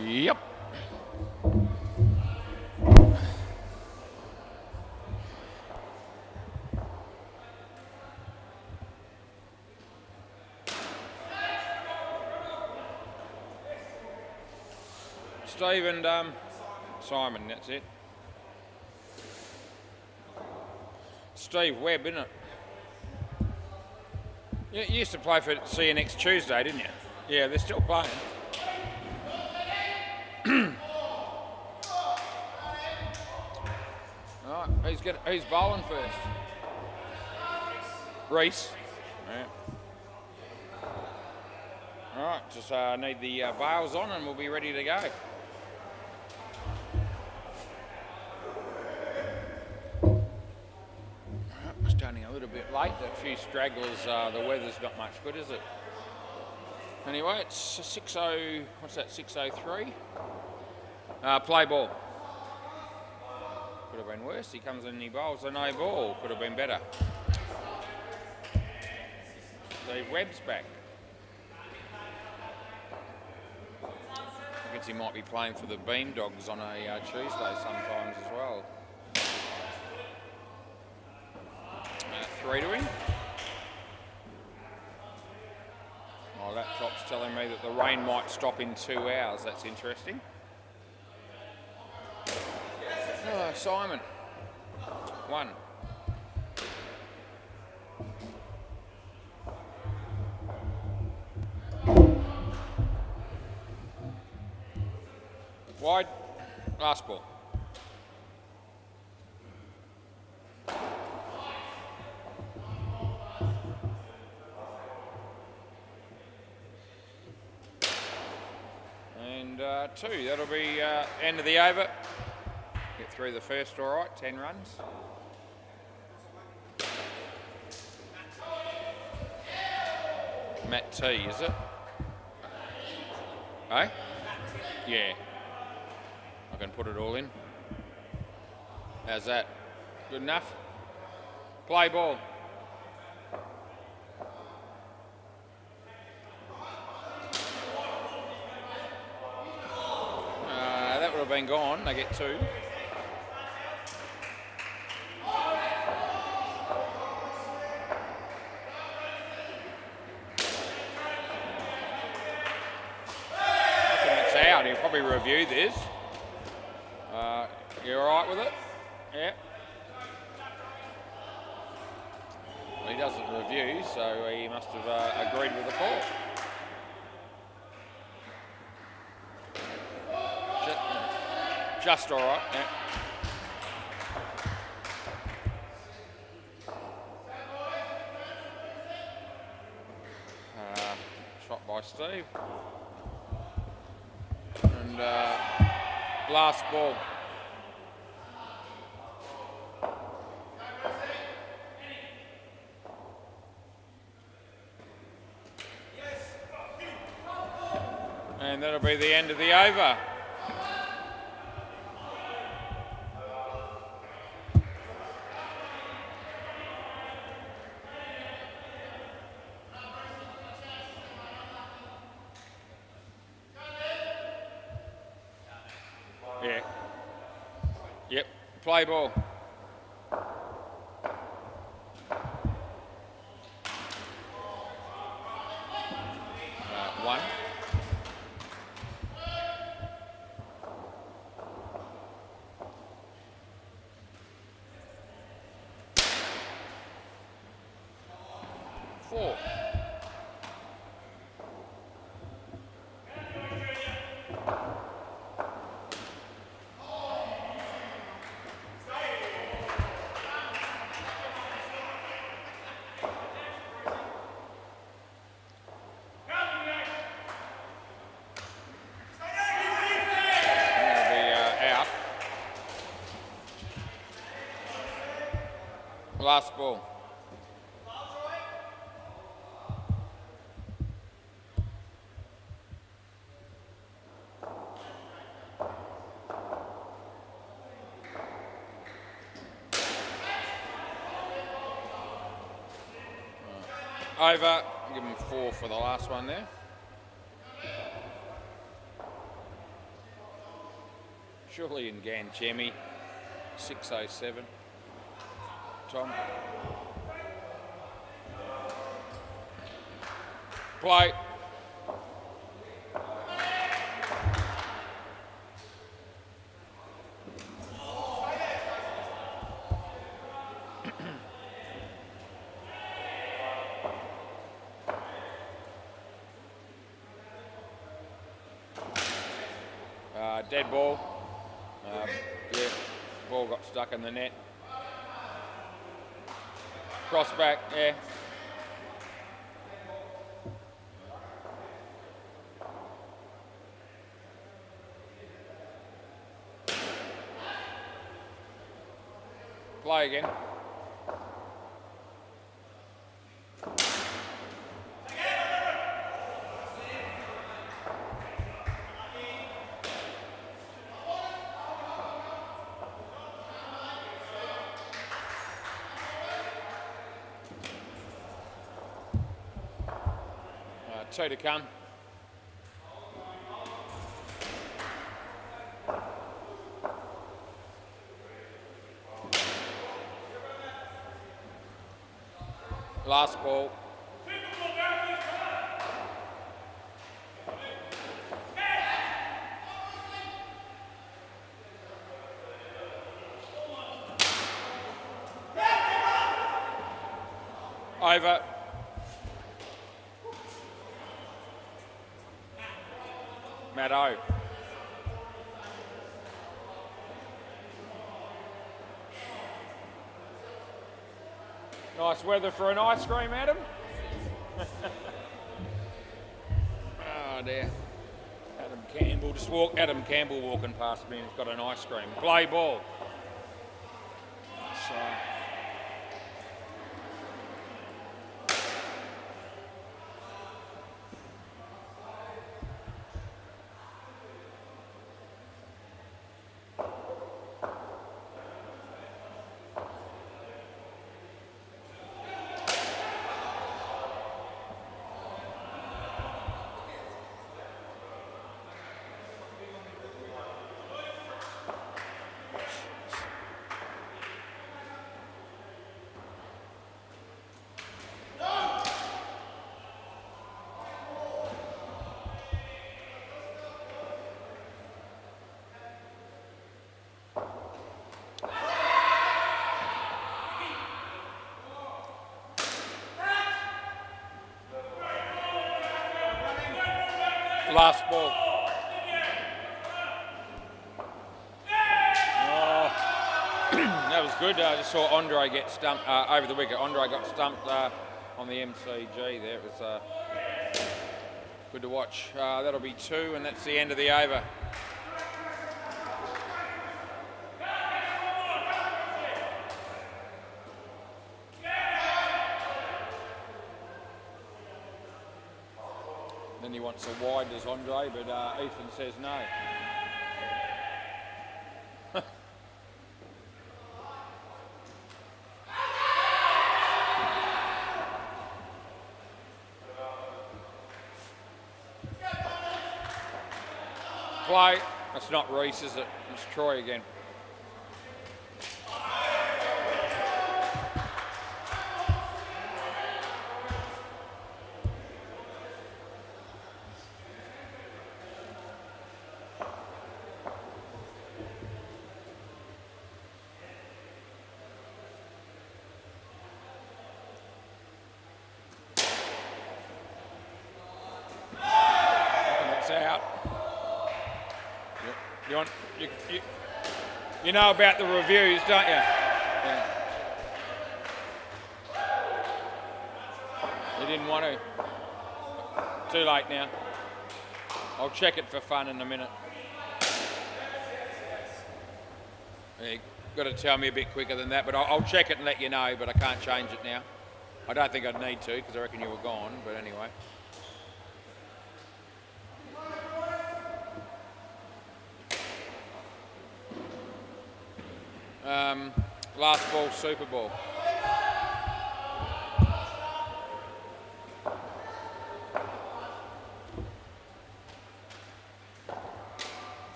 Yep. Steve and Simon, that's it. Steve Webb, isn't it? You used to play for See You Next Tuesday, didn't you? Yeah, they're still playing. All right, who's bowling first? Reese. Yeah. All right, just need the bails on and we'll be ready to go. Starting a little bit late, a few stragglers, the weather's not much good, is it? Anyway, it's 6:0, what's that, 6:03? Play ball. Could have been worse, he comes in and he bowls a no ball, could have been better. Steve Webb's back. I guess he might be playing for the Bean Dogs on a Tuesday sometimes as well. 3 to him. My laptop's telling me that the rain might stop in 2 hours. That's interesting. Simon. 1. Wide. Last ball. And 2, that'll be end of the over. Get through the first all right, 10 runs. Matt T, is it? Eh? Yeah. I can put it all in. How's that? Good enough? Play ball. That would have been gone. They get 2. He'll probably review this. You alright with it? Yeah. Well, he doesn't review, so he must have agreed with the call. Just alright, yeah. Shot by Steve. And last ball. And that'll be the end of the over. Yeah. Yep. Play ball. 1. Four. Last ball. Over. Give him 4 for the last one there. Surely in Ganchemi, 607. Tom. Play. Dead ball. Yeah, ball got stuck in the net. Cross back, yeah. Play again. Two to come. Last ball. Over. Maddo. Nice weather for an ice cream, Adam. Oh dear. Adam Campbell walking past me and he's got an ice cream. Play ball. So, last ball. Oh, that was good. I just saw Andre get stumped over the wicket. Andre got stumped on the MCG there. It was good to watch. That'll be two, and that's the end of the over. Then he wants a wide, does Andre, but Ethan says no. Play. That's not Reese, is it? It's Troy again. You know about the reviews, don't you? Yeah. You didn't want to. Too late now. I'll check it for fun in a minute. You've got to tell me a bit quicker than that, but I'll check it and let you know, but I can't change it now. I don't think I'd need to, because I reckon you were gone, but anyway. Last ball, Super Ball.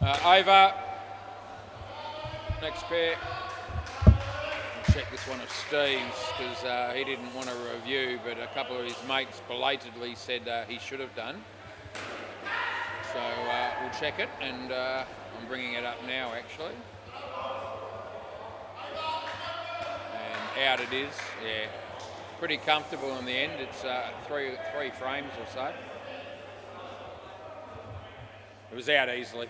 Over. Next pair. I'll check this one of Steve's because he didn't want a review, but a couple of his mates belatedly said he should have done. So we'll check it, and I'm bringing it up now actually. And out it is, yeah. Pretty comfortable in the end. It's three frames or so. It was out easily.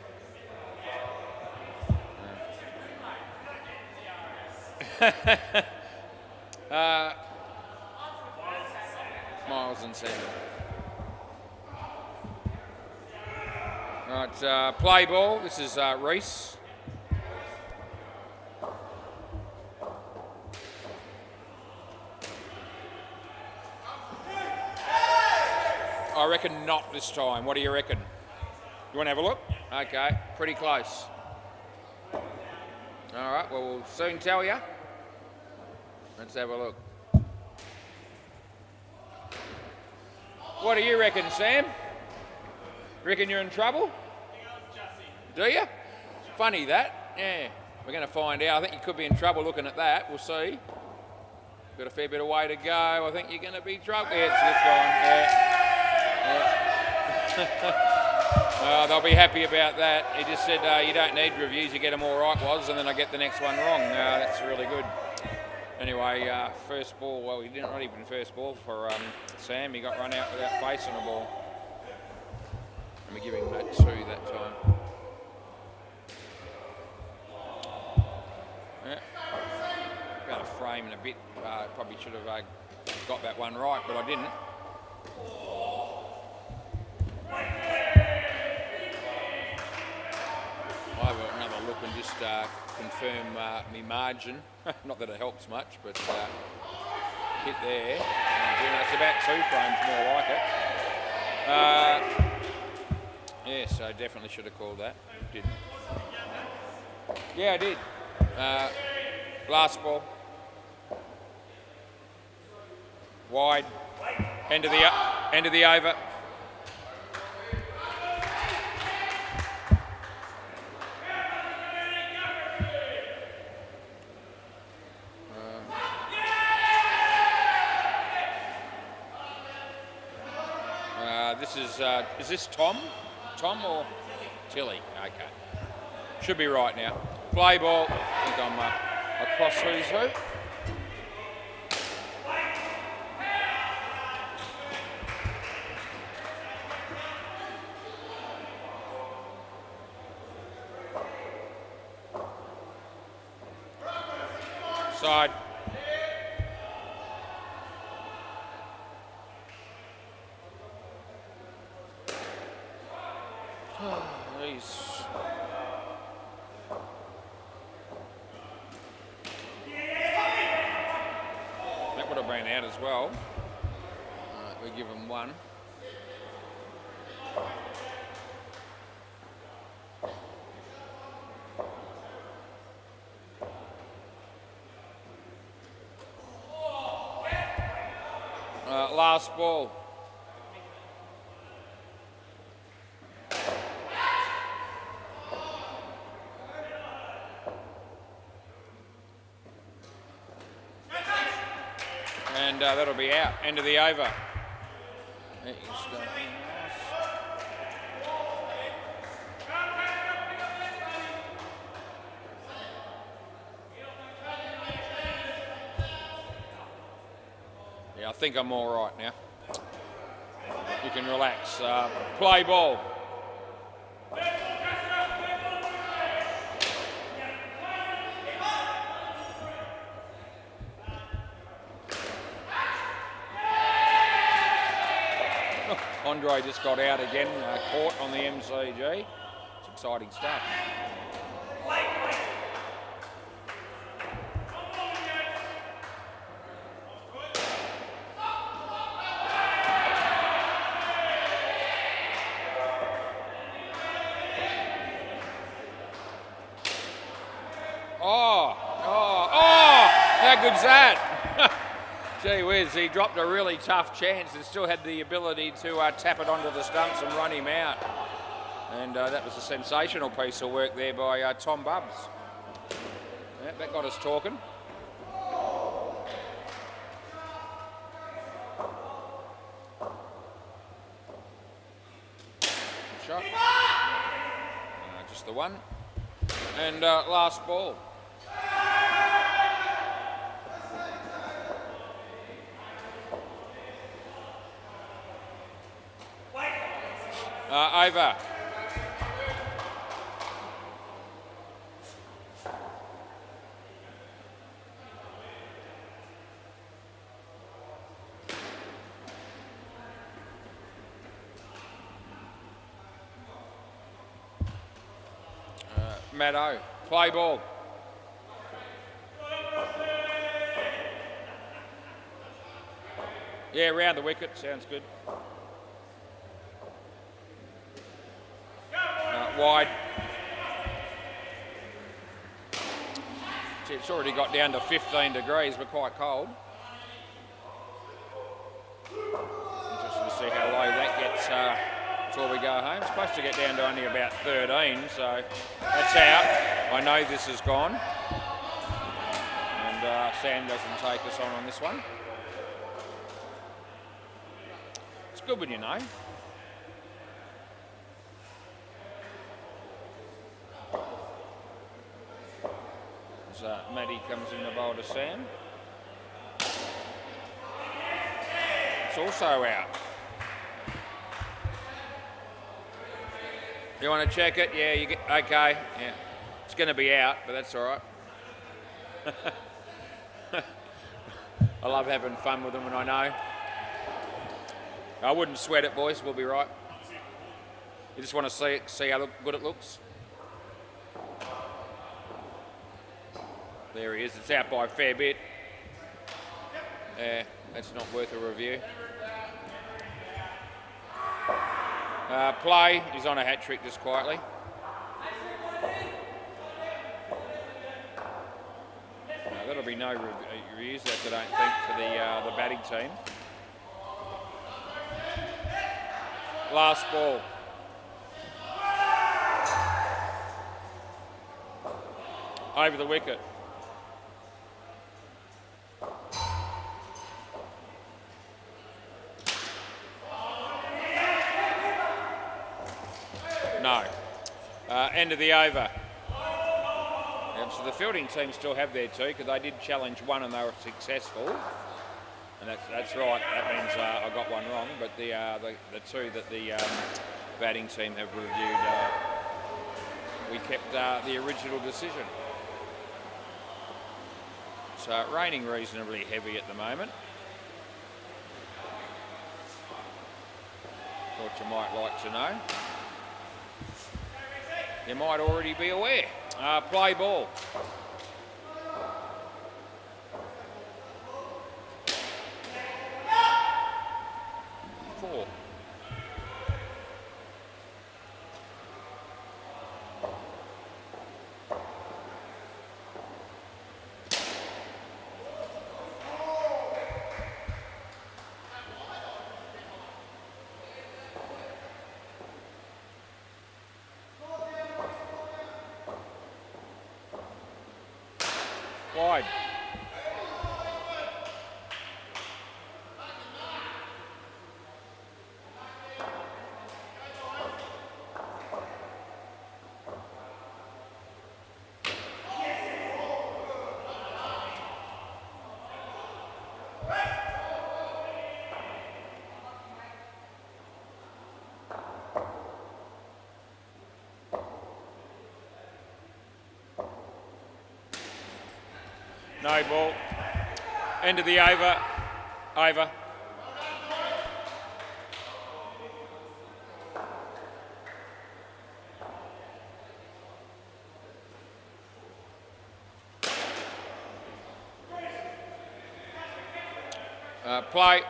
Miles and 7. Right, play ball. This is Reese. I reckon not this time. What do you reckon? You want to have a look? Okay, pretty close. All right, well, we'll soon tell you. Let's have a look. What do you reckon, Sam? Reckon you're in trouble? Do you? Funny that. Yeah, we're going to find out. I think you could be in trouble looking at that. We'll see. Got a fair bit of way to go. I think you're going to be in trouble. Yeah, it's gone. Yeah. They'll be happy about that. He just said you don't need reviews, you get them all right, and then I get the next one wrong. That's really good. Anyway, first ball, well, he didn't really even first ball for Sam. He got run out without facing the ball. Let me give him that 2 that time. Yeah. About a frame and a bit. Probably should have got that one right, but I didn't. I'll have another look and just confirm my margin. Not that it helps much, but hit there. That's about 2 frames more like it. Yeah, so definitely should have called that. Didn't. Yeah, I did. Last ball. Wide. End of the over. Is this Tom? Tom or Tilly? Okay. Should be right now. Play ball. I think I'm across who's who. Side. That would have been out as well. We give him 1. Last ball. And that'll be out. End of the over. Yeah, I think I'm all right now. You can relax. Play ball. Andre just got out again, caught on the MCG. It's exciting stuff. How good's that? Gee whiz, he dropped a really tough chance and still had the ability to tap it onto the stumps and run him out. And that was a sensational piece of work there by Tom Bubbs. Yeah, that got us talking. Good shot. Just the one. And last ball. Over. Maddo, play ball. Yeah, round the wicket, sounds good. Wide. It's already got down to 15 degrees, but quite cold. Interested to see how low that gets before we go home. It's supposed to get down to only about 13, so that's out. I know this is gone. And Sam doesn't take us on this one. It's good when you know. As Maddie comes in the bowl to Sam. It's also out. You want to check it? Yeah, you get okay. Yeah, it's going to be out, but that's all right. I love having fun with them, and I know. I wouldn't sweat it, boys. We'll be right. You just want to see it, see how good it looks. There he is. It's out by a fair bit. Yeah, that's not worth a review. Play. He's on a hat trick just quietly. That'll be no reviews, that I don't think, for the batting team. Last ball. Over the wicket. No. End of the over. So the fielding team still have their two, because they did challenge one and they were successful. And that's right. That means I got one wrong. But the two that the batting team have reviewed, we kept the original decision. So raining reasonably heavy at the moment. Thought you might like to know. You might already be aware. Play ball. Four. Wide. No ball. End of the over. Over. Play.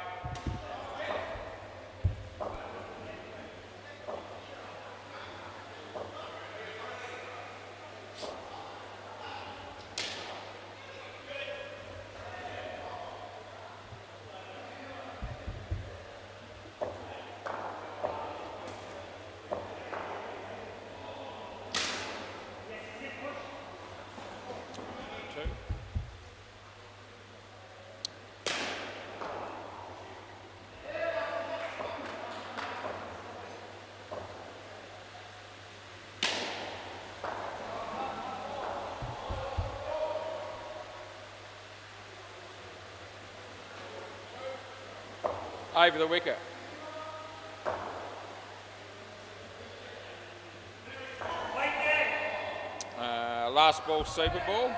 over the wicket. Last ball, super ball.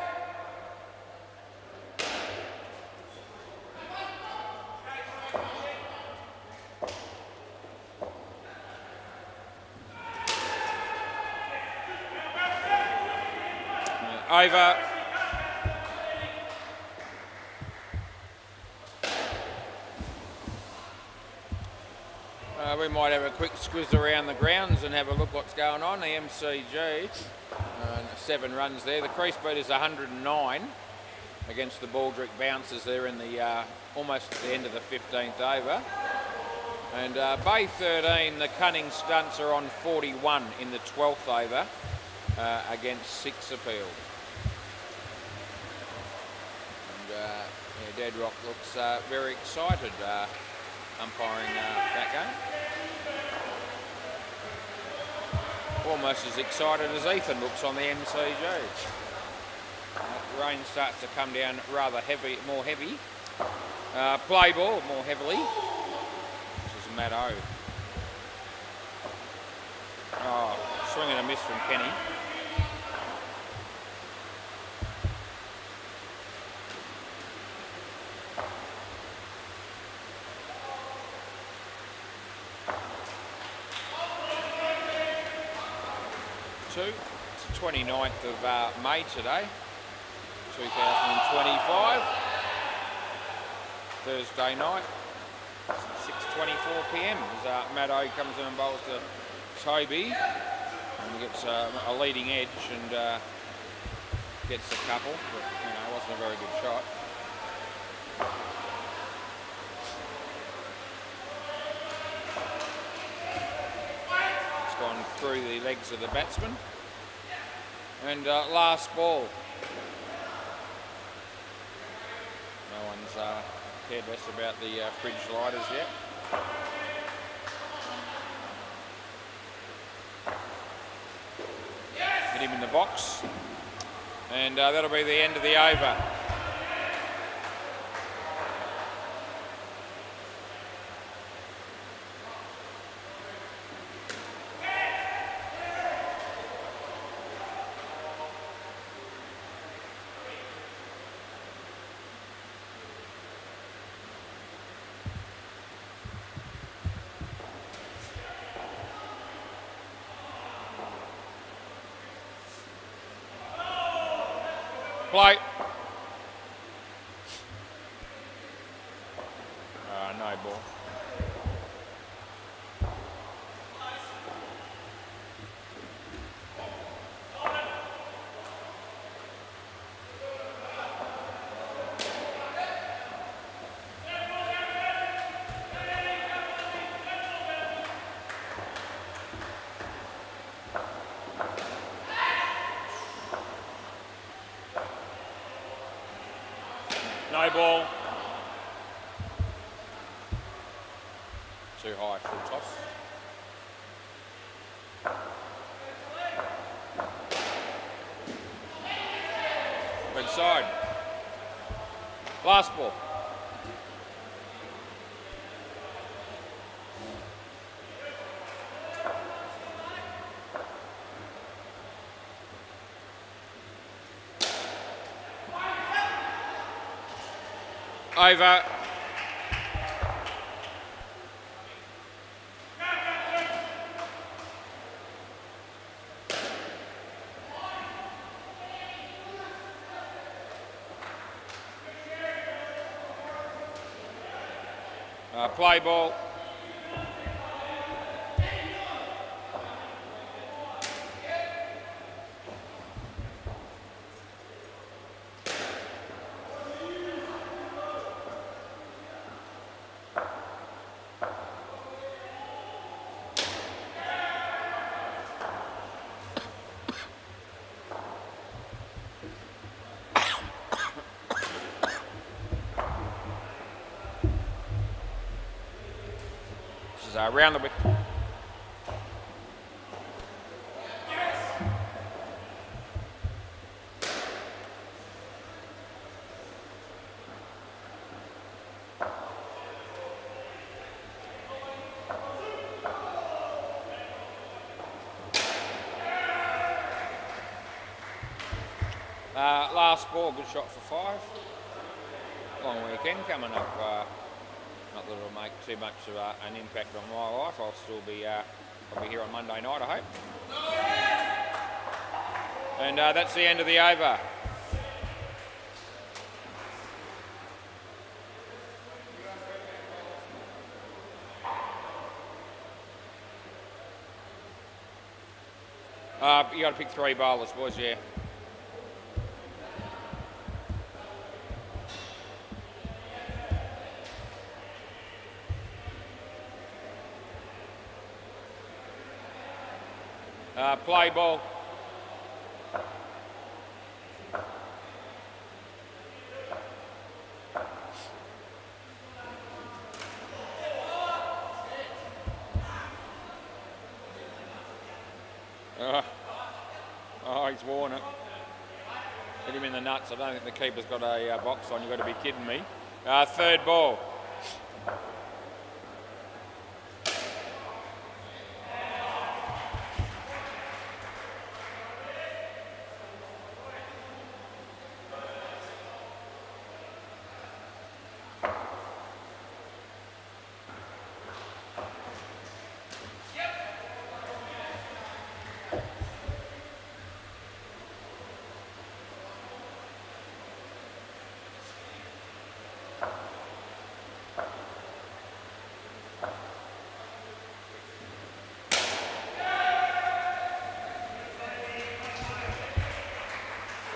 Over. We might have a quick squiz around the grounds and have a look what's going on. The MCG, 7 runs there. The crease beat is 109 against the Baldrick Bouncers there in the almost at the end of the 15th over. And Bay 13, the Cunning Stunts are on 41 in the 12th over against 6 apield. And Dead Rock looks very excited umpiring that game. Almost as excited as Ethan looks on the MCG. Rain starts to come down rather heavy, more heavy. Play ball more heavily. This is Matt O. Oh, swing and a miss from Kenny. It's the 29th of May today, 2025, Thursday night, 6:24 p.m. as Matt O comes in and bowls to Toby and he gets a leading edge and gets a couple, but it wasn't a very good shot. Gone through the legs of the batsman. And last ball. No one's cared less about the fridge lighters yet. Hit him in the box. And that'll be the end of the over. Play. No ball. No ball. Too high, full toss. Red side. Last ball. Over. Play ball. Round the wicket. Last ball, good shot for 5. Long weekend coming up. Not that it'll make too much of an impact on my life. I'll still be here on Monday night, I hope. And that's the end of the over. You got to pick 3 bowlers, boys, yeah. Play ball. Oh, he's worn it. Hit him in the nuts. I don't think the keeper's got a box on. You've got to be kidding me. 3rd ball.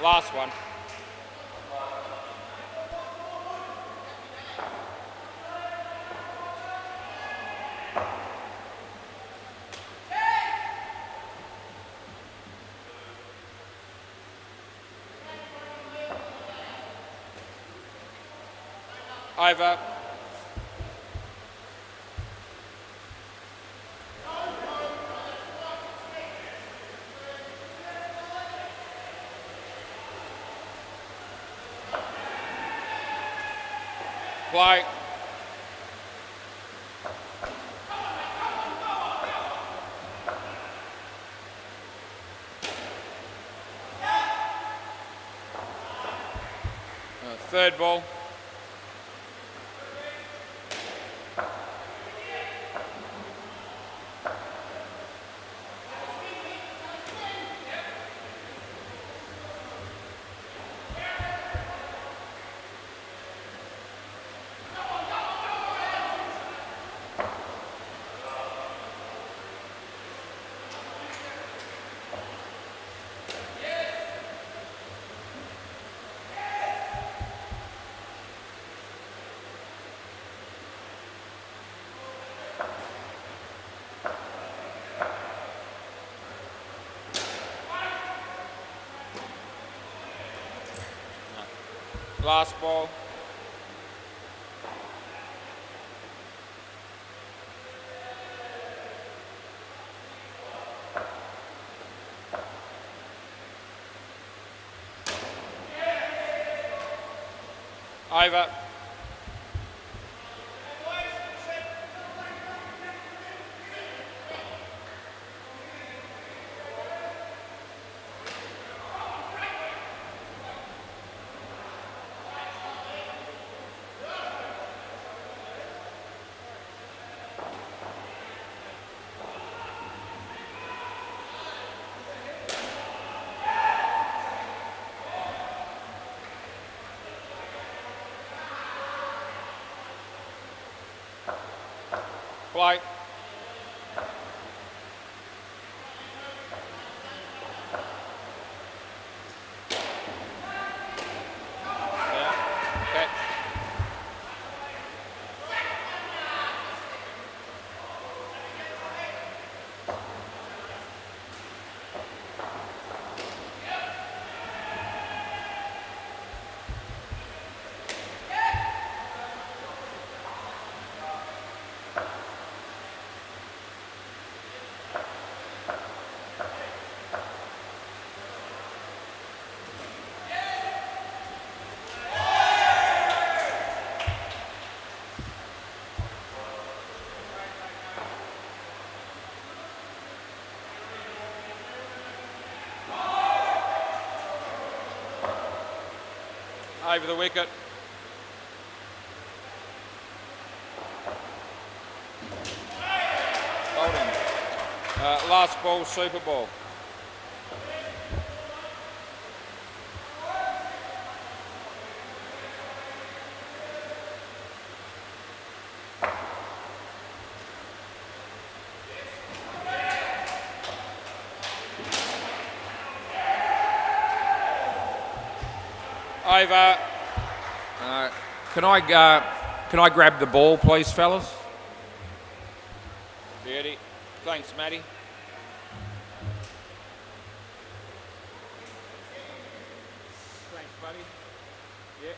Last one. Over. Play. Third ball. Last ball. Over. Play. Yeah. Catch. over the wicket. Holding. Last ball, super ball. Over. Can I grab the ball, please, fellas? Beauty. Thanks, Matty. Thanks, buddy. Yeah.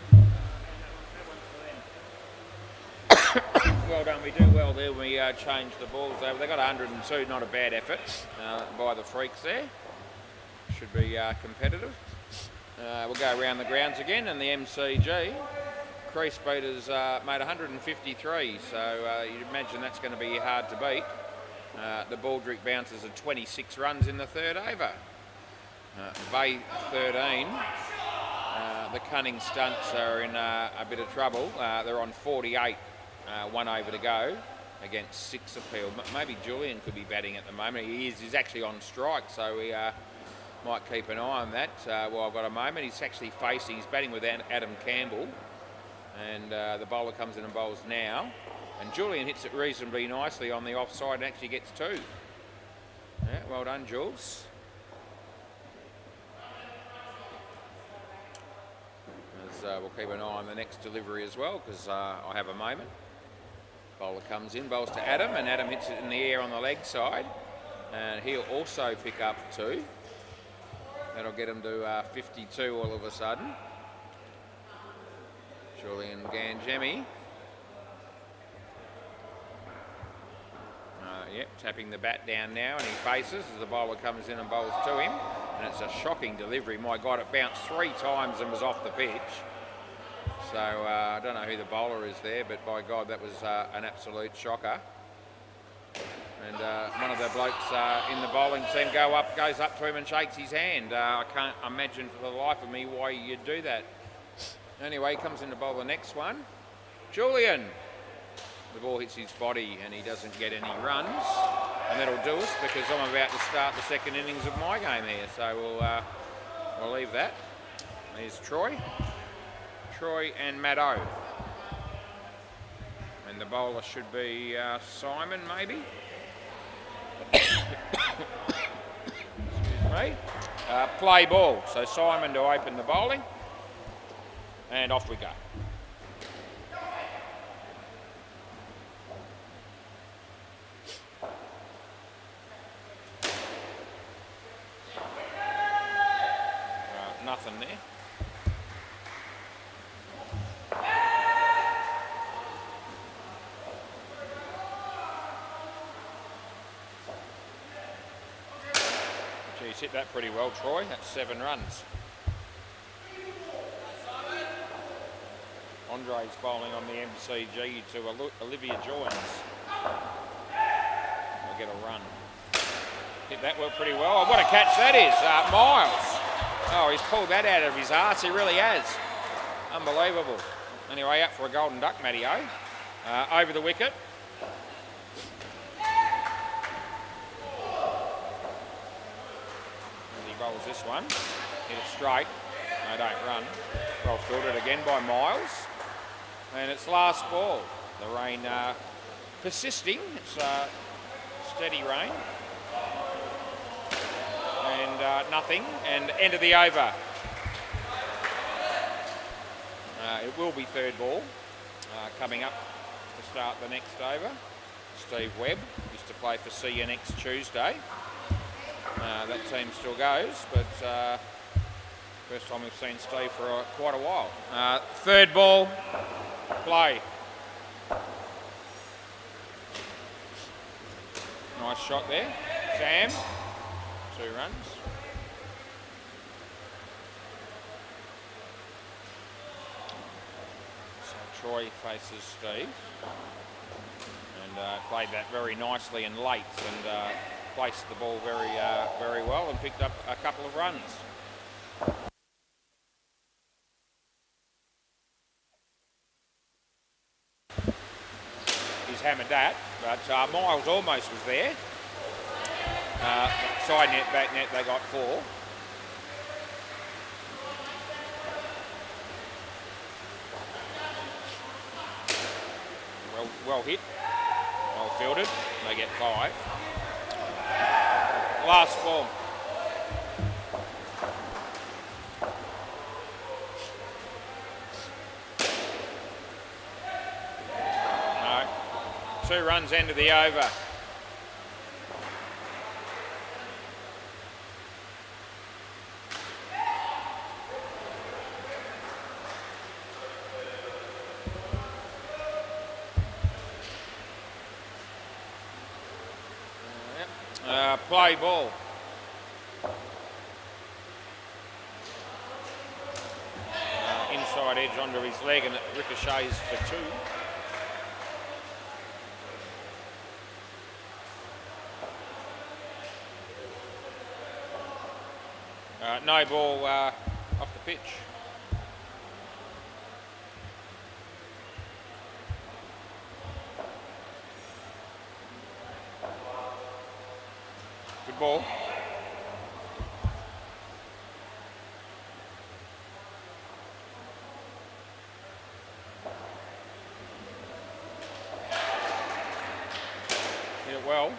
Well done. We do well there when we change the balls over. They got 102. Not a bad effort by the freaks there. Should be competitive. We'll go around the grounds again, and the MCG crease beaters made 153, so you'd imagine that's going to be hard to beat. The Baldrick Bouncers are 26 runs in the third over. Bay 13. The Cunning Stunts are in a bit of trouble. They're on 48, 1 over to go against 6 appeal. Maybe Julian could be batting at the moment. He's actually on strike, so we might keep an eye on that while I've got a moment. He's actually facing, he's batting with Adam Campbell, and the bowler comes in and bowls now. And Julian hits it reasonably nicely on the offside and actually gets 2. Yeah, well done, Jules. As we'll keep an eye on the next delivery as well, because I have a moment. Bowler comes in, bowls to Adam, and Adam hits it in the air on the leg side. And he'll also pick up 2. That'll get him to 52 all of a sudden. Julian Ganjemi. Yep, tapping the bat down now, and he faces as the bowler comes in and bowls to him. And it's a shocking delivery. My God, it bounced 3 times and was off the pitch. So I don't know who the bowler is there, but by God, that was an absolute shocker. And one of the blokes in the bowling team goes up to him and shakes his hand. I can't imagine for the life of me why you'd do that. Anyway, he comes in to bowl the next one. Julian. The ball hits his body and he doesn't get any runs. And that'll do us because I'm about to start the second innings of my game here. So we'll leave that. There's Troy. Troy and Maddo. And the bowler should be Simon, maybe. Excuse me. Play ball. So Simon to open the bowling. And off we go. Nothing there. Geez, hit that pretty well, Troy. That's 7 runs. Andre's bowling on the MCG to Olivia Joins. We'll get a run. Hit that well pretty well. Oh, what a catch that is. Miles. Oh, he's pulled that out of his arse. He really has. Unbelievable. Anyway, up for a golden duck, Matty O. Over the wicket. And he bowls this one. Hit it straight. No, don't run. Well filtered again by Miles. And it's last ball. The rain persisting. It's steady rain. And nothing, and end of the over. It will be third ball coming up to start the next over. Steve Webb used to play for CN next Tuesday. That team still goes, but first time we've seen Steve for quite a while. Third ball, play. Nice shot there, Sam. 2 runs. So Troy faces Steve and played that very nicely and late and placed the ball very well and picked up a couple of runs. hammered that, but Miles almost was there. Side net, back net, they got 4. Well hit, well fielded, they get 5. Last ball. No. 2 runs end of the over. Play ball. Inside edge onto his leg and it ricochets for 2. No ball off the pitch. Good ball. Hit it well.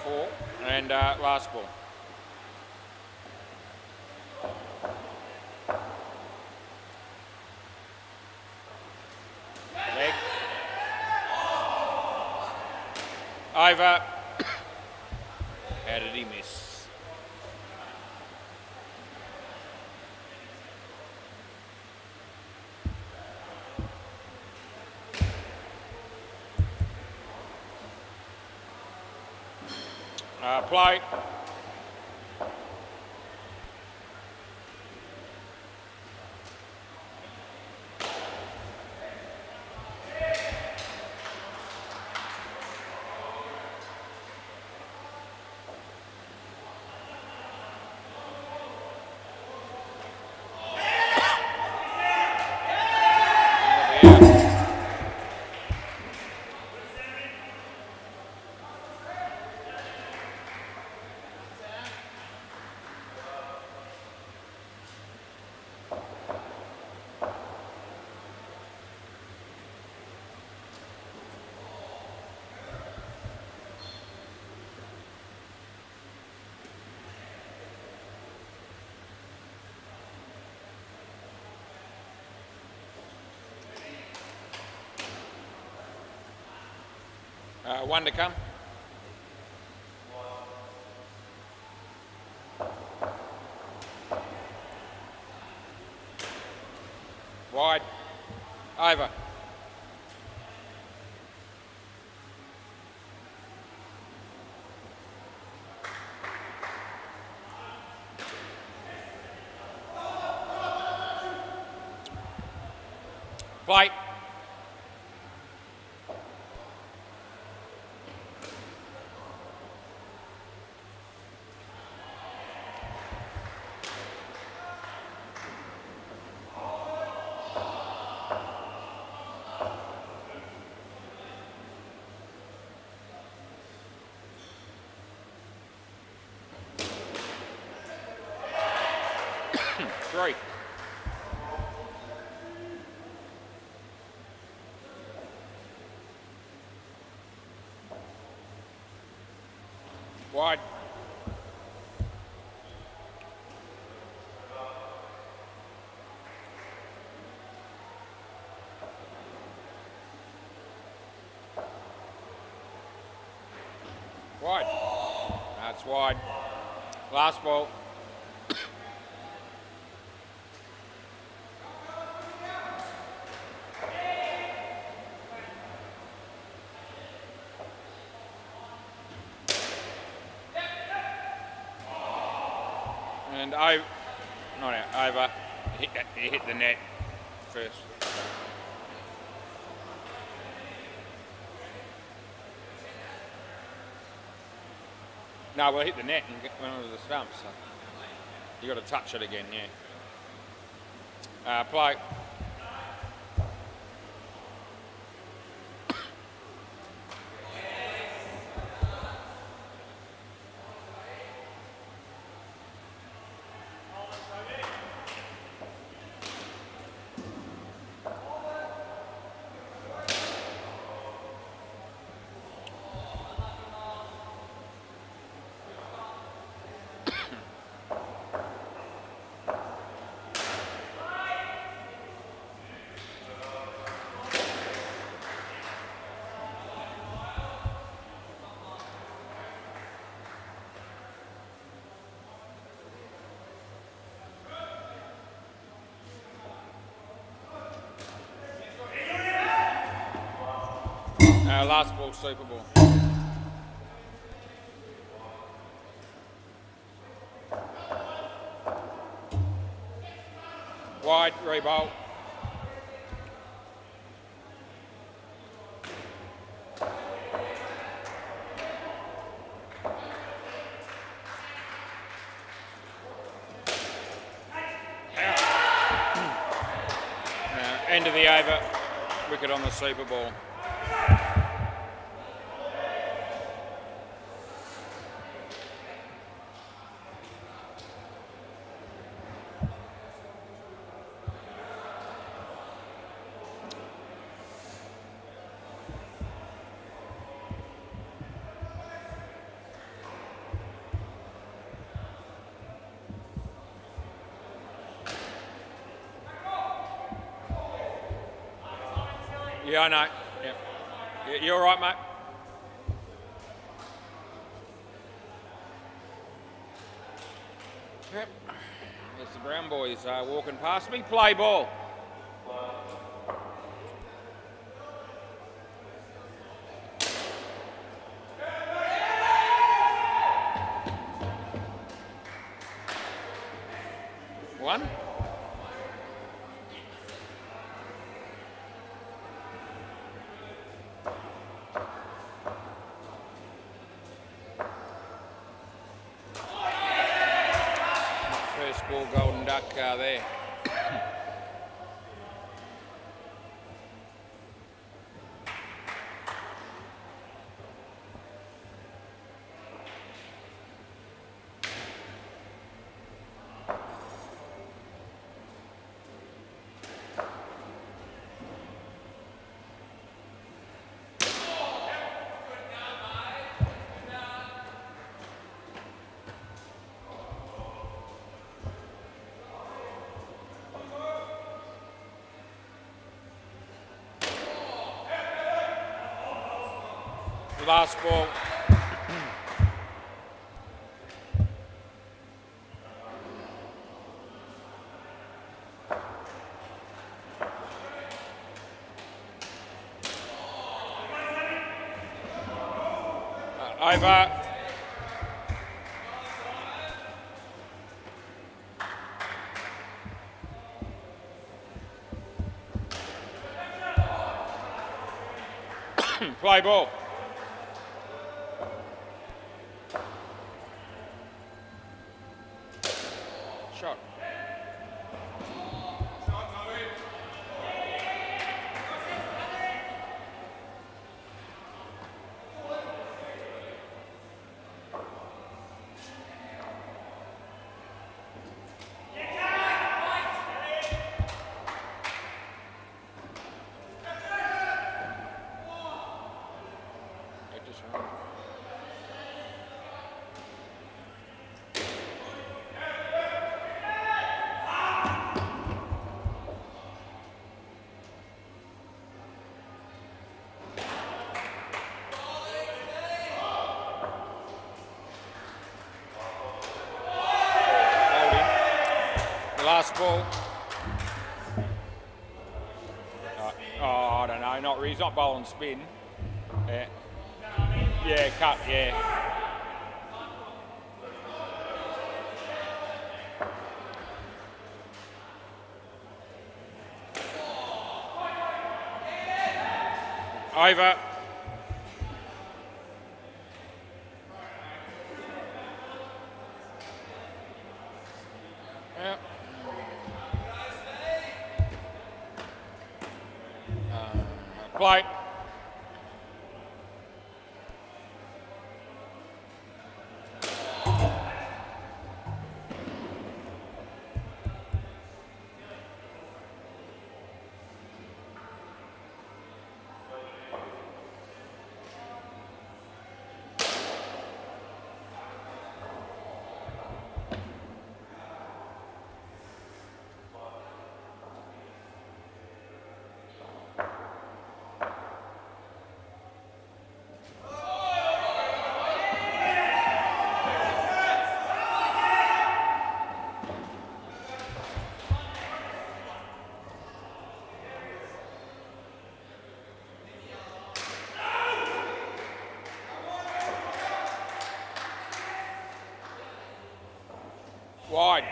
4. And last ball. Leg. Over. How did he miss? Play. One to come. Wide. Over. Play. Three. Wide. Wide. That's wide. Last ball. And over, not out, over, he hit the net first. No, well, hit the net and went onto the stumps. So you got to touch it again, yeah. Play. Last ball, Super Bowl. Wide, rebolt. End of the over, wicket on the Super Bowl. Yeah, I know. Yeah. You all right, mate? Yep. There's the Brown boys walking past me. Play ball. One. First ball, golden duck there. Last ball. Over. Play ball. Shot. Last ball. I don't know. Not really. He's not bowling spin. Yeah, cut. Yeah. Over. Yep. Play. Wide.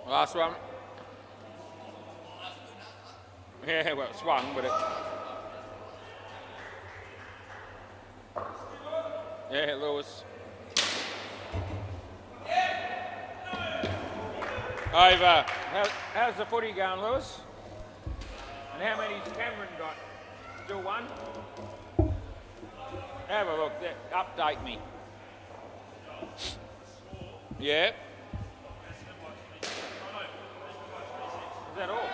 Last one. Yeah, well, it swung, but it... Yeah, Lewis. Over. How's the footy going, Lewis? And how many's Cameron got? Still one? Have a look. Update me. Yeah. Is that all?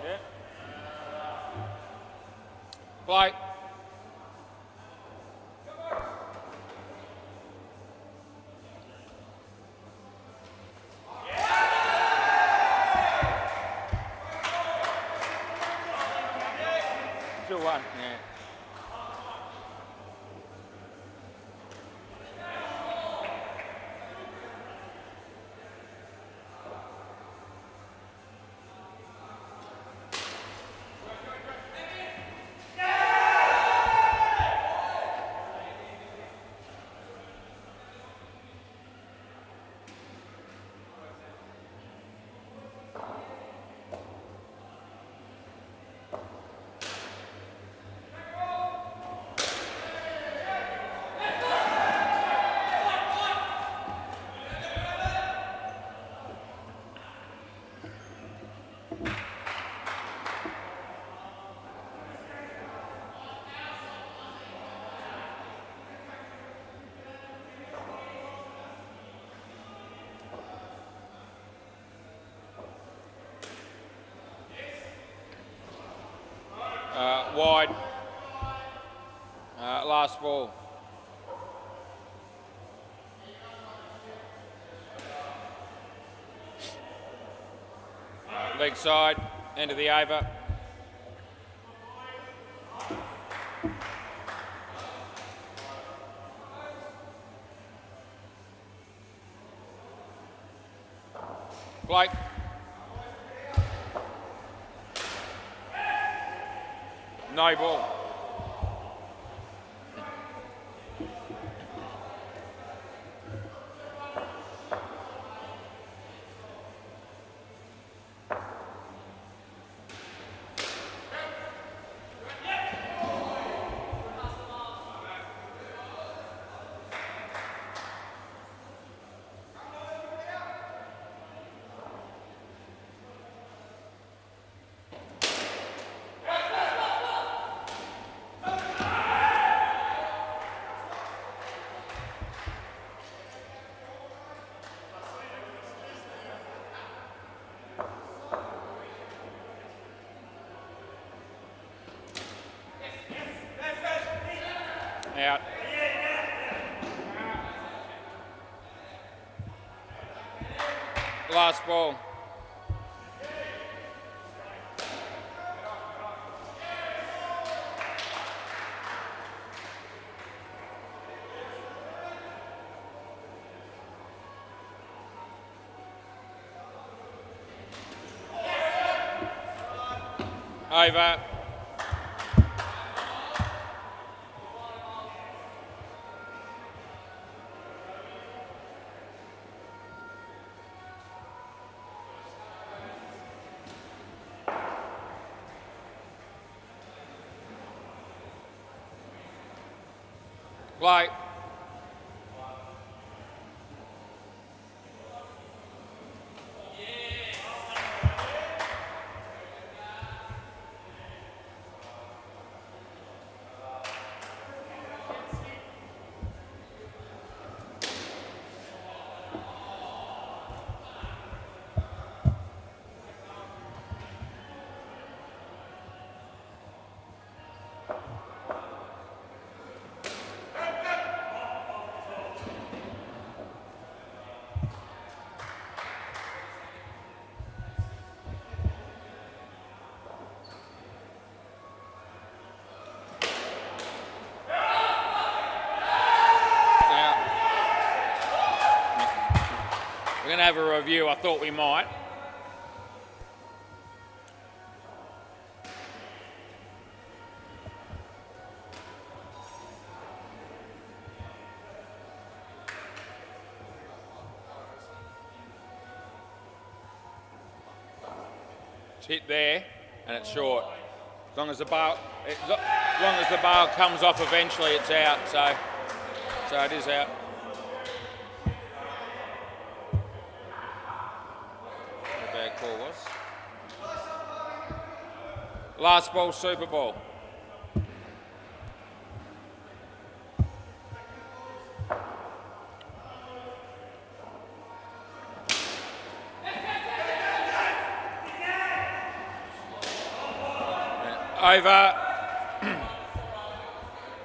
Yeah. Play. Still one, yeah. Wide. Last ball. Leg side, end of the over. Blake. No ball. Out. Last ball. Over. Play. We're going to have a review. I thought we might. hit there, and it's short. As long as the bail, comes off eventually, it's out. So it is out. What a bad call was. Last ball, Super Ball. Over.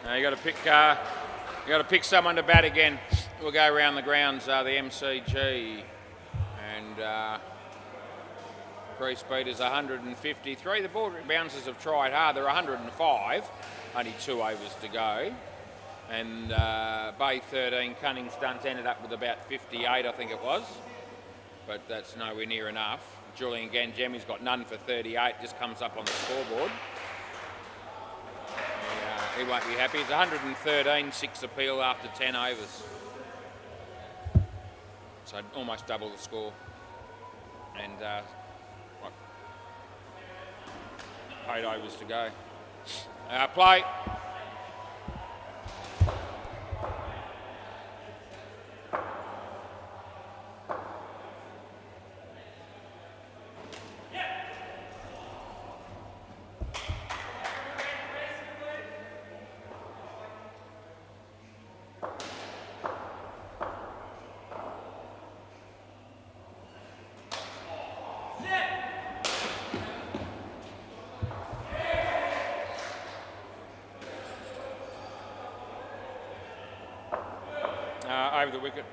Now you got to pick someone to bat again. We'll go around the grounds. The MCG and free speed is 153. The ball bouncers have tried hard. They're 105. Only 2 overs to go. And Bay 13 Cunning Stunts ended up with about 58, I think it was. But that's nowhere near enough. Julian Gangemi's got none for 38. Just comes up on the scoreboard. He won't be happy. It's 113, 6 appeal after 10 overs. So almost double the score. And 8 overs to go. Play. Over the wicket.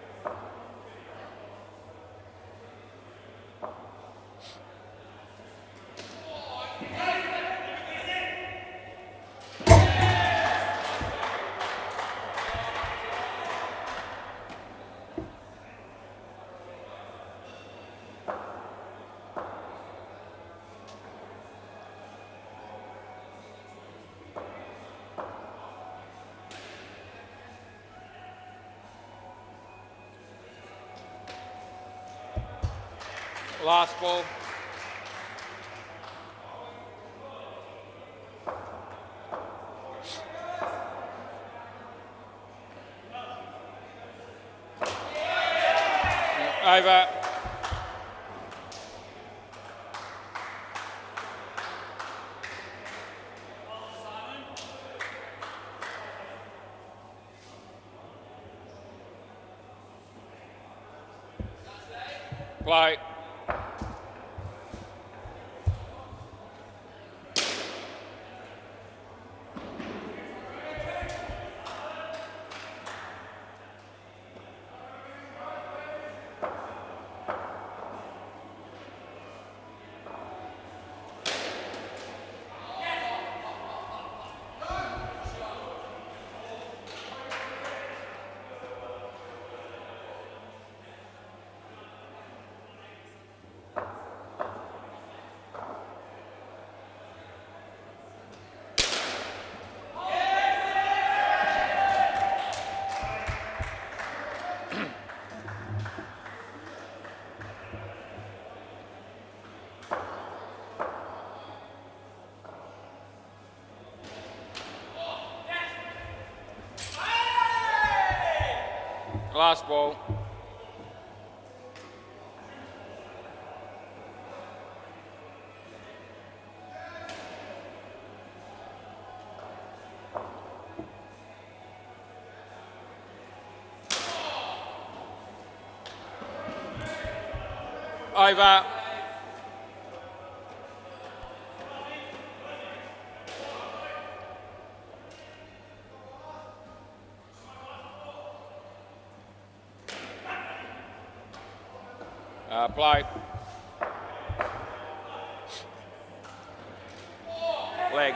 Last ball. Over. Play. Last ball. Over. Play. Leg.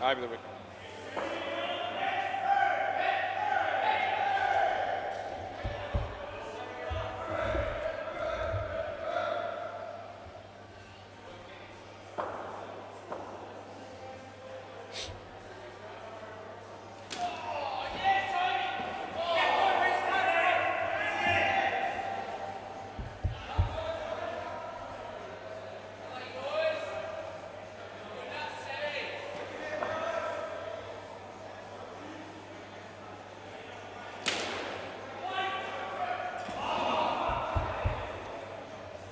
Over the wicket.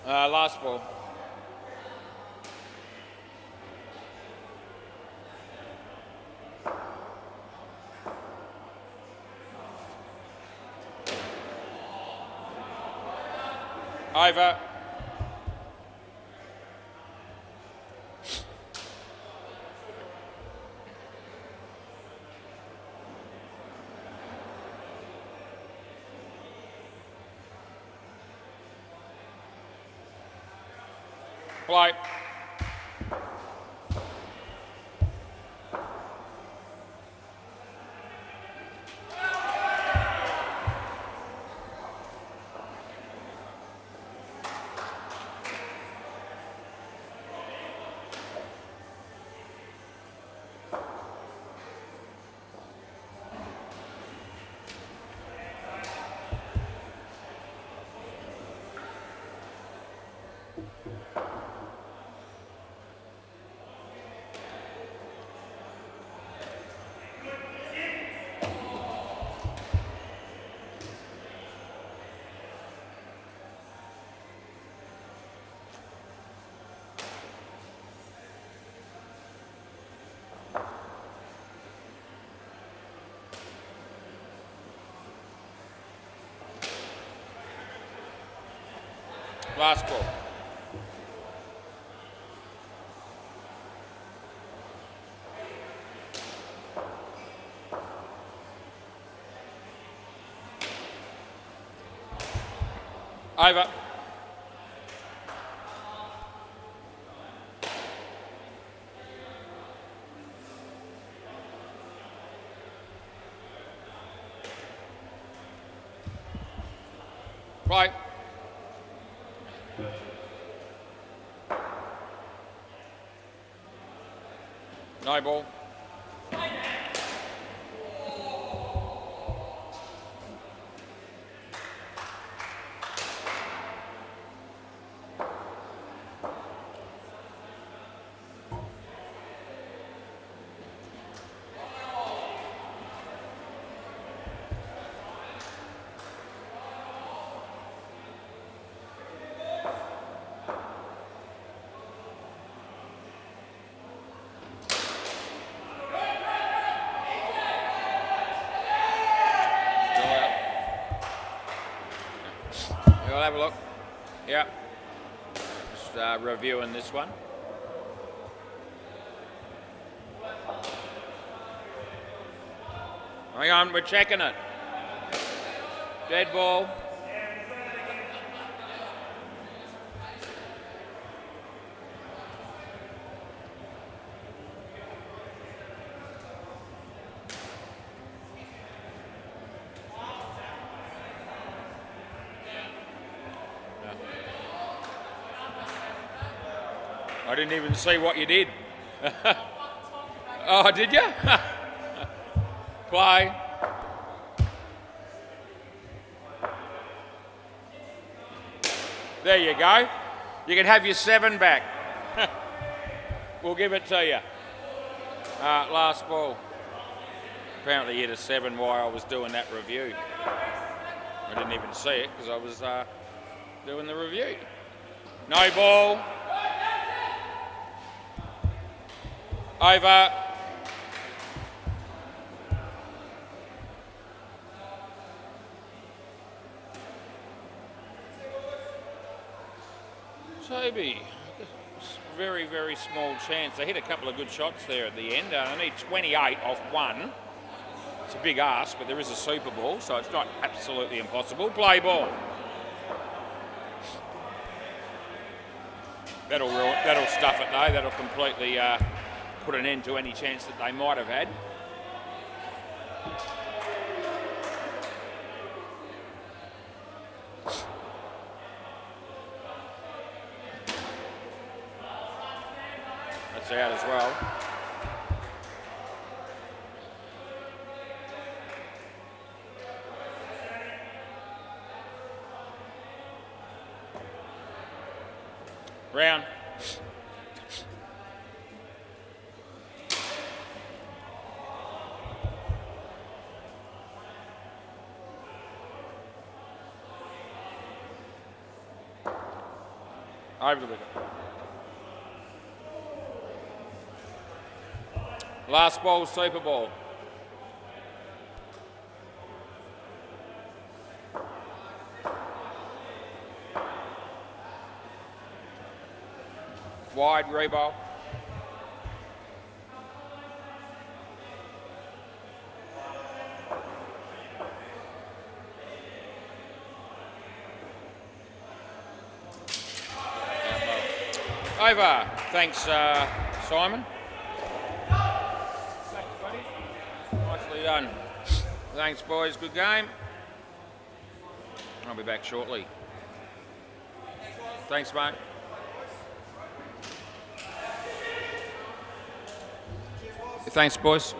Last ball. Over. Play. Last ball. Over. Right. No ball. We'll have a look. Yeah. Just reviewing this one. Hang on, we're checking it. Dead ball. I didn't even see what you did. Oh, did you? Play. There you go. You can have your 7 back. We'll give it to you. Last ball. Apparently hit a 7 while I was doing that review. I didn't even see it because I was doing the review. No ball. Over. Toby, very, very small chance. They hit a couple of good shots there at the end. They need 28 off 1. It's a big ask, but there is a Super Bowl, so it's not absolutely impossible. Play ball. That'll stuff it though. That'll completely put an end to any chance that they might have had. That's out as well. Brown. Over the wicket. Last ball, Super Ball. Wide, rebowl. Over. Thanks, Simon. Thanks, buddy. Nicely done. Thanks, boys. Good game. I'll be back shortly. Thanks, mate. Thanks, boys.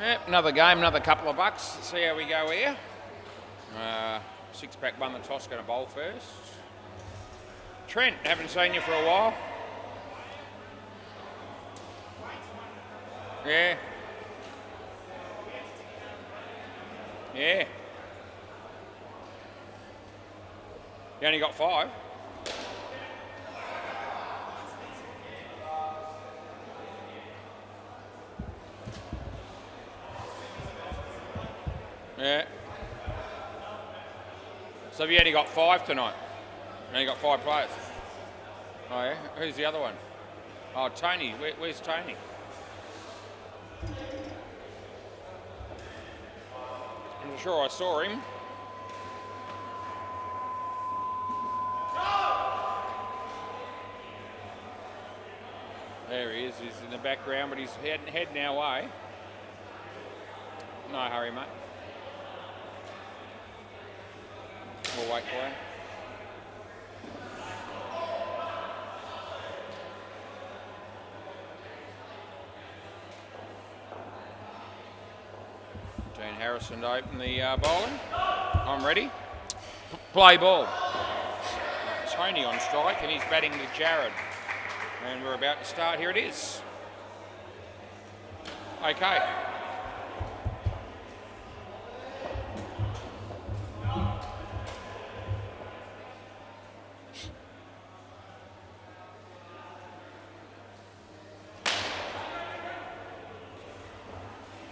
Yep, another game, another couple of bucks. Let's see how we go here. Six-pack won the toss, going to bowl first. Trent, haven't seen you for a while. Yeah. Yeah. You only got 5. Yeah. So have you only got 5 tonight? You only got 5 players? Oh yeah? Who's the other one? Oh, Tony. Where's Tony? I'm sure I saw him. There he is. He's in the background, but he's heading our way. No hurry, mate. We'll wait for him. Dean Harrison to open the bowling. I'm ready. Play ball. Tony on strike, and he's batting to Jared. And we're about to start. Here it is. Okay.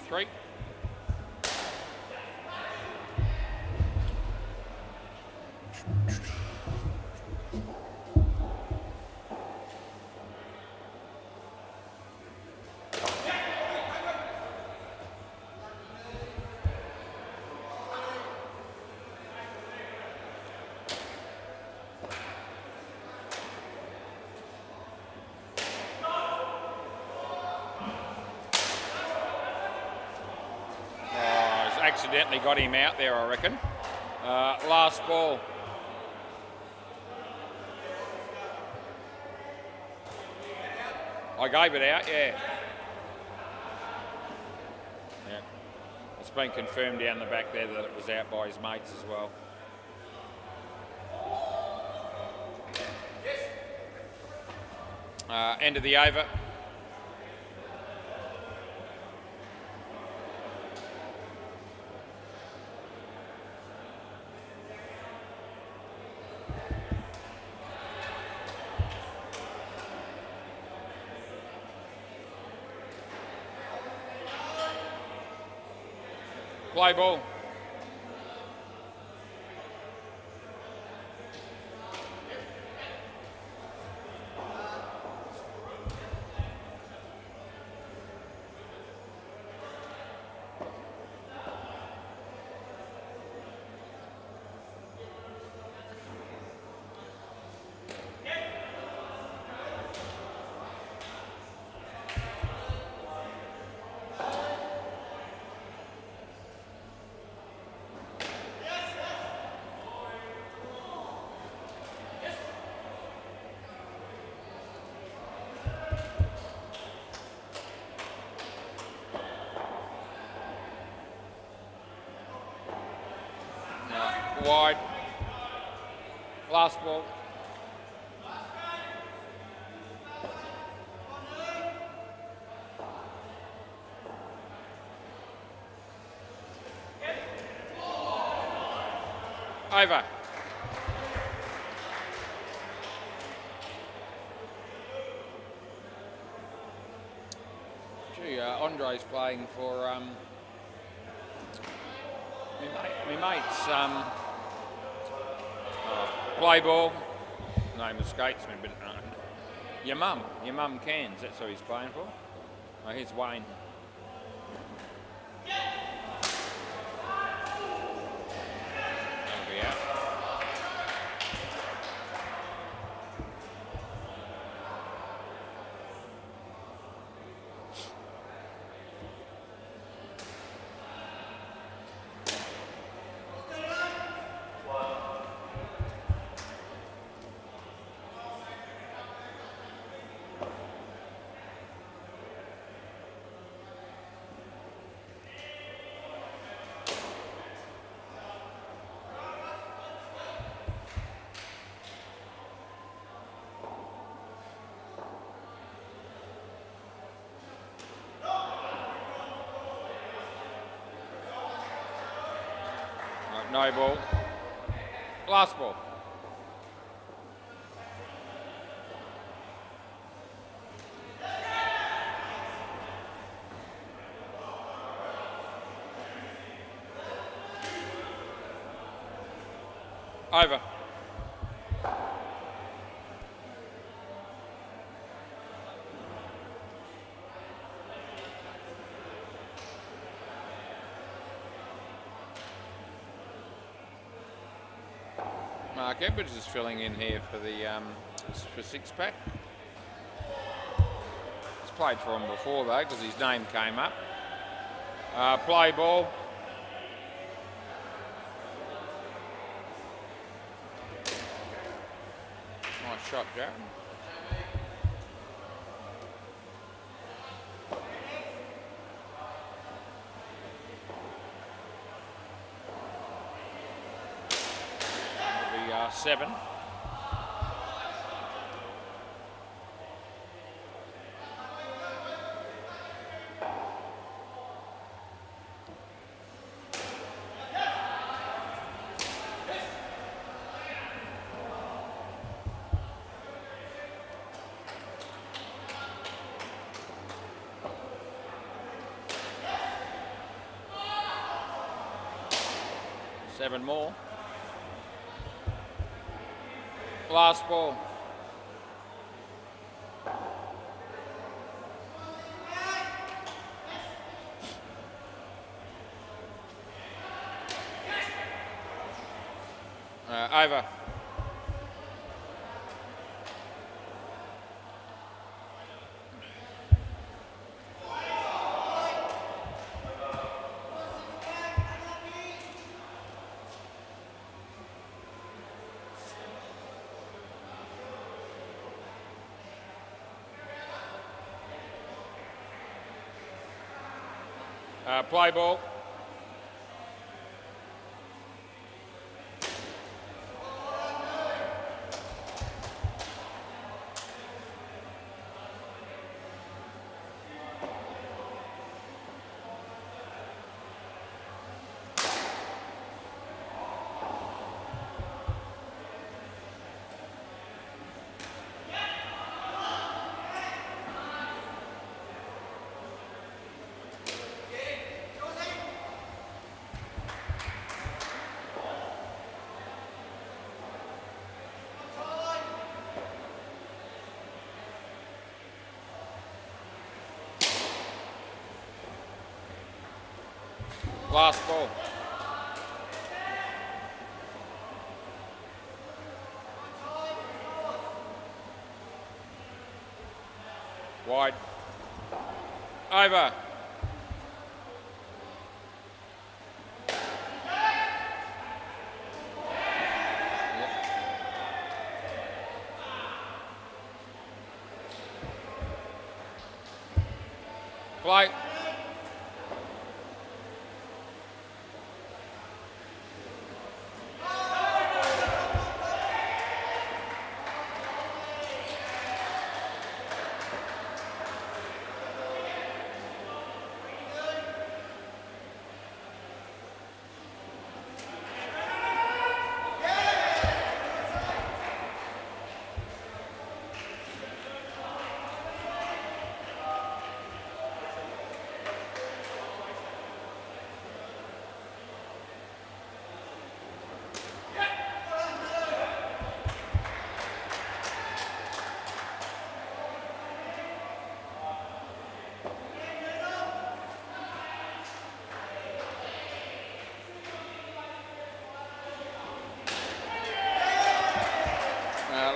Three. Accidentally got him out there, I reckon. Last ball. I gave it out, yeah. Yeah. It's been confirmed down the back there that it was out by his mates as well. End of the over. Play ball. Wide. Last ball. Over. Gee, Andre's playing for my mates. Play ball. Name escapes me, but your mum Cairns. That's who he's playing for. Oh, here's Wayne. That'll be out. No ball. Last ball. Over. Mark Edwards is filling in here for the for six pack. He's played for him before though because his name came up. Play ball. Nice shot, Jared. That'll be 7. Seven more. Last ball. Over. Play ball. Last ball. Wide. Over. Play.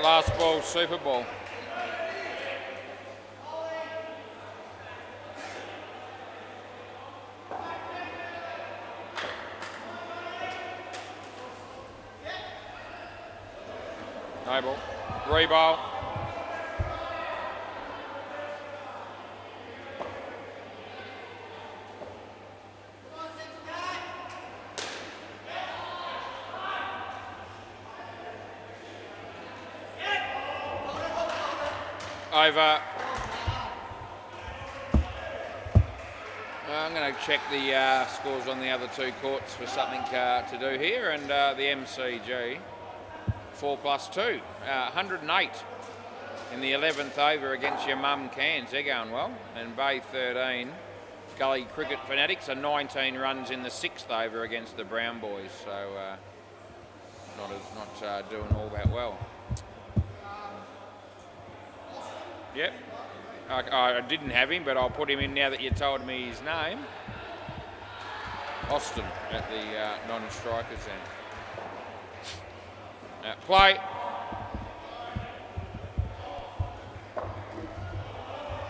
Last ball, Super Bowl. No ball. Reball. Over. I'm going to check the scores on the other two courts for something to do here, and the MCG 4+2, 108 in the 11th over against your mum Cairns. They're going well. And Bay 13, Gully Cricket Fanatics are 19 runs in the 6th over against the Brown Boys, so not doing all that well. Yep. I didn't have him, but I'll put him in now that you told me his name. Austin at the non-strikers end. Play.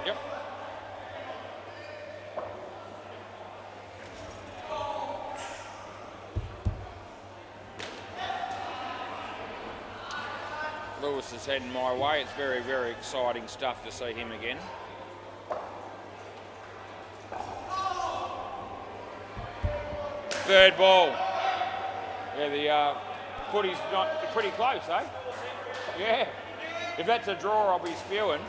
Yep. Lewis is heading my way. It's very, very exciting stuff to see him again. Third ball. Yeah, the footy's not pretty close, eh? Yeah. If that's a draw, I'll be spewing.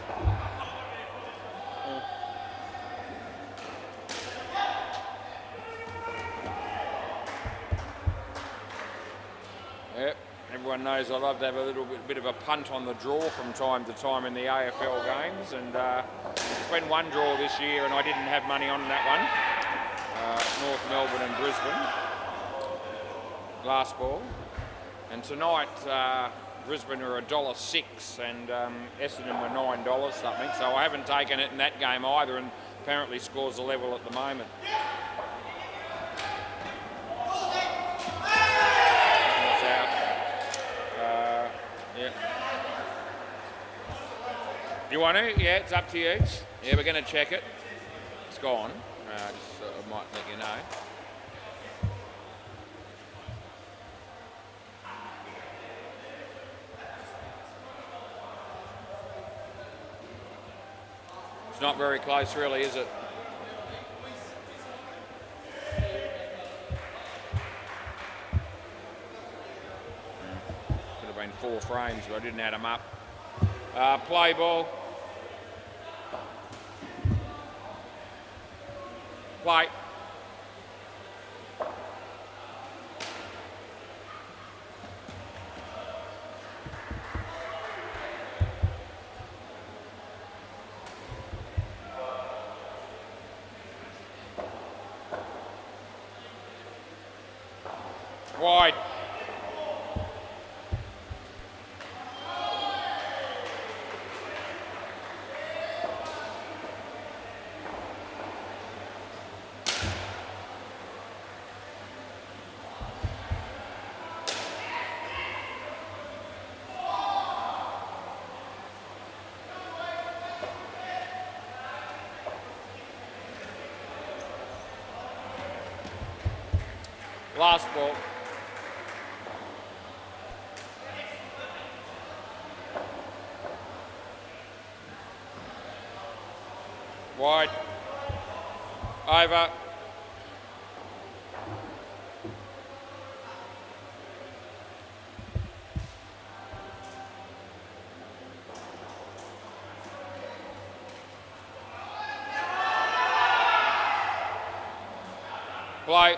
Yep. Everyone knows I love to have a little bit of a punt on the draw from time to time in the AFL games, and it's been one draw this year, and I didn't have money on that one. North Melbourne and Brisbane, last ball. And tonight, Brisbane are $1.06 and Essendon were $9 something, so I haven't taken it in that game either, and apparently scores a level at the moment. That's out. Yeah. You want to? Yeah, it's up to you. Yeah, we're going to check it. It's gone. I might let you know. It's not very close, really, is it? Could have been 4 frames, but I didn't add them up. Play ball. Play. Wide. Last ball. Wide. Over. Play.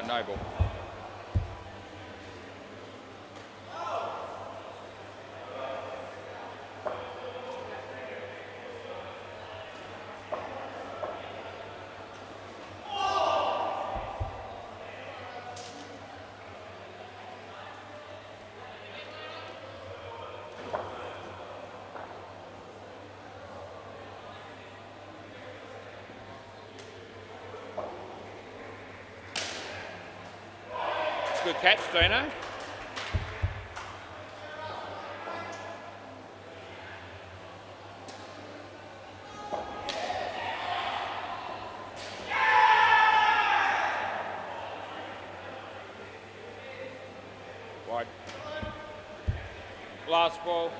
No ball. Good catch, Dino. Wide. Last ball.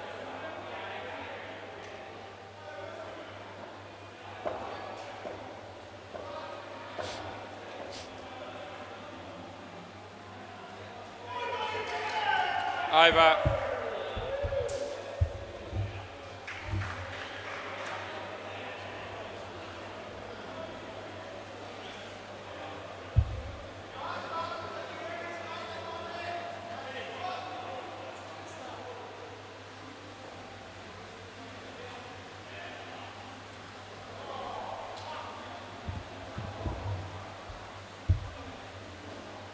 Over.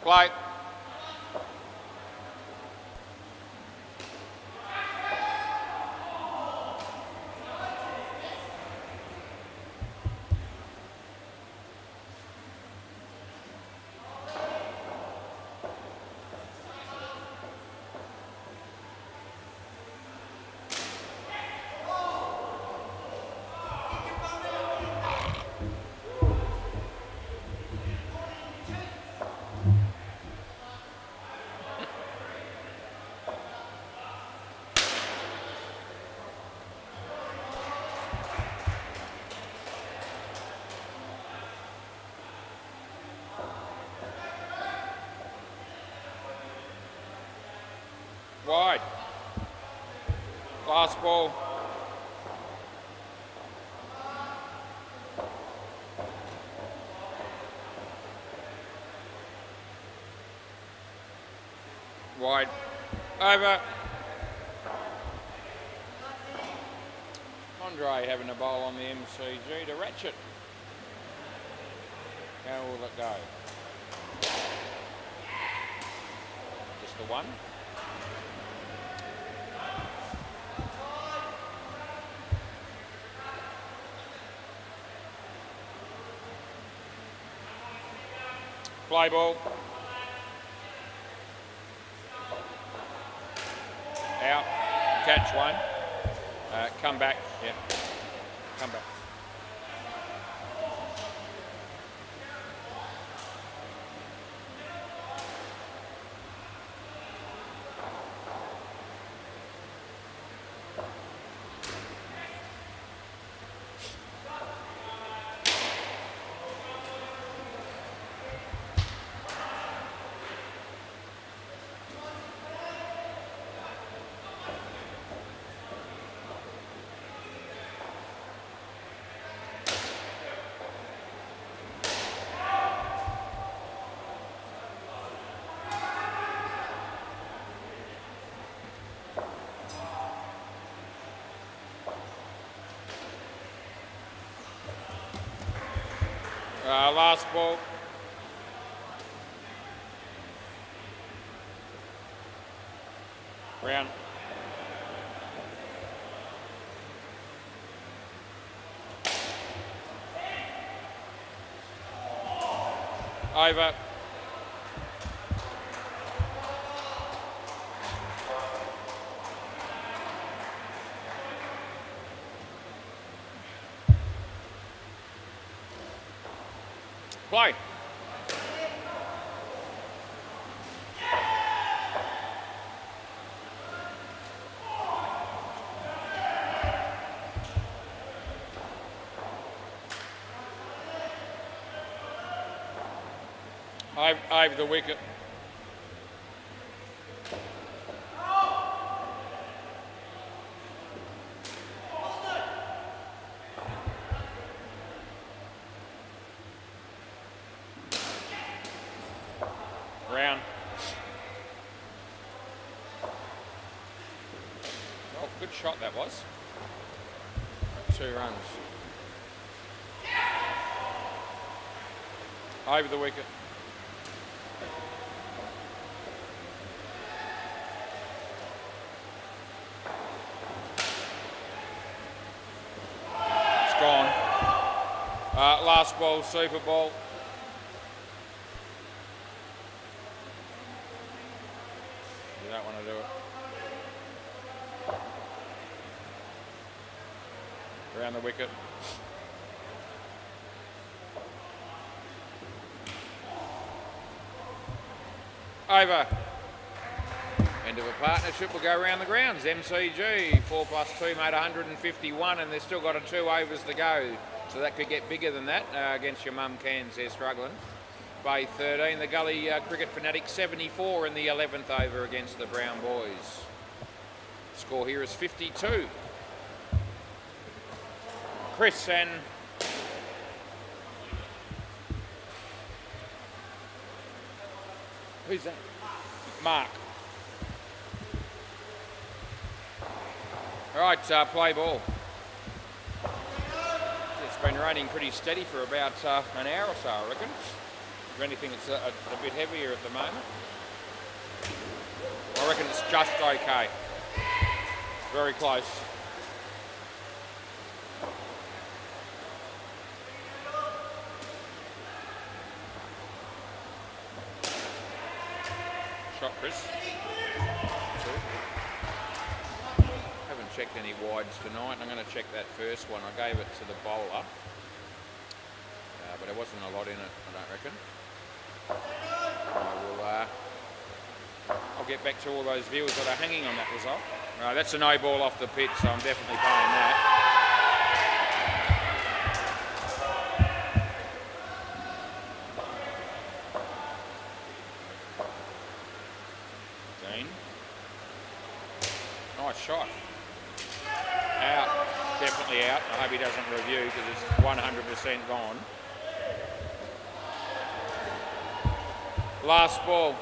Play. Wide. Last ball. Wide. Over. Andre having a bowl on the MCG to Ratchet. How will it go? Just the one. Play ball. Out. Catch one. Come back. Yeah. Come back. Last ball. Round. Over. Play. Over the wicket. Round. Oh, good shot that was. 2 runs. Over the wicket. It's gone. Last ball, Super Bowl. You don't want to do it. Around the wicket. Over. End of a partnership will go around the grounds. MCG, 4+2 made 151 and they've still got 2 overs to go. So that could get bigger than that against your mum Cairns, they're struggling. Bay 13, the Gully Cricket Fanatic 74 in the 11th over against the Brown Boys. Score here is 52. Chris and who's that? Mark. All right, play ball. It's been raining pretty steady for about an hour or so, I reckon. Is there anything that's a bit heavier at the moment? I reckon it's just okay. Very close. Shot, Chris. Haven't checked any wides tonight. I'm going to check that first one. I gave it to the bowler, but there wasn't a lot in it, I don't reckon. I'll get back to all those viewers that are hanging on that result. That's a no ball off the pitch, so I'm definitely paying that. Dean. Nice shot. Out. Definitely out. I hope he doesn't review because it's 100% gone. Last ball.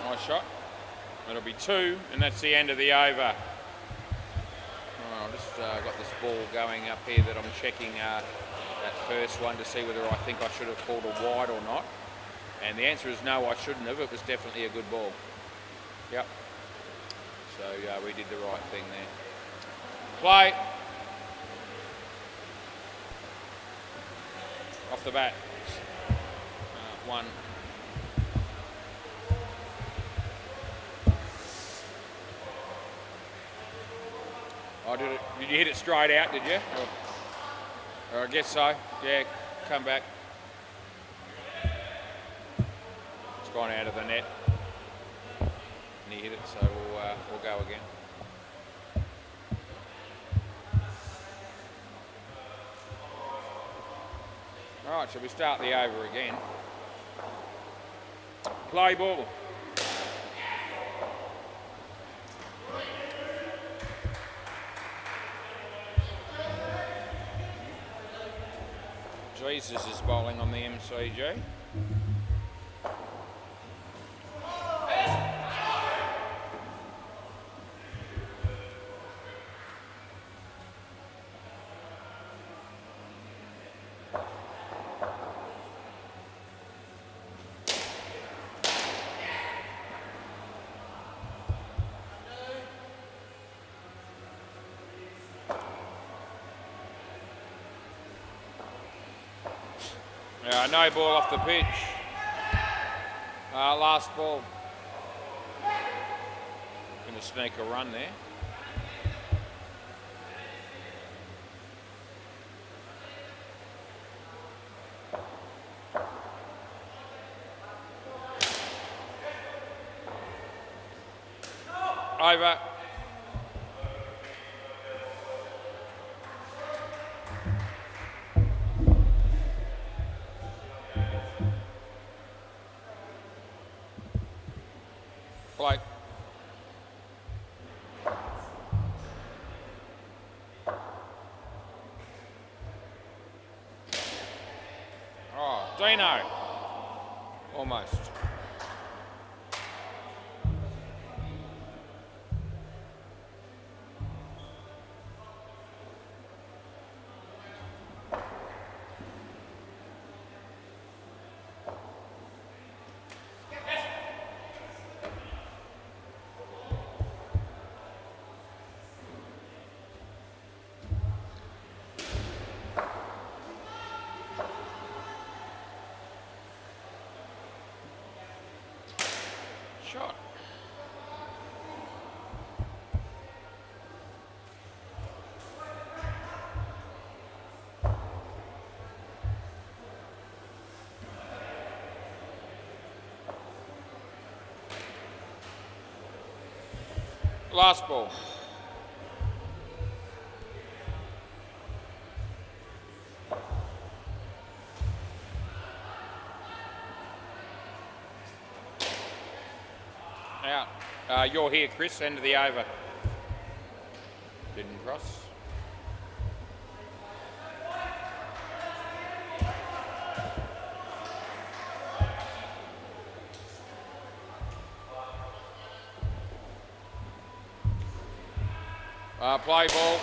Nice shot. That'll be 2, and that's the end of the over. I've just got this ball going up here that I'm checking that first one to see whether I think I should have called a wide or not. And the answer is no, I shouldn't have. It was definitely a good ball. Yep. So we did the right thing there. Play. Off the bat. 1. Oh, did you hit it straight out, did you? Or I guess so. Yeah, come back. It's gone out of the net. And he hit it, so we'll go again. All right, shall we start the over again? Play ball. Jesus is bowling on the MCG. No ball off the pitch. Last ball. Going to sneak a run there. Over. Play. Oh, Dino. Almost. Shot. Last ball. Out. You're here, Chris. End of the over. Didn't cross. Play ball.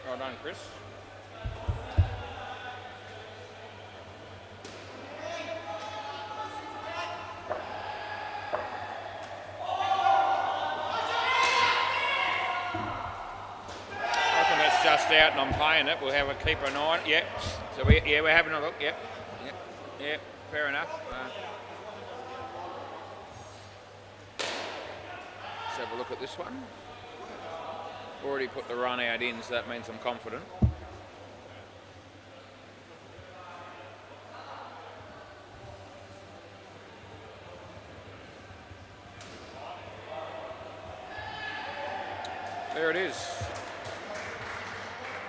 Well done, Chris. I reckon that's just out and I'm playing it. We'll have a keep an eye on it. Yep. So we're having a look. Yep. Yep. Fair enough. Let's have a look at this one. Already put the run out in, so that means I'm confident. There it is.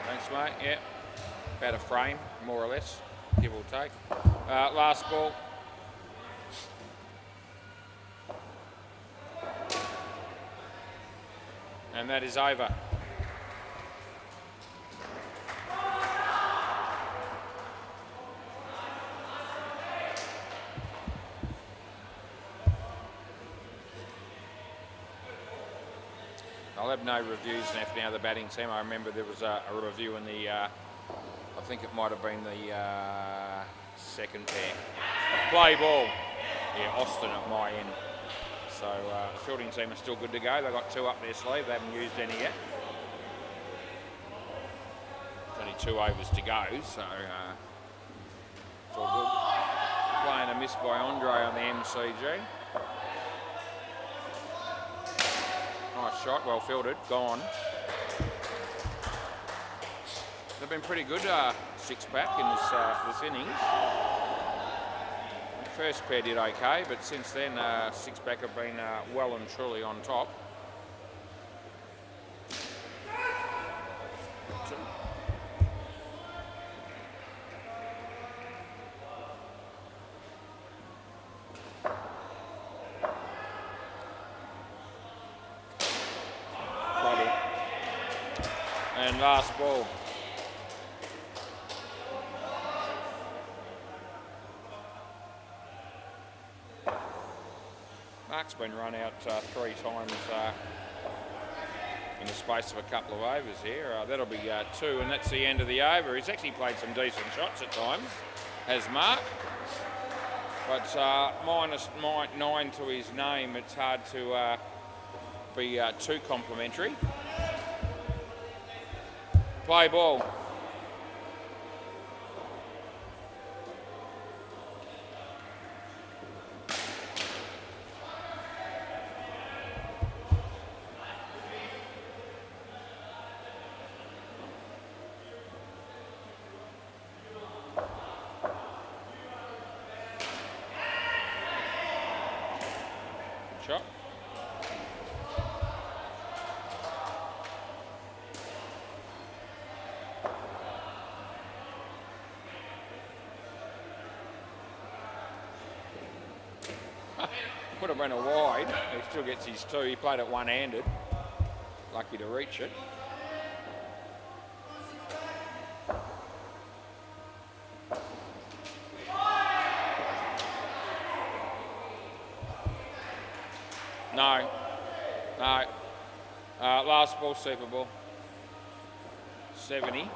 Thanks, mate. Yeah, about a frame, more or less, give or take. Last ball. And that is over. I'll have no reviews now the batting team. I remember there was a review in the, I think it might have been the second pair. Play ball. Yeah, Austin at my end. So the fielding team are still good to go. They've got 2 up their sleeve. They haven't used any yet. There's only 2 overs to go, so it's all good. Playing a miss by Andre on the MCG. Nice shot, well fielded, gone. They've been pretty good 6-pack in this innings. First pair did okay, but since then 6-pack have been well and truly on top. And last ball. Mark's been run out 3 times in the space of a couple of overs here. That'll be 2, and that's the end of the over. He's actually played some decent shots at times, has Mark. But minus 9 to his name, it's hard to be too complimentary. Play ball. Shot. Could have been a wide. He still gets his 2. He played it one-handed. Lucky to reach it. No. No. Last ball, Super Ball. 70.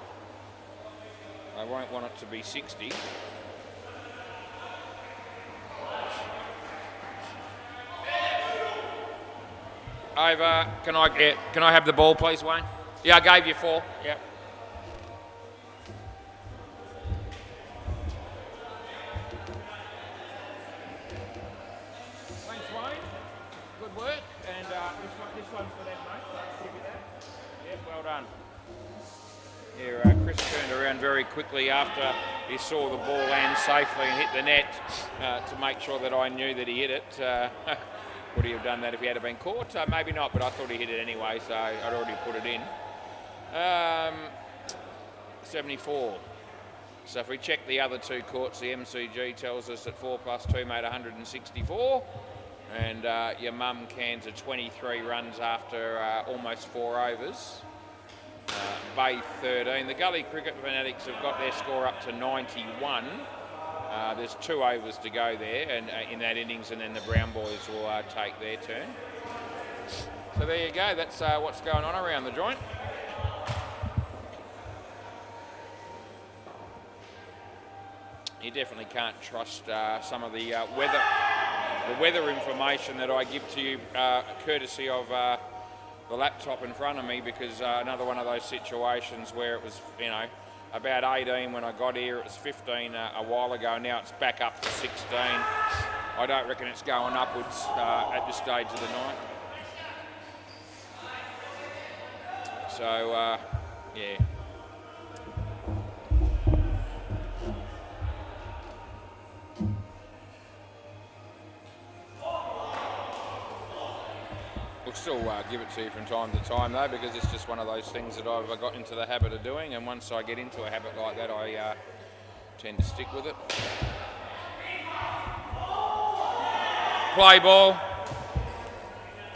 I won't want it to be 60. Over. Can I have the ball, please, Wayne? Yeah, I gave you 4. Yeah. Thanks, Wayne. Good work. And this one's for them, mate. Yeah, well done. Yeah, Chris turned around very quickly after he saw the ball land safely and hit the net to make sure that I knew that he hit it. Would he have done that if he had been caught? Maybe not, but I thought he hit it anyway, so I'd already put it in. 74. So if we check the other two courts, the MCG tells us that 4 plus 2 made 164. And your mum cans are 23 runs after almost 4 overs. Bay 13. The Gully Cricket Fanatics have got their score up to 91. There's 2 overs to go there, and in that innings, and then the Brown boys will take their turn. So there you go. That's what's going on around the joint. You definitely can't trust some of the weather information that I give to you, courtesy of the laptop in front of me, because another one of those situations where it was, about 18 when I got here, it was 15 a while ago, now it's back up to 16. I don't reckon it's going upwards at this stage of the night. So, yeah. We'll still give it to you from time to time though, because it's just one of those things that I've got into the habit of doing, and once I get into a habit like that, I tend to stick with it. Play ball.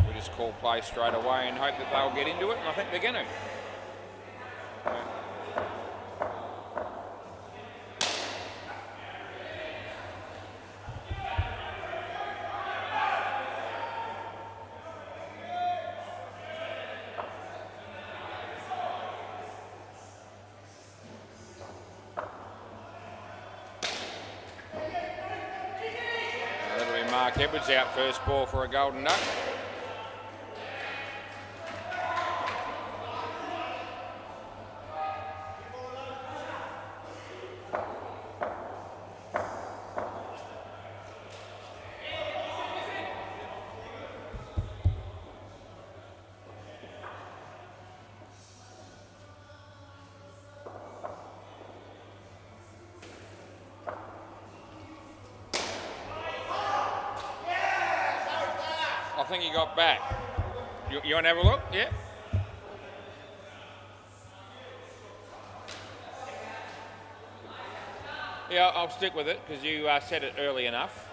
We just call play straight away and hope that they'll get into it, and I think they're going to. Mark Edwards out first ball for a golden duck. I think he got back. You want to have a look? Yeah. Yeah, I'll stick with it because you said it early enough.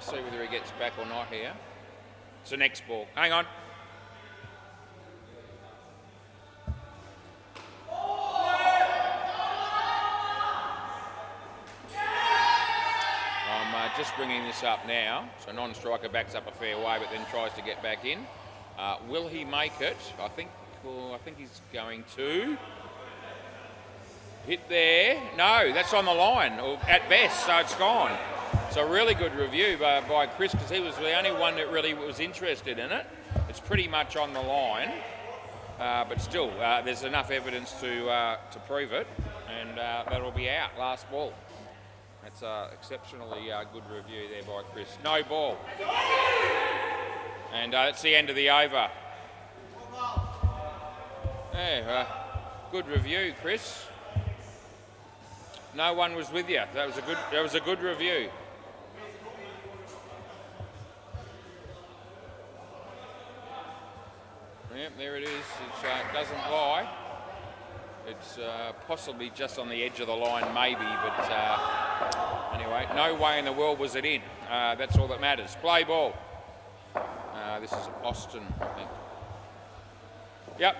See whether he gets back or not here. It's the next ball. Hang on. Just bringing this up now, so non-striker backs up a fair way, but then tries to get back in. Will he make it? I think he's going to hit there. No, that's on the line, or at best, so it's gone. So really good review by Chris, because he was the only one that really was interested in it. It's pretty much on the line, but still, there's enough evidence to prove it, and that'll be out. Last ball. That's exceptionally good review there by Chris. No ball. And that's the end of the over. Yeah, good review, Chris. No one was with you. That was a good review. Yep, there it is. It doesn't lie. It's possibly just on the edge of the line, maybe, but anyway, no way in the world was it in. That's all that matters. Play ball. This is Austin, I think. Yep.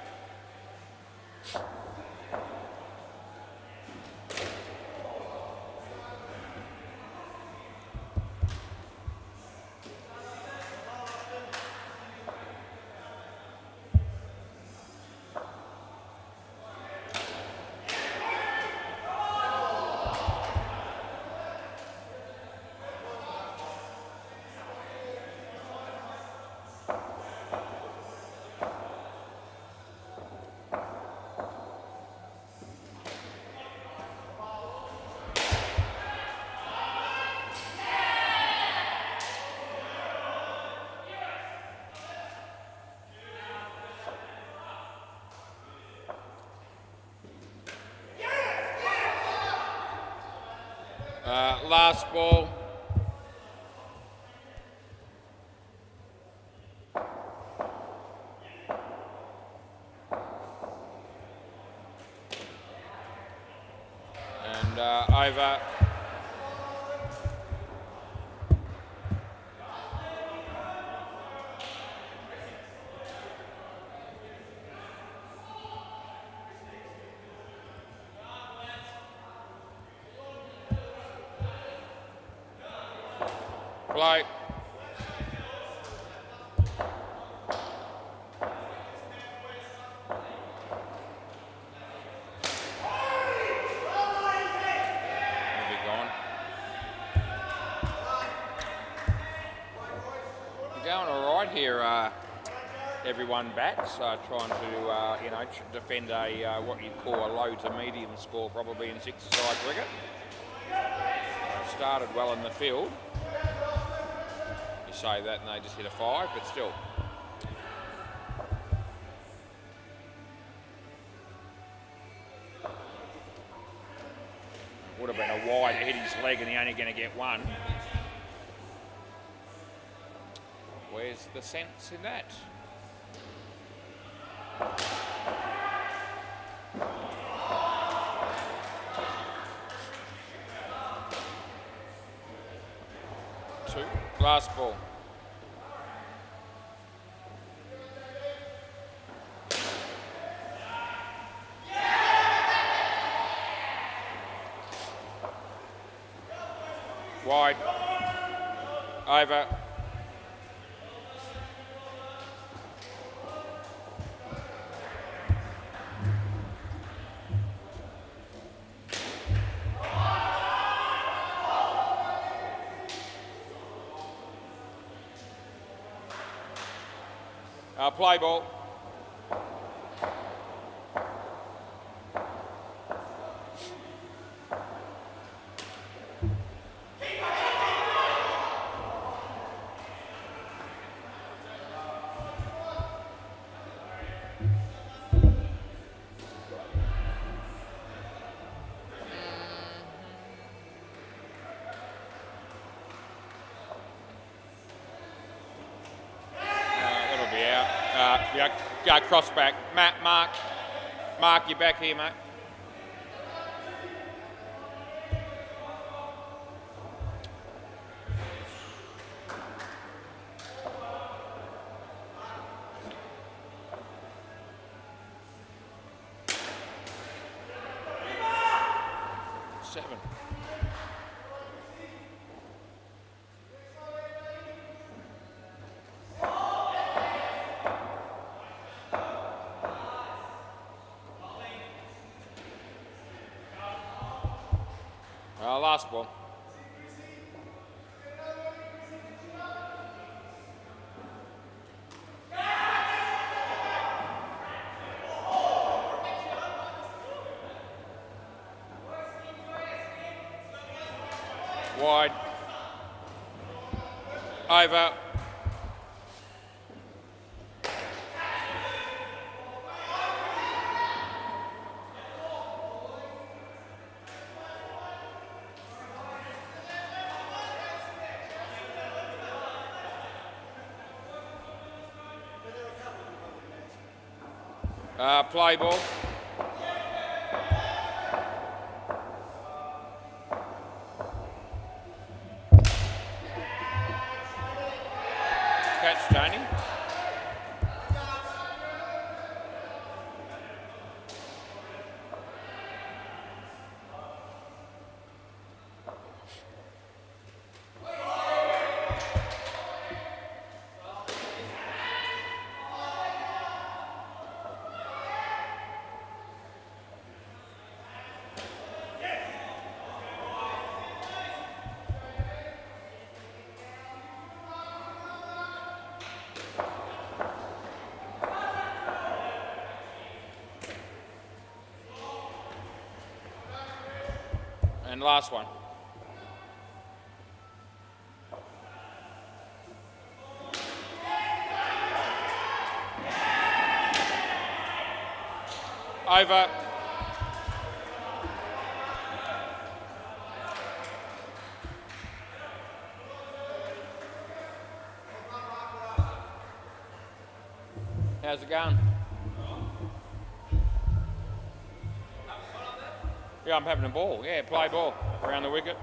Last ball. over. Play. Going all right here. Everyone bats, trying to defend a what you'd call a low to medium score, probably in six-a-side cricket. Started well in the field. You say that and they just hit a 5, but still. Would have been a wide, hit his leg, and he's only going to get one. Where's the sense in that? Two. Last ball. Wide. Over. Play ball. Go cross back. Matt, Mark, you're back here, mate. Seven. Last ball. Wide. Over. Play ball. Catch, Tony. And last one. Over. How's it going? Yeah, I'm having a ball. Yeah, play ball around the wicket.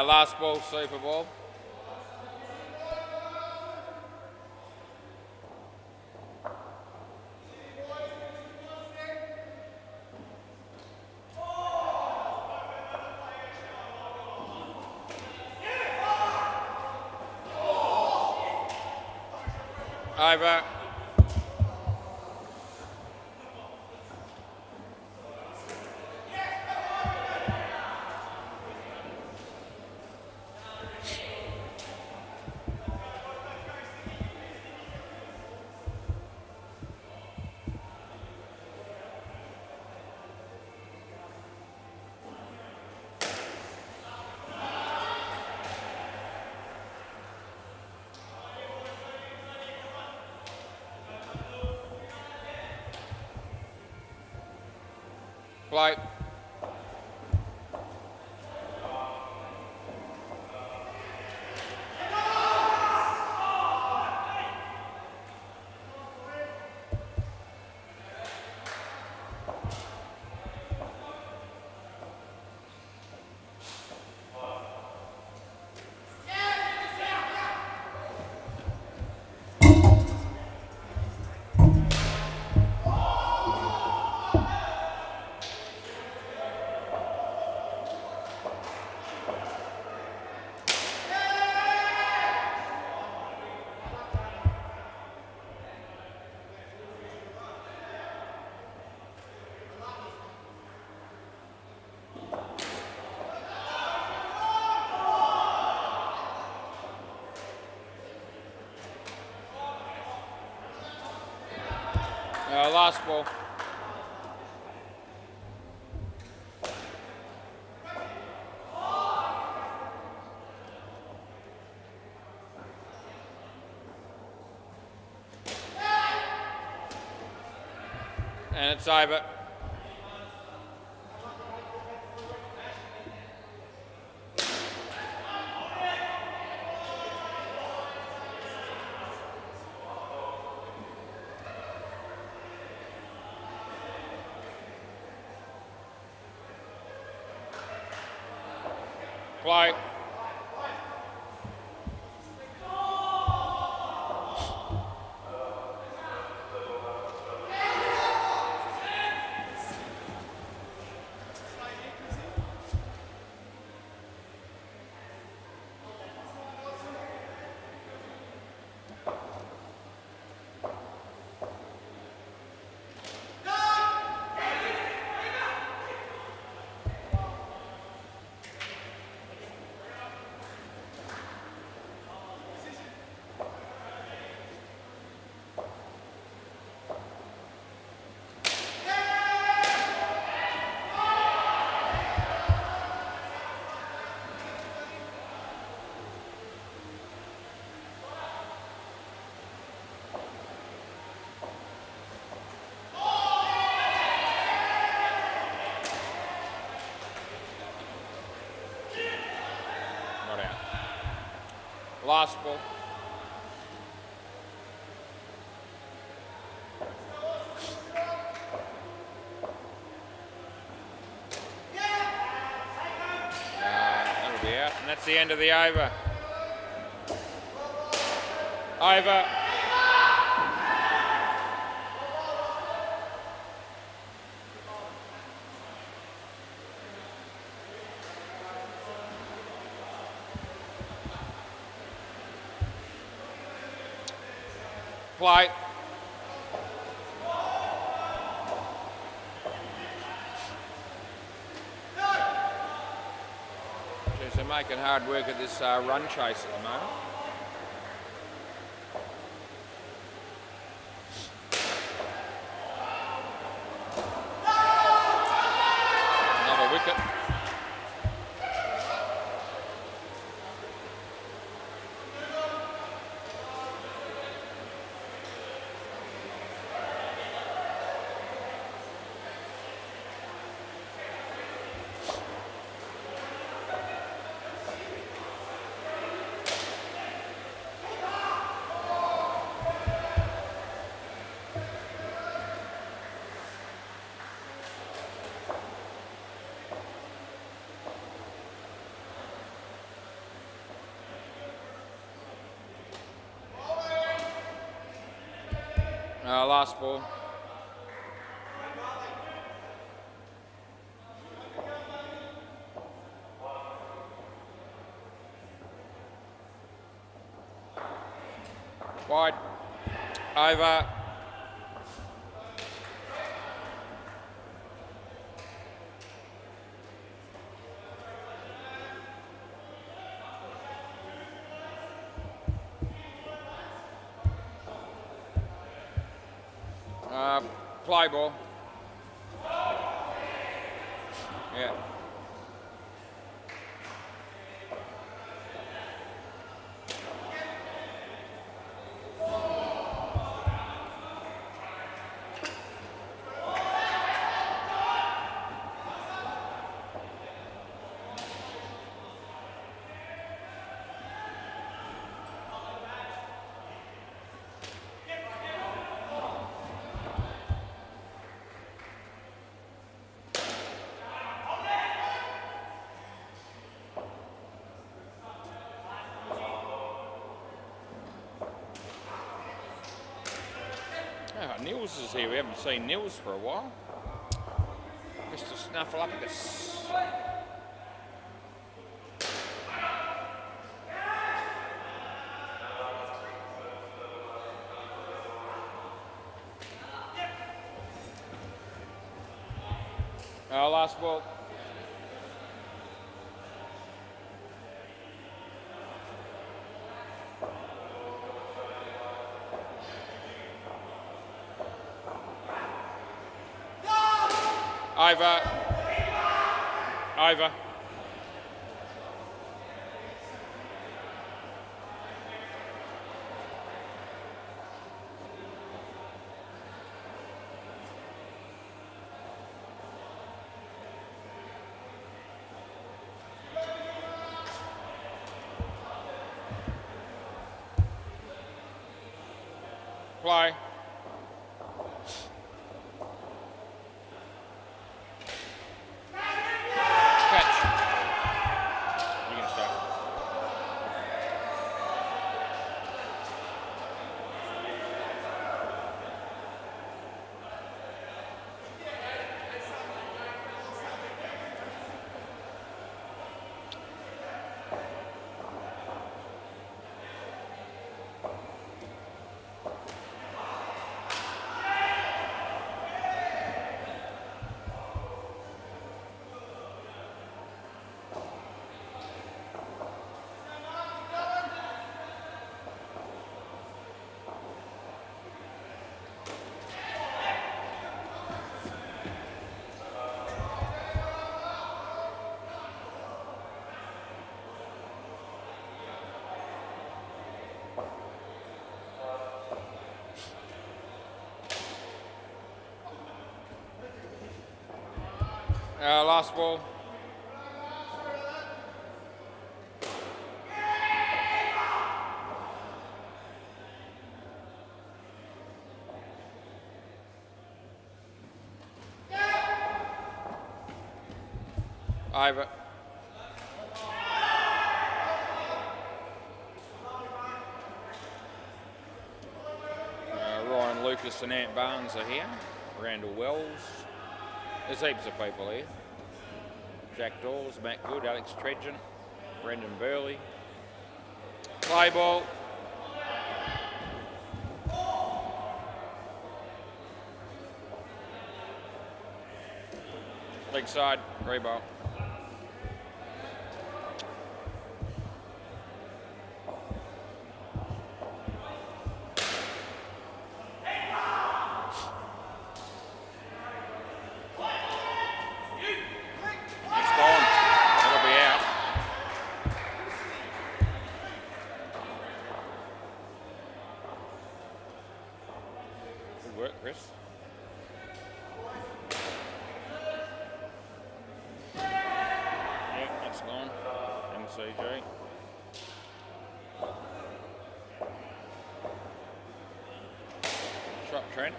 Last ball, Super Ball. Over. Play. Last ball. And it's over. Play. Last ball. That'll be out, and that's the end of the over. Over. Play. Jeez, they're making hard work of this run chase at the moment. Another wicket. Last ball. Wide. Over. Play ball. Yeah. Nils is here. We haven't seen Nils for a while. Mr. Snuffleupagus. Last ball. Over. Over. Play. Last ball. Over. Ryan Lucas and Ant Barnes are here. Randall Wells. There's heaps of people here. Jack Dawes, Matt Good, Alex Tredgen, Brendan Burley. Play ball. Leg side, reball. It's gone. It'll be out. Good work, Chris. Yeah, that's gone. MCG. Shot Trent.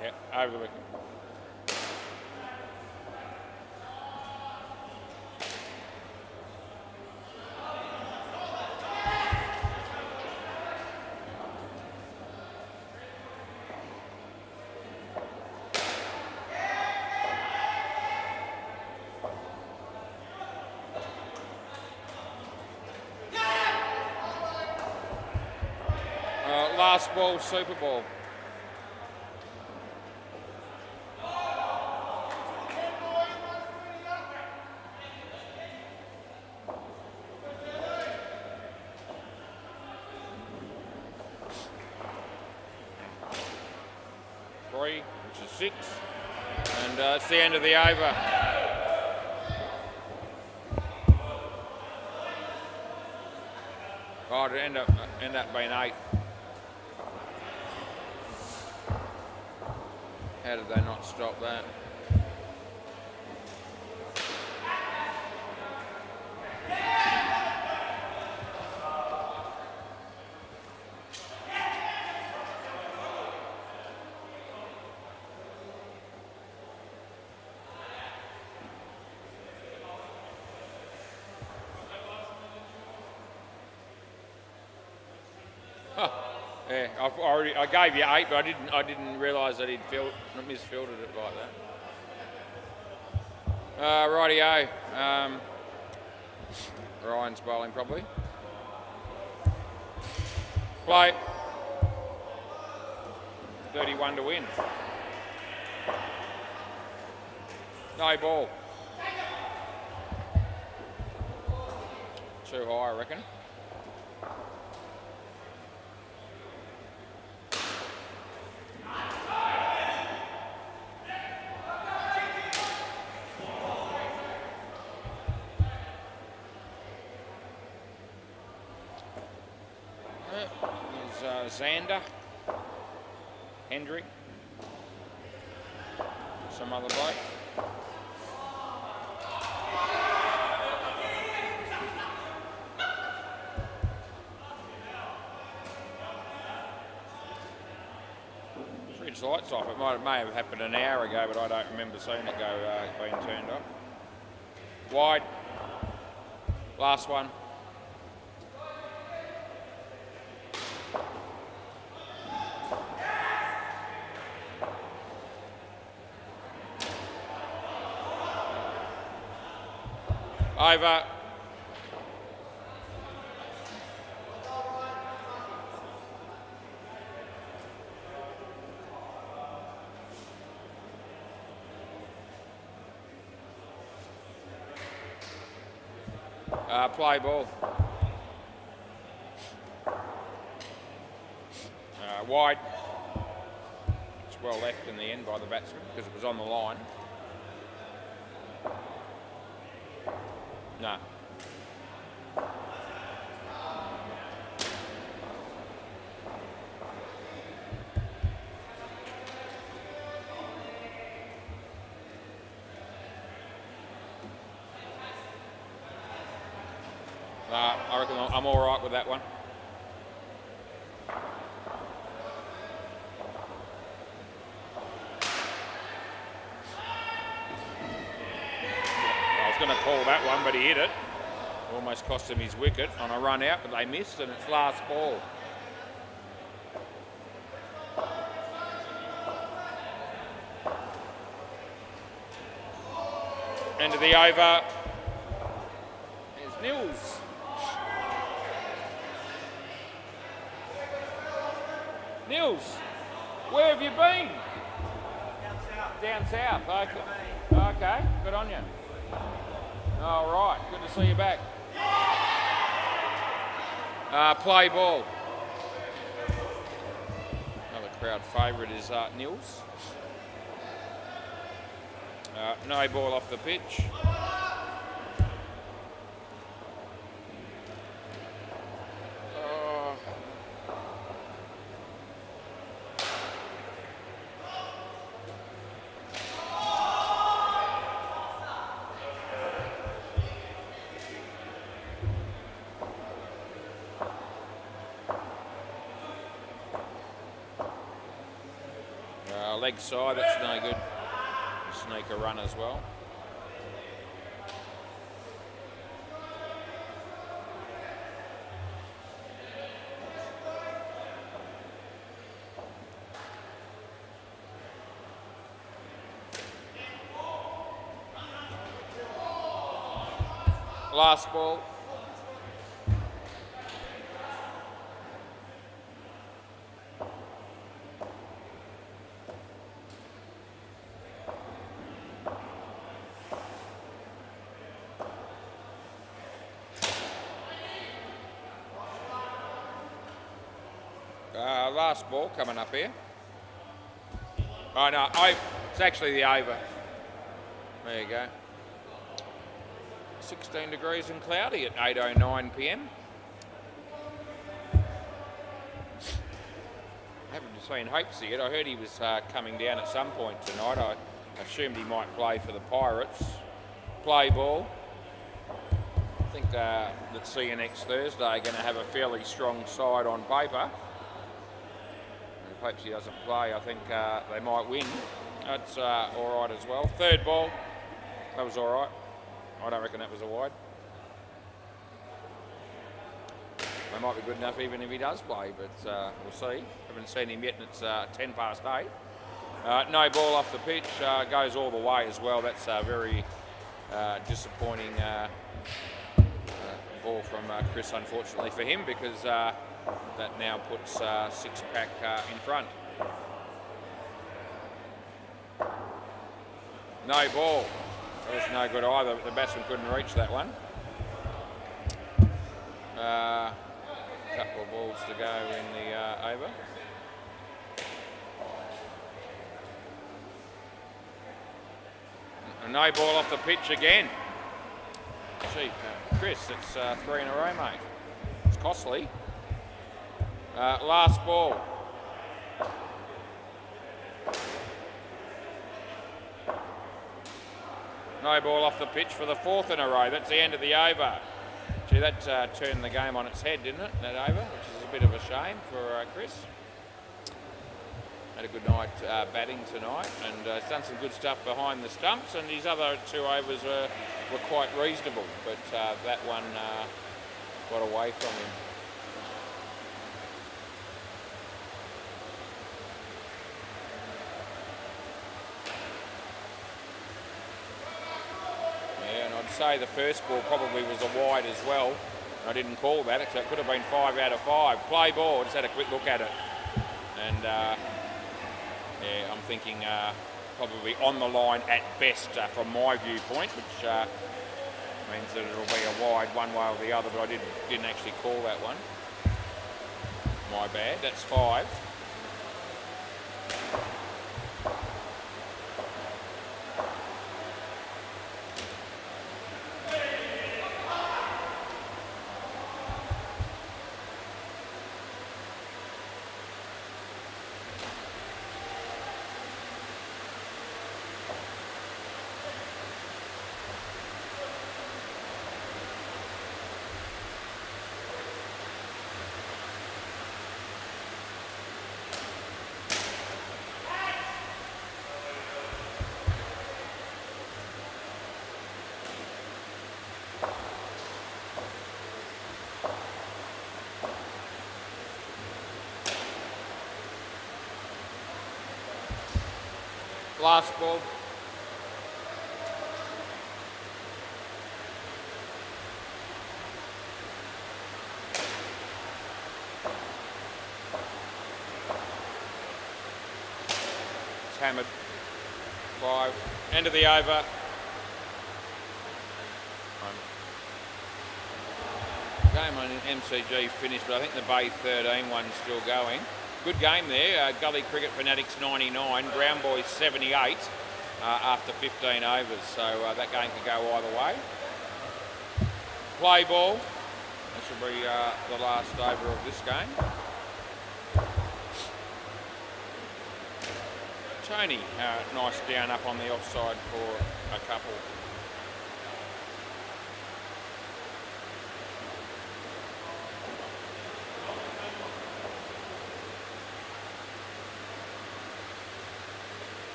Yeah, over the wicket. Last ball, Super Bowl. Three, which is 6, and it's the end of the over. Oh, it end up being 8. How did they not stop that? Yeah, I gave you 8, but I didn't realise that he'd misfielded it like that. Rightio. Ryan's bowling probably. Play. 31 to win. No ball. Too high, I reckon. Xander, Hendrick, some other bloke. Switch lights off. It may have happened an hour ago, but I don't remember seeing it go being turned off. Wide. Last one. Over. Play ball. Wide. It's well left in the end by the batsman because it was on the line. No. I reckon I'm all right with that one. I was going to call that one, but he hit it. Almost cost him his wicket on a run out, but they missed, and it's last ball. Into the over. There's Nils. Nils, where have you been? Down south. Okay, good on you. All right, good to see you back. Play ball. Another crowd favourite is Nils. No ball off the pitch. Leg side, that's no good. Sneak a run as well. Last ball. Last ball coming up here. Oh no, it's actually the over. There you go. 16 degrees and cloudy at 8:09 p.m. I haven't seen Hopes yet. I heard he was coming down at some point tonight. I assumed he might play for the Pirates. Play ball. I think that see you next Thursday are going to have a fairly strong side on paper. Hopes he doesn't play. I think they might win. That's all right as well. Third ball. That was all right. I don't reckon that was a wide. They might be good enough even if he does play, but we'll see. Haven't seen him yet, and it's 10 past 8. No ball off the pitch. Goes all the way as well. That's a very disappointing ball from Chris, unfortunately for him, because that now puts 6-pack in front. No ball. That was no good either. The batsman couldn't reach that one. Couple of balls to go in the over. No ball off the pitch again. Gee, Chris, it's 3 in a row, mate. It's costly. Last ball. No ball off the pitch for the 4th in a row. That's the end of the over. Gee, that turned the game on its head, didn't it, that over, which is a bit of a shame for Chris. Had a good night batting tonight, and he's done some good stuff behind the stumps, and his other 2 overs were quite reasonable, but that one got away from him. Say the first ball probably was a wide as well. I didn't call that, so it could have been 5 out of 5. Play ball, just had a quick look at it. And yeah, I'm thinking probably on the line at best from my viewpoint, which means that it'll be a wide one way or the other, but I didn't actually call that one. My bad, that's 5. Last ball. hammered. 5. End of the over. Game on MCG finished, but I think the Bay 13 one's still going. Good game there. Gully Cricket Fanatics 99, Brown Boys 78 after 15 overs. So that game could go either way. Play ball. This will be the last over of this game. Tony, nice down up on the offside for a couple.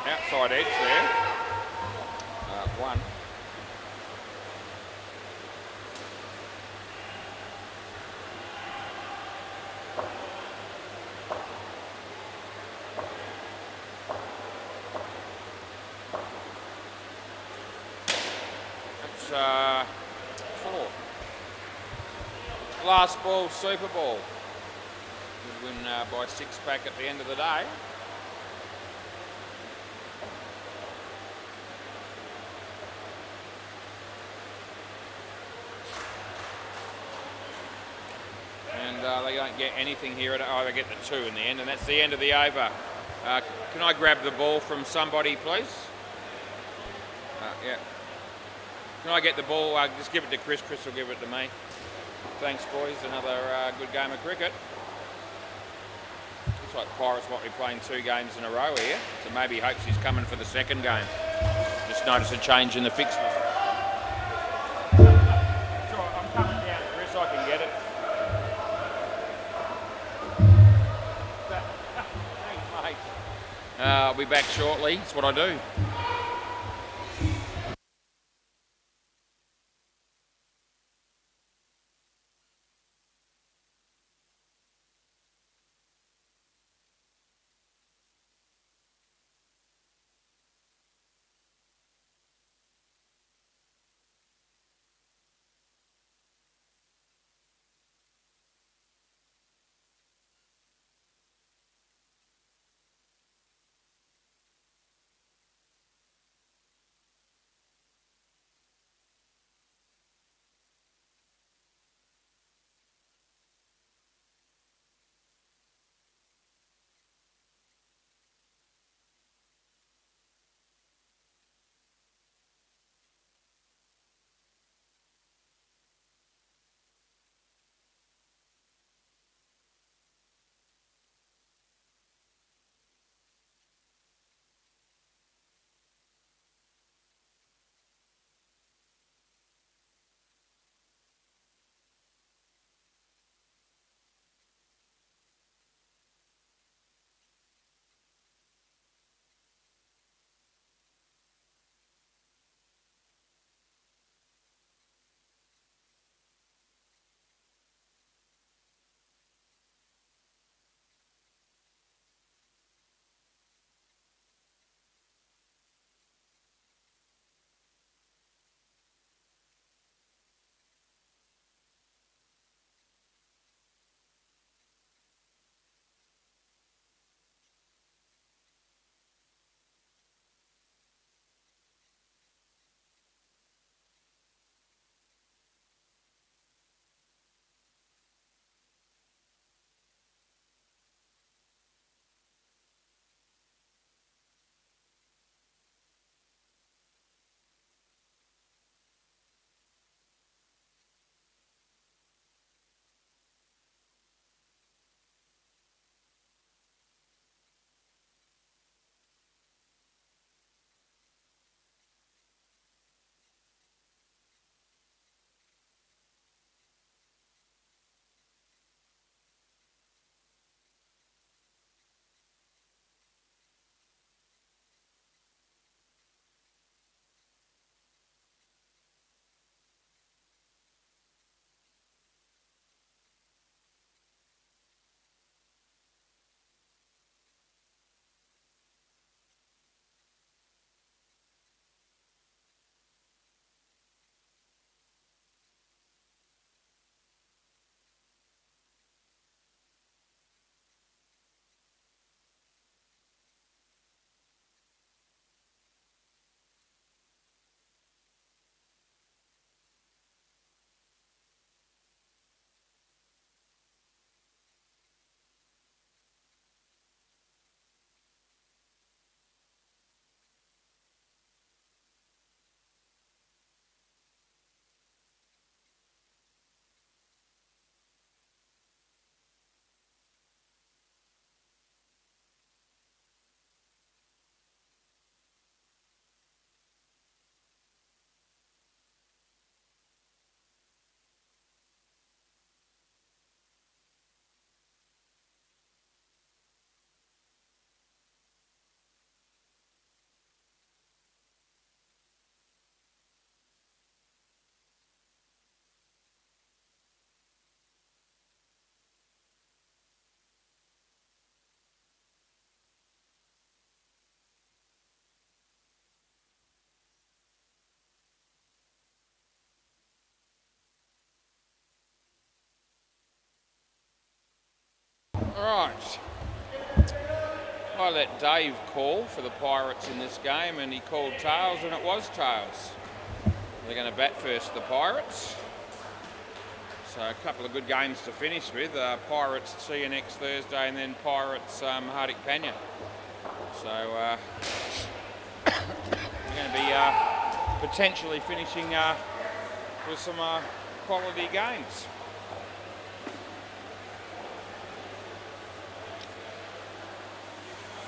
Outside edge there. 1. That's 4. Last ball, Super Ball. We'd win by 6 pack at the end of the day. They don't get anything here. They get the 2 in the end, and that's the end of the over. Can I grab the ball from somebody, please? Yeah. Can I get the ball? Just give it to Chris. Chris will give it to me. Thanks, boys. Another good game of cricket. Looks like Pirates might be playing 2 games in a row here, so maybe hopes he's coming for the second game. Just noticed a change in the fixture. Sure, I'm coming down, Chris. I can get it. I'll be back shortly. That's what I do. I let Dave call for the Pirates in this game, and he called tails, and it was tails. They're going to bat first, the Pirates. So a couple of good games to finish with. Pirates see you next Thursday, and then Pirates Hardik Panya. So we're going to be potentially finishing with some quality games.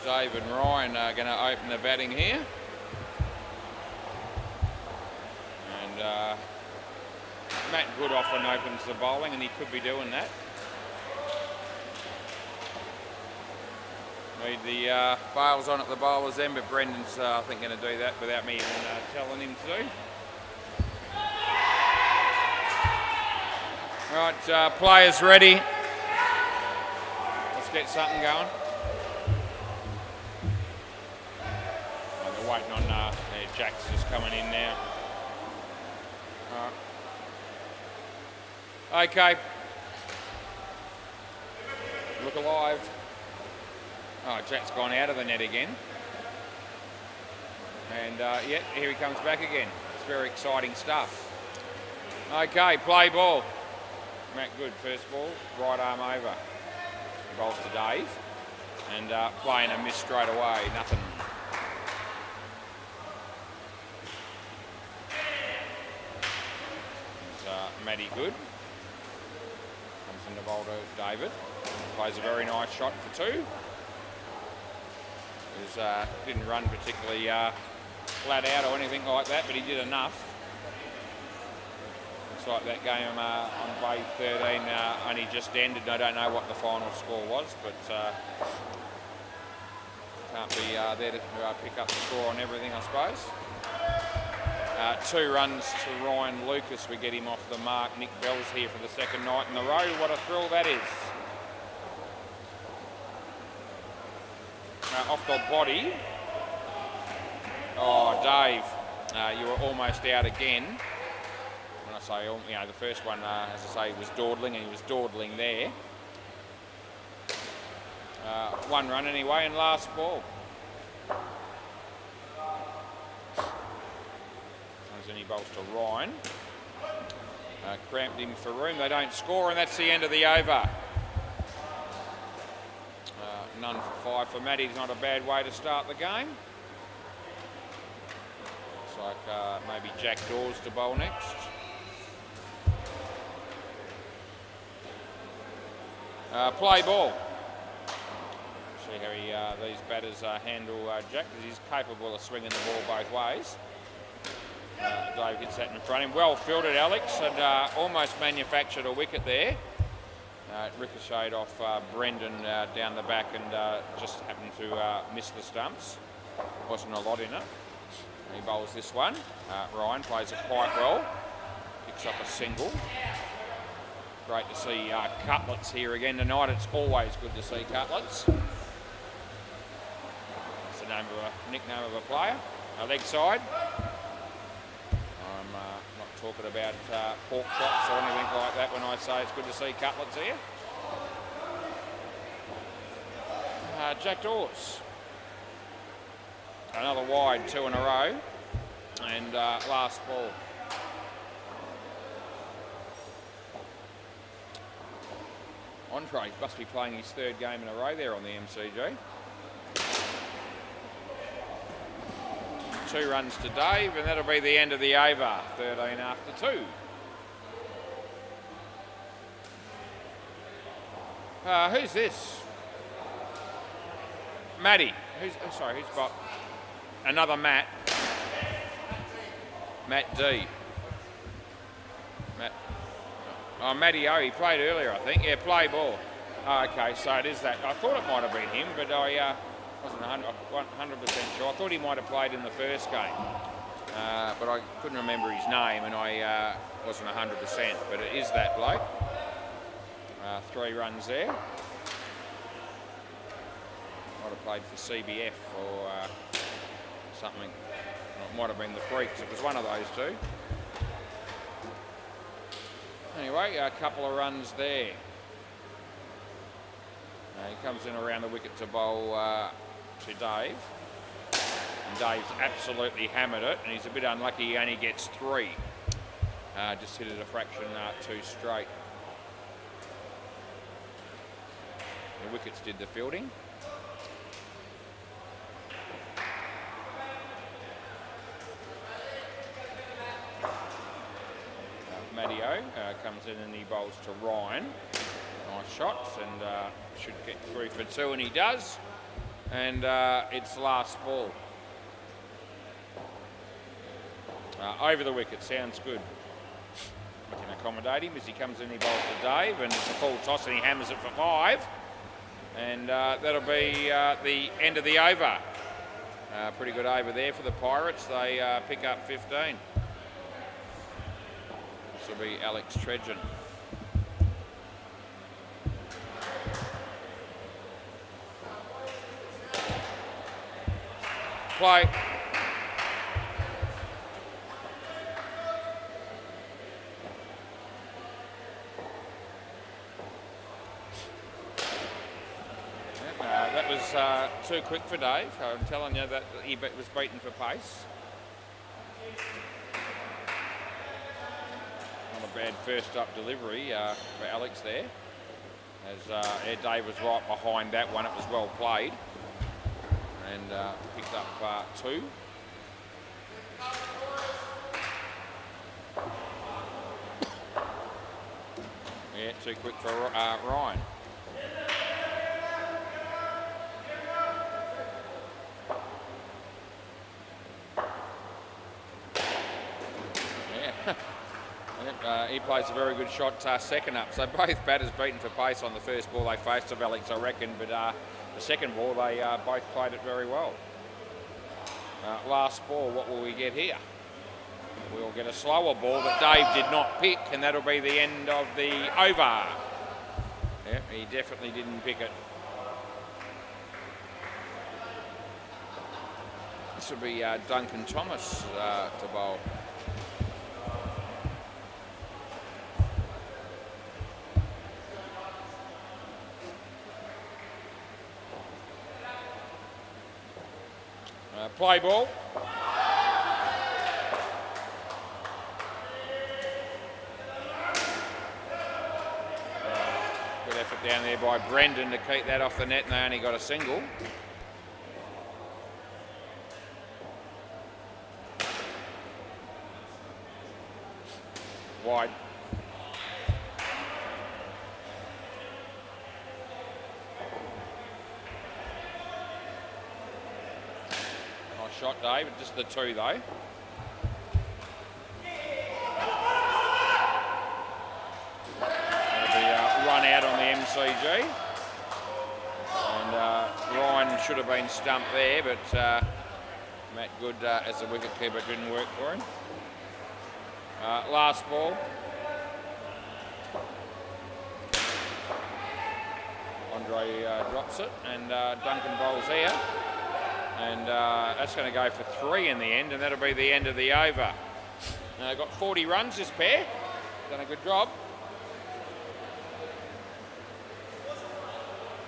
Dave and Ryan are going to open the batting here. And Matt Good often opens the bowling, and he could be doing that. Need the bails on at the bowler's end, but Brendan's, I think, going to do that without me even telling him to do. Right, players ready. Let's get something going. Oh, they're waiting on, Jack's just coming in now. Okay. Look alive. Oh, Jack's gone out of the net again. And yeah, here he comes back again. It's very exciting stuff. Okay, play ball. Matt Good, first ball, right arm over. He bowls to Dave. And playing a miss straight away, nothing. Matty Good. Comes into bowl to David. Plays a very nice shot for two. Didn't run particularly flat out or anything like that, but he did enough. Looks like that game on Bay 13 only just ended. I don't know what the final score was, but can't be there to pick up the score on everything, I suppose. 2 runs to Ryan Lucas. We get him off the mark. Nick Bell's here for the second night in a row. What a thrill that is. Off the body. Oh, Dave, you were almost out again. When I say, you know, the first one, as I say, was dawdling, and he was dawdling there. 1 run anyway, and last ball. Comes in, he bowls to Ryan. Cramped him for room. They don't score, and that's the end of the over. None for 5 for Matty's not a bad way to start the game. Looks like maybe Jack Dawes to bowl next. Play ball. See how these batters handle Jack, because he's capable of swinging the ball both ways. Dave hits that in front of him. Well fielded, Alex, and almost manufactured a wicket there. It ricocheted off Brendan down the back and just happened to miss the stumps. Wasn't a lot in it. He bowls this one. Ryan plays it quite well. Picks up a single. Great to see Cutlets here again tonight. It's always good to see Cutlets. That's the nickname of a player. Leg side. I'm not talking about pork chops or anything like that when I say it's good to see Cutlets here. Jack Dawes. Another wide, 2 in a row. And last ball. Andre must be playing his 3rd game in a row there on the MCG. 2 runs to Dave, and that'll be the end of the over. 13 after 2. Who's this? Matty. Who's got another Matt? Matt D. Oh, Matty O, he played earlier, I think. Yeah, play ball. Oh, okay, so it is that. I thought it might have been him, but I wasn't 100% sure. I thought he might have played in the first game, but I couldn't remember his name, and I wasn't 100%. But it is that bloke. 3 runs there. Might have played for CBF or something. It might have been the Freaks. It was one of those 2. Anyway, a couple of runs there. He comes in around the wicket to bowl to Dave. And Dave's absolutely hammered it, and he's a bit unlucky he only gets 3. Just hit it a fraction too straight. The wickets did the fielding. Matteo comes in and he bowls to Ryan. Nice shots, and should get through for 2, and he does. And it's last ball. Over the wicket, sounds good. We can accommodate him as he comes in, he bowls to Dave, and it's a full toss and he hammers it for 5. And that'll be the end of the over. Pretty good over there for the Pirates. They pick up 15. This will be Alex Tredgen. Play. That was too quick for Dave. I'm telling you that he was beaten for pace. Not a bad first up delivery for Alex there. As Dave was right behind that one, it was well played. And picked up 2. Yeah, too quick for Ryan. He plays a very good shot second up. So both batters beaten for pace on the first ball they faced of Alex, I reckon, but the second ball they both played it very well. Last ball, what will we get here? We'll get a slower ball that Dave did not pick, and that'll be the end of the over. Yeah, he definitely didn't pick it. This will be Duncan Thomas to bowl. Play ball. Good effort down there by Brendan to keep that off the net, and they only got a single. Wide. Shot, Dave, just the 2 though. That'll be run out on the MCG. And Ryan should have been stumped there, but Matt Good as a wicket keeper didn't work for him. Last ball. Andre drops it, and Duncan bowls here. And that's going to go for 3 in the end, and that'll be the end of the over. Now they've got 40 runs, this pair. Done a good job.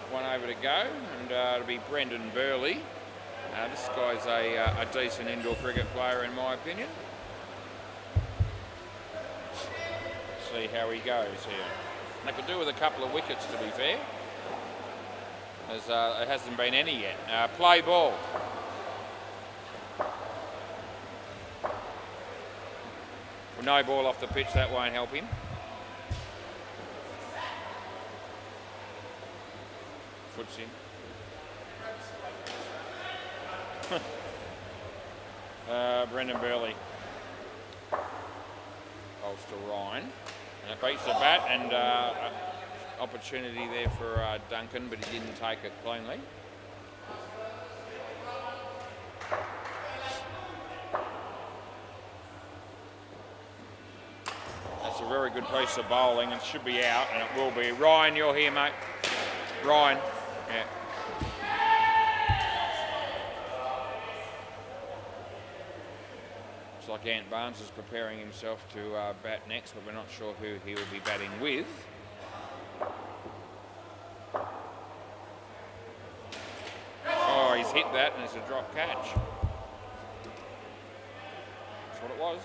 1 over to go, and it'll be Brendan Burley. This guy's a decent indoor cricket player, in my opinion. See how he goes here. They could do with a couple of wickets, to be fair, as there hasn't been any yet. Play ball. Well, no ball off the pitch, that won't help him. Foots in. Brendan Burley. Bowls to Ryan. And it beats the bat, and opportunity there for Duncan, but he didn't take it cleanly. That's a very good piece of bowling, and should be out, and it will be. Ryan, you're here, mate. Ryan, yeah. Looks like Ant Barnes is preparing himself to bat next, but we're not sure who he will be batting with. Oh, he's hit and it's a drop catch. That's what it was.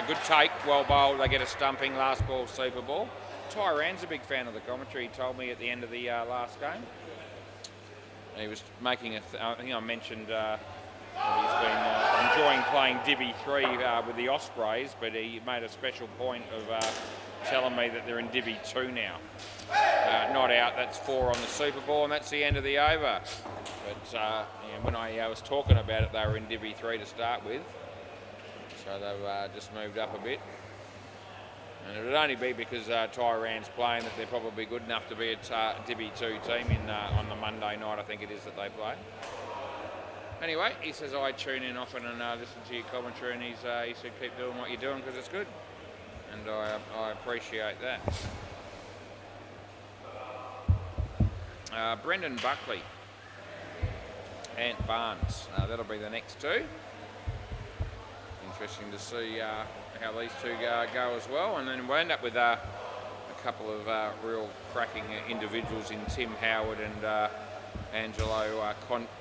Good take, well bowled. They get a stumping, last ball, super ball. Tyran's a big fan of the commentary. He told me at the end of the last game. He was making I think I mentioned he's been enjoying playing Divi 3 with the Ospreys, but he made a special point of telling me that they're in Divi 2 now. Not out, that's 4 on the Super Ball, and that's the end of the over. But when I was talking about it, they were in Divi 3 to start with. So they've just moved up a bit. And it would only be because Tyran's playing that they're probably good enough to be a Divi 2 team on the Monday night, I think it is, that they play. Anyway, he says I tune in often and listen to your commentary, and he said keep doing what you're doing because it's good. And I appreciate that. Brendan Buckley, Ant Barnes, that'll be the next two. Interesting to see how these two go as well, and then we'll end up with a couple of real cracking individuals in Tim Howard and Angelo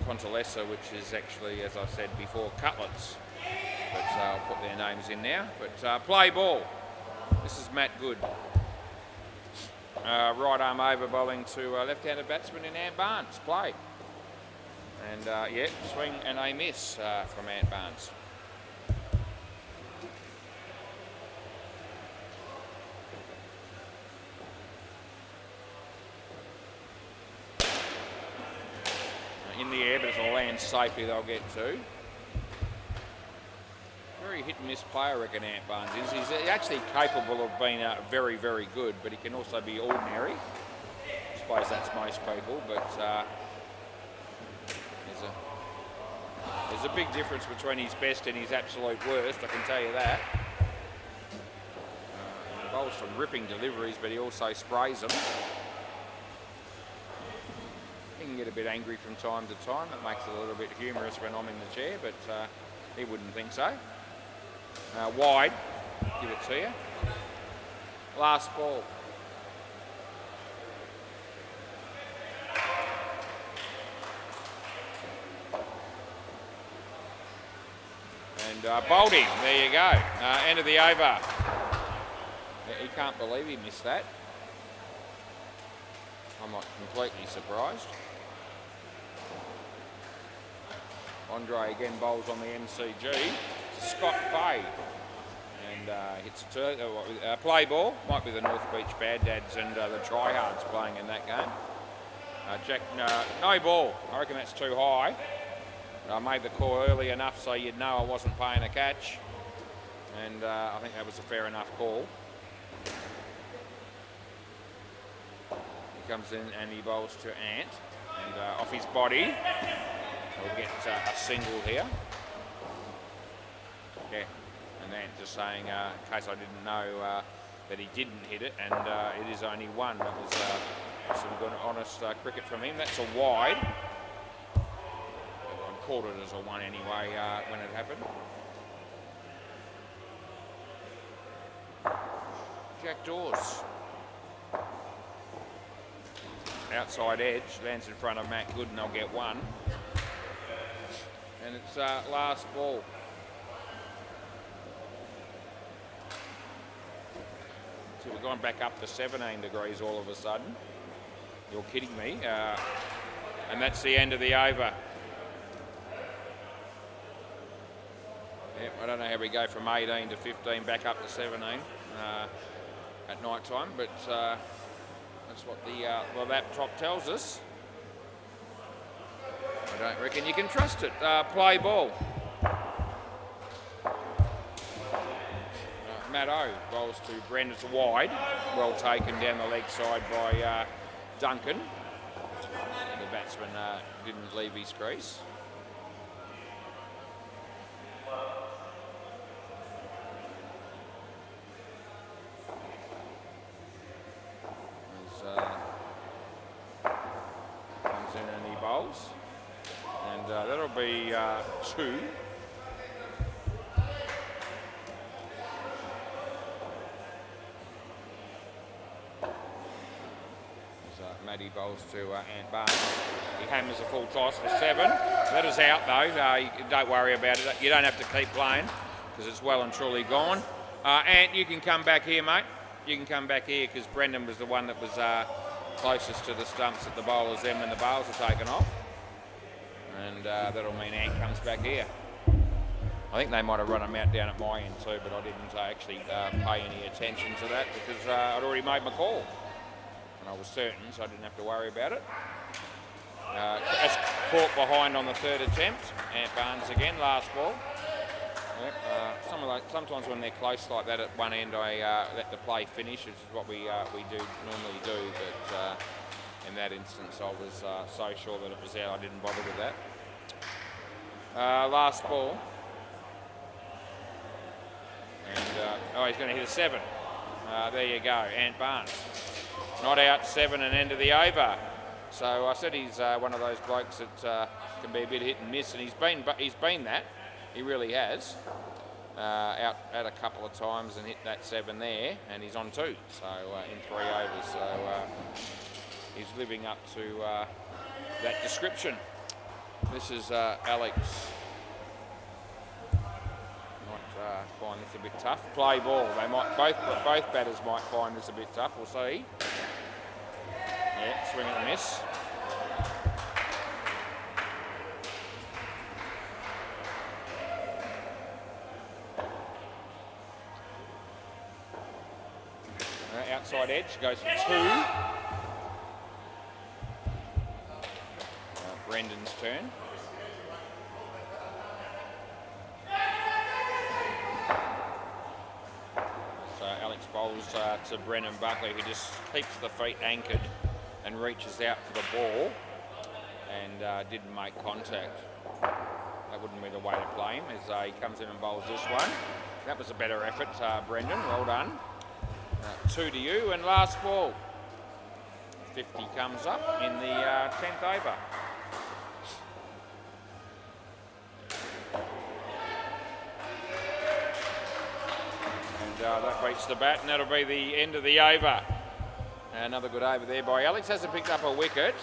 Contalessa, which is actually, as I said before, Cutlets, but I'll put their names in now. But play ball. This is Matt Good, right arm over bowling to left-handed batsman in Ant Barnes. Play, and swing and a miss from Ant Barnes. In the air, but it'll land safely, they'll get two. Very hit and miss player, I reckon Ant Barnes is. He's actually capable of being very, very good, but he can also be ordinary. I suppose that's most people, but there's a big difference between his best and his absolute worst, I can tell you that. He bowls some ripping deliveries, but he also sprays them. He can get a bit angry from time to time. That makes it a little bit humorous when I'm in the chair, but he wouldn't think so. Wide, give it to you. Last ball. And bowled him, there you go. End of the over. He can't believe he missed that. I'm not completely surprised. Andre again bowls on the MCG. Scott Fay. And hits a play ball. Might be the North Beach Bad Dads and the Tryhards playing in that game. Jack, no ball. I reckon that's too high. I made the call early enough so you'd know I wasn't playing a catch. And I think that was a fair enough call. He comes in and he bowls to Ant. And off his body. We'll get a single here. Yeah, and then just saying, in case I didn't know that he didn't hit it, and it is only one. That was some good, honest cricket from him. That's a wide. Everyone called it as a one anyway when it happened. Jack Dawes. Outside edge, lands in front of Matt Good, and they'll get one. And it's last ball. So we've gone back up to 17 degrees all of a sudden. You're kidding me. And that's the end of the over. Yep, I don't know how we go from 18 to 15 back up to 17 at night time, but that's what the laptop tells us. I don't reckon you can trust it. Play ball. Matt O bowls to Brendan wide. Well taken down the leg side by Duncan. The batsman didn't leave his crease. Comes in and he bowls. And that'll be two. Matty bowls to Ant Barnes. He hammers a full toss for 7. That is out though. Don't worry about it. You don't have to keep playing because it's well and truly gone. Ant, you can come back here, mate. You can come back here because Brendan was the one that was closest to the stumps at the bowlers then when the bails are taken off. And that'll mean Ant comes back here. I think they might have run them out down at my end too, but I didn't actually pay any attention to that because I'd already made my call. And I was certain, so I didn't have to worry about it. That's caught behind on the 3rd attempt. Ant Barnes again, last ball. Yep, sometimes when they're close like that at one end, I let the play finish, which is what we normally do. But in that instance, I was so sure that it was out, I didn't bother with that. Last ball. And he's going to hit a 7. There you go, Ant Barnes. Not out, 7 and end of the over. So I said he's one of those blokes that can be a bit hit and miss, and he's been that. He really has. Out a couple of times and hit that 7 there, and he's on 2. So in 3 overs. So he's living up to that description. This is Alex. Might find this a bit tough. Play ball. They might both batters might find this a bit tough. We'll see. Yeah, swing and a miss. Outside edge goes for 2. Brendan's turn. So Alex bowls to Brendan Buckley, who just keeps the feet anchored and reaches out for the ball and didn't make contact. That wouldn't be the way to play him as he comes in and bowls this one. That was a better effort, Brendan. Well done. 2 to you, and last ball. 50 comes up in the 10th over. And that beats the bat, and that'll be the end of the over. Another good over there by Alex. Hasn't picked up a wicket,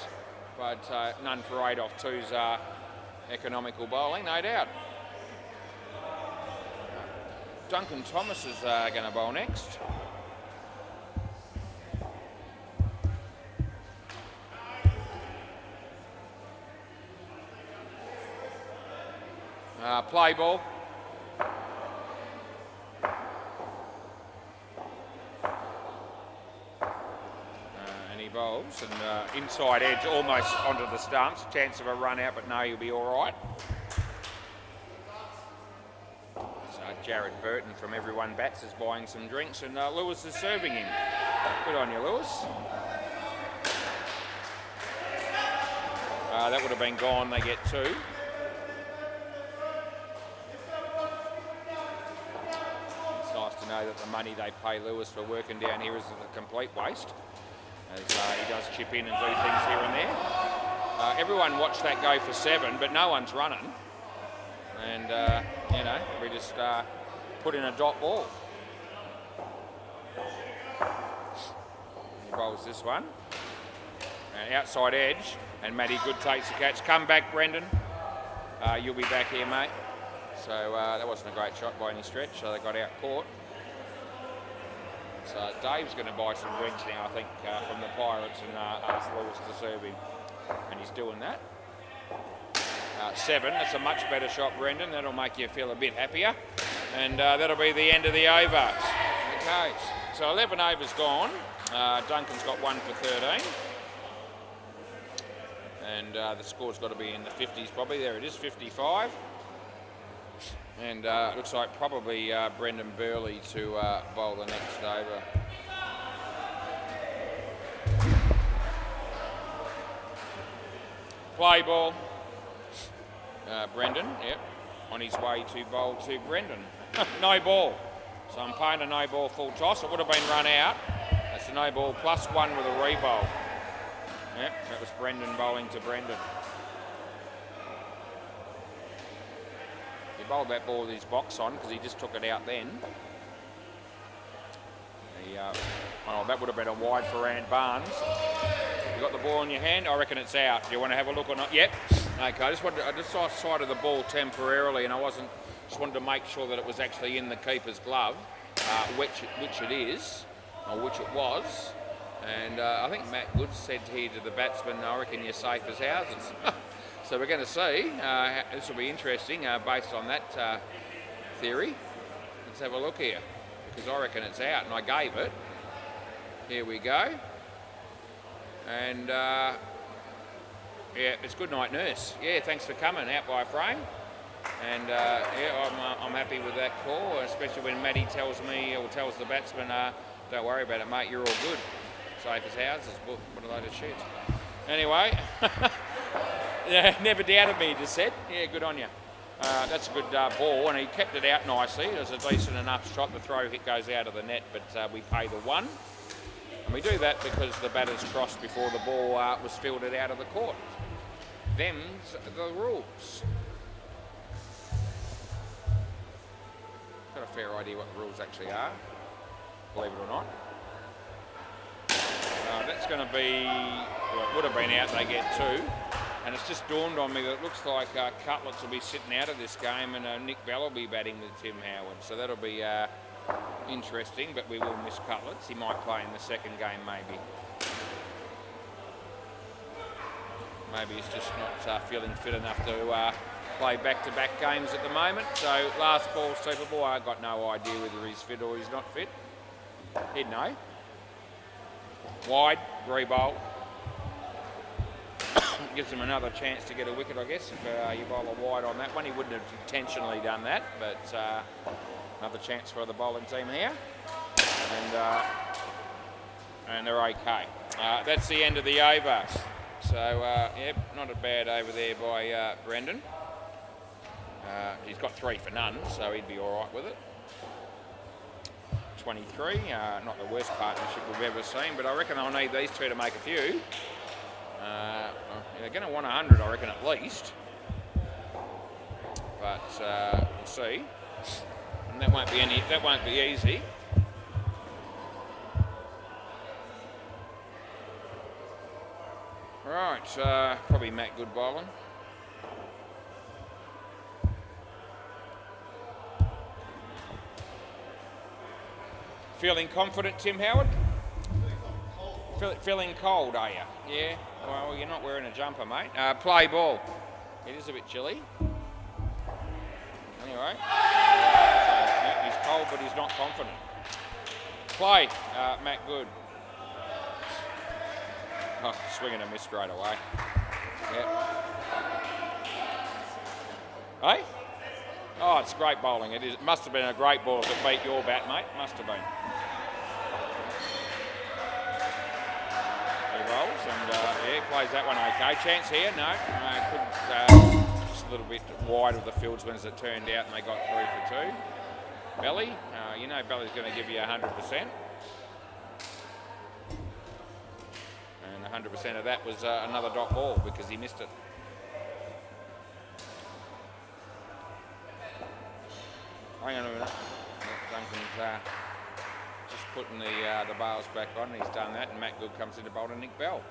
but none for 8 off 2's economical bowling, no doubt. Duncan Thomas is going to bowl next. Play ball. And he bowls, and inside edge almost onto the stumps. Chance of a run out, but no, he'll be all right. So Jared Burton from Everyone Bats is buying some drinks, and Lewis is serving him. Good on you, Lewis. That would have been gone. They get 2. Know that the money they pay Lewis for working down here is a complete waste, as he does chip in and do things here and there. Everyone watched that go for 7, but no one's running, and you know, we just put in a dot ball. He bowls this one, and outside edge, and Matty Good takes the catch. Come back, Brendan. You'll be back here, mate. So that wasn't a great shot by any stretch, so they got out caught. So Dave's going to buy some drinks now, I think, from the Pirates, and ask Lewis to serve him. And he's doing that. 7, that's a much better shot, Brendan. That'll make you feel a bit happier. And that'll be the end of the over. Okay, so 11 overs gone. Duncan's got 1 for 13. And the score's got to be in the 50s probably. There it is, 55. And looks like probably Brendan Burley to bowl the next over. Play ball. Brendan, yep, on his way to bowl to Brendan. No ball. So I'm paying a no ball full toss. It would have been run out. That's a no ball plus 1 with a re-bowl. Yep, that was Brendan bowling to Brendan. He bowled that ball with his box on because he just took it out then. That would have been a wide for Ant Barnes. You got the ball in your hand? I reckon it's out. Do you want to have a look or not? Yep. Okay, I just saw sight of the ball temporarily, and just wanted to make sure that it was actually in the keeper's glove, which it is, or which it was. And I think Matt Good said here to the batsman, I reckon you're safe as houses. So we're going to see. This will be interesting based on that theory. Let's have a look here, because I reckon it's out, and I gave it. Here we go. And yeah, it's good night, nurse. Yeah, thanks for coming out by a frame. And yeah, I'm happy with that call, especially when Matty tells me or tells the batsman, don't worry about it, mate, you're all good. Safe as houses. What a load of shit. Anyway, yeah, never doubted me, he just said. Yeah, good on you. That's a good ball, and he kept it out nicely. It was a decent enough shot. The throw hit goes out of the net, but we pay the one. And we do that because the batter's crossed before the ball was fielded out of the court. Them's the rules. Got a fair idea what the rules actually are, believe it or not. That's going to be, well, it would have been out, they get two. And it's just dawned on me that it looks like Cutlets will be sitting out of this game, and Nick Bell will be batting with Tim Howard. So that'll be interesting, but we will miss Cutlets. He might play in the second game, maybe. Maybe he's just not feeling fit enough to play back-to-back games at the moment. So last ball, Super Bowl, I've got no idea whether he's fit or he's not fit. He'd know. Wide, re-bowl. Gives him another chance to get a wicket, I guess, if you bowl a wide on that one. He wouldn't have intentionally done that, but another chance for the bowling team here. And they're okay. That's the end of the over. So, yep, not a bad over there by Brendan. He's got 3 for none, so he'd be all right with it. 23, not the worst partnership we've ever seen, but I reckon I'll need these two to make a few. They're going to want 100, I reckon, at least. But we'll see. And that won't be easy. Right, probably Matt Good bowling. Feeling confident, Tim Howard? Feeling cold, are you? Yeah. Well, you're not wearing a jumper, mate. Play ball. It is a bit chilly. Anyway. So, he's cold, but he's not confident. Play, Matt Good. Oh, swing and a miss straight away. Yep. Hey? Oh, it's great bowling. It must have been a great ball if it beat your bat, mate. Must have been. He rolls and yeah, plays that one okay. Chance here? No. Just a little bit wide of the fieldsman as it turned out, and they got 3 for 2. Belly, you know Belly's going to give you 100%. And 100% of that was another dot ball because he missed it. Hang on a minute. Duncan's just putting the bales back on. He's done that, and Matt Good comes in to bowl to Nick Bell.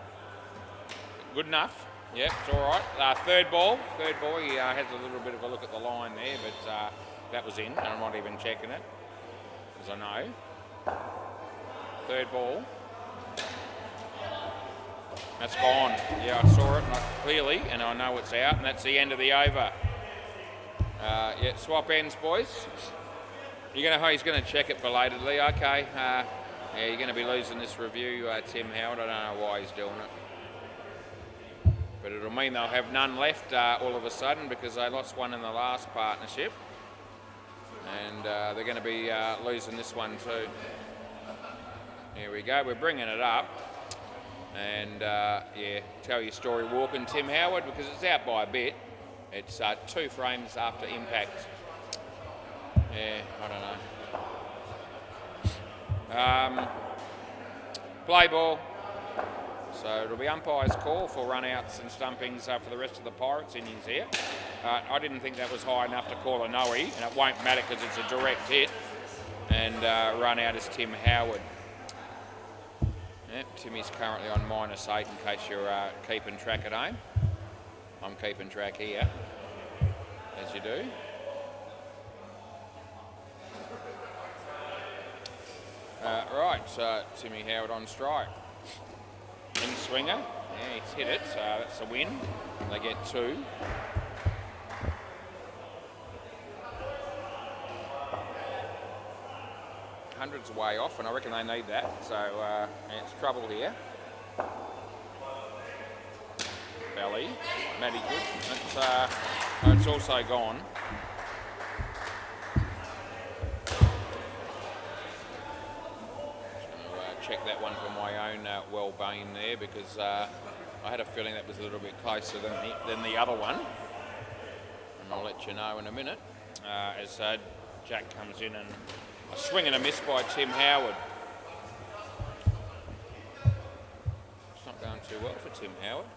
Good enough. Yep, it's all right. Third ball. He has a little bit of a look at the line there, but that was in, and I'm not even checking it, because I know. Third ball. That's gone. Yeah, I saw it clearly, and I know it's out, and that's the end of the over. Yeah, swap ends, boys. He's going to check it belatedly. Okay. Yeah, you're going to be losing this review, Tim Howard. I don't know why he's doing it. But it'll mean they'll have none left all of a sudden because they lost one in the last partnership. And they're going to be losing this one too. Here we go. We're bringing it up. And, yeah, tell your story walking, Tim Howard, because it's out by a bit. It's 2 frames after impact. Yeah, I don't know. Play ball. So it'll be umpire's call for run-outs and stumpings for the rest of the Pirates innings here. I didn't think that was high enough to call a no-y, and it won't matter because it's a direct hit. And run-out is Tim Howard. Yep, Timmy's currently on -8 in case you're keeping track at home. I'm keeping track here, as you do. Right, Timmy Howard on strike. In swinger, yeah, he's hit it, so that's a win. They get 2. Hundreds way off, and I reckon they need that, so it's trouble here. Belly, Matty good. It's also gone. Check that one for my own well-being there, because I had a feeling that was a little bit closer than the other one, and I'll let you know in a minute as Jack comes in, and a swing and a miss by Tim Howard. It's not going too well for Tim Howard.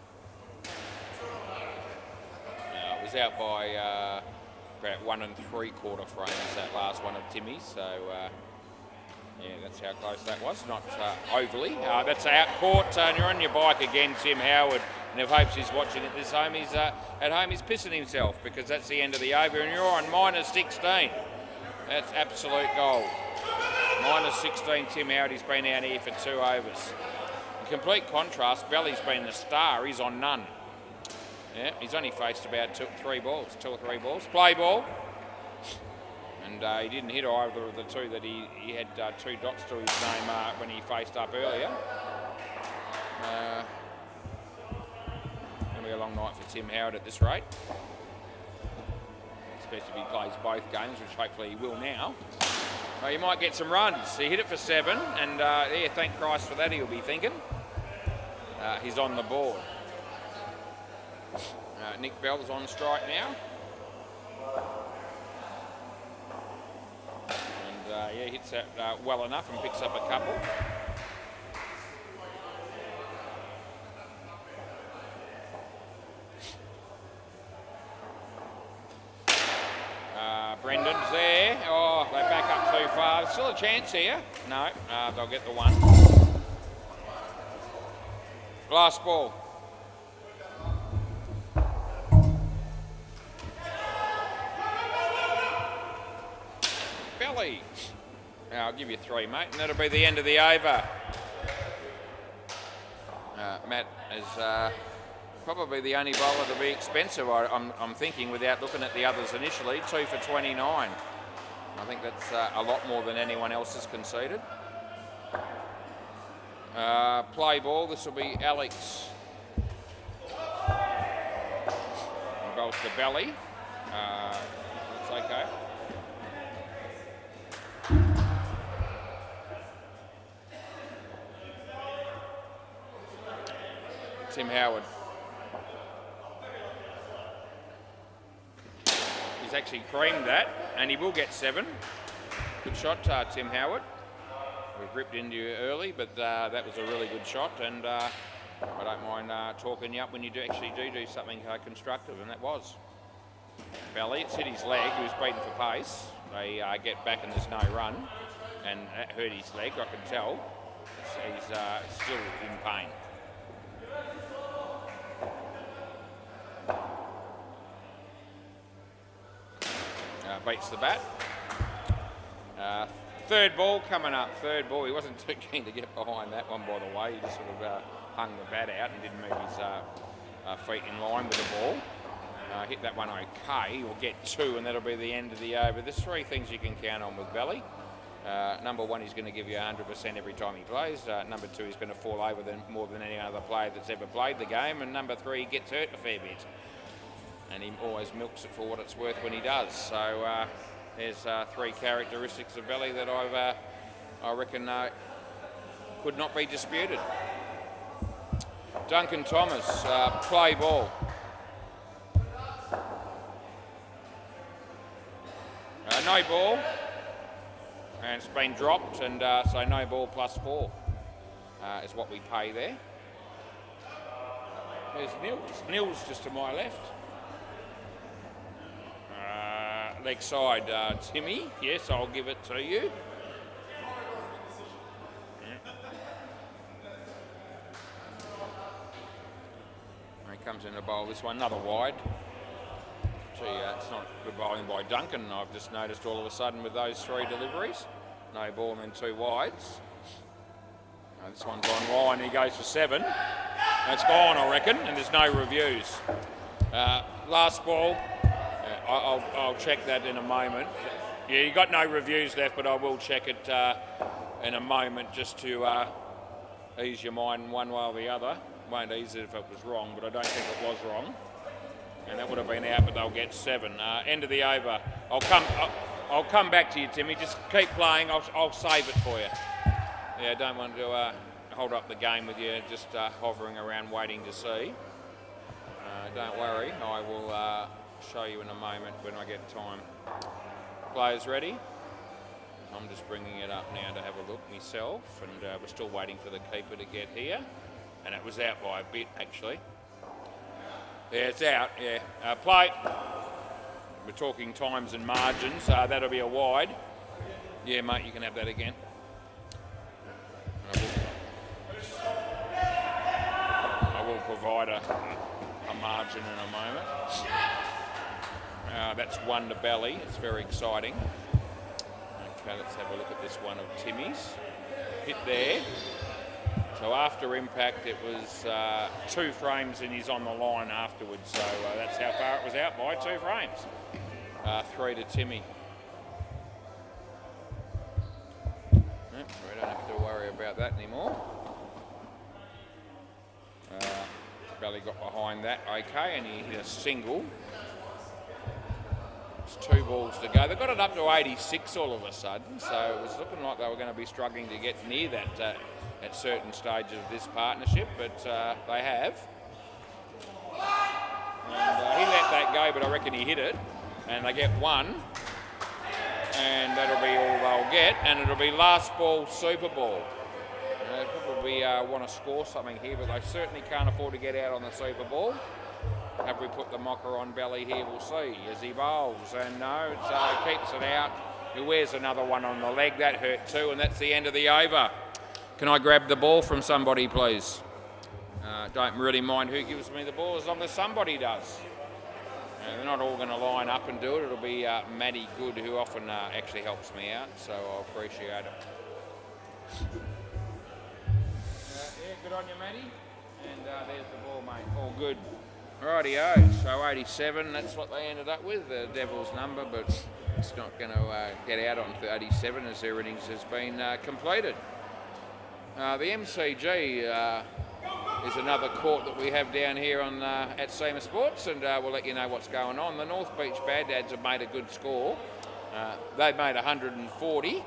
It was out by about 1 3/4 frames, that last one of Timmy's, so yeah, that's how close that was, not overly. That's out court, and you're on your bike again, Tim Howard, and if hopes he's watching it this home, he's at home, he's pissing himself, because that's the end of the over, and you're on -16. That's absolute gold. -16, Tim Howard, he's been out here for 2 overs. In complete contrast, Belly's been the star, he's on none. Yeah, he's only faced about 2 or 3 balls. Play ball. And he didn't hit either of the 2 that he had 2 dots to his name when he faced up earlier. Going to be a long night for Tim Howard at this rate. Especially if he plays both games, which hopefully he will now. He might get some runs. He hit it for 7, and yeah, thank Christ for that, he'll be thinking. He's on the board. Nick Bell's on strike now. And yeah, hits that well enough and picks up a couple. Brendan's there. Oh, they back up too far. There's still a chance here. No, they'll get the 1. Glass ball. Belly. Now, I'll give you 3, mate, and that'll be the end of the over. Matt is probably the only bowler to be expensive, I'm thinking, without looking at the others initially. 2 for 29. I think that's a lot more than anyone else has conceded. Play ball, this will be Alex. And bowls to Belly. It's okay. Tim Howard. He's actually creamed that, and he will get 7. Good shot, Tim Howard. We've ripped into you early, but that was a really good shot, and I don't mind talking you up when you actually do something constructive, and that was. Belly, it's hit his leg, he was beaten for pace. They get back and there's no run, and that hurt his leg, I can tell. He's still in pain. Beats the bat. Third ball coming up. Third ball. He wasn't too keen to get behind that one, by the way. He just sort of hung the bat out and didn't move his feet in line with the ball. Hit that one okay. He'll get 2, and that'll be the end of the over. There's 3 things you can count on with Belly. Number 1, he's going to give you 100% every time he plays. Number 2, he's going to fall over more than any other player that's ever played the game. And number 3, he gets hurt a fair bit. And he always milks it for what it's worth when he does. So there's 3 characteristics of Belly that I reckon could not be disputed. Duncan Thomas, play ball. No ball, and it's been dropped, and so no ball plus 4 is what we pay there. There's Nils. Nils just to my left. Leg side, Timmy. Yes, I'll give it to you. comes in to bowl this one, another wide. Gee, it's not good bowling by Duncan. I've just noticed all of a sudden with those 3 deliveries. No ball and then 2 wides. This one's on line, he goes for 7. It's gone, I reckon, and there's no reviews. Last ball, I'll check that in a moment. Yeah, you got no reviews left, but I will check it in a moment just to ease your mind one way or the other. Won't ease it if it was wrong, but I don't think it was wrong. And that would have been out, but they'll get 7. End of the over. I'll come back to you, Timmy. Just keep playing. I'll save it for you. Yeah, don't want to hold up the game with you just hovering around waiting to see. Don't worry, I will show you in a moment when I get time. Players ready? I'm just bringing it up now to have a look myself, and we're still waiting for the keeper to get here. And it was out by a bit, actually. Yeah, it's out, yeah. Play. We're talking times and margins. That'll be a wide. Yeah, mate, you can have that again. I will provide a margin in a moment. That's 1 to belly. It's very exciting. Okay, let's have a look at this one of Timmy's. Hit there. So after impact, it was 2 frames and he's on the line afterwards. So that's how far it was out by, 2 frames. 3 to Timmy. Yep, we don't have to worry about that anymore. Belly got behind that, okay, and he hit a single. It's 2 balls to go. They got it up to 86 all of a sudden, so it was looking like they were going to be struggling to get near that at certain stages of this partnership, but they have. And he let that go, but I reckon he hit it, and they get 1, and that'll be all they'll get, and it'll be last ball, Super Ball. They probably want to score something here, but they certainly can't afford to get out on the Super Ball. Have we put the mocker on belly here? We'll see as he bowls. And no, it keeps it out. He wears another one on the leg. That hurt too, and that's the end of the over. Can I grab the ball from somebody, please? Don't really mind who gives me the ball as long as somebody does. They're not all going to line up and do it. It'll be Maddie Good, who often actually helps me out, so I'll appreciate it. Yeah, good on you, Maddie. And there's the ball, mate. All good. Rightio. So 87, that's what they ended up with, the Devil's number, but it's not going to get out on 87 as their innings has been completed. The MCG is another court that we have down here on at SEMA Sports, and we'll let you know what's going on. The North Beach Bad Dads have made a good score. They've made 140.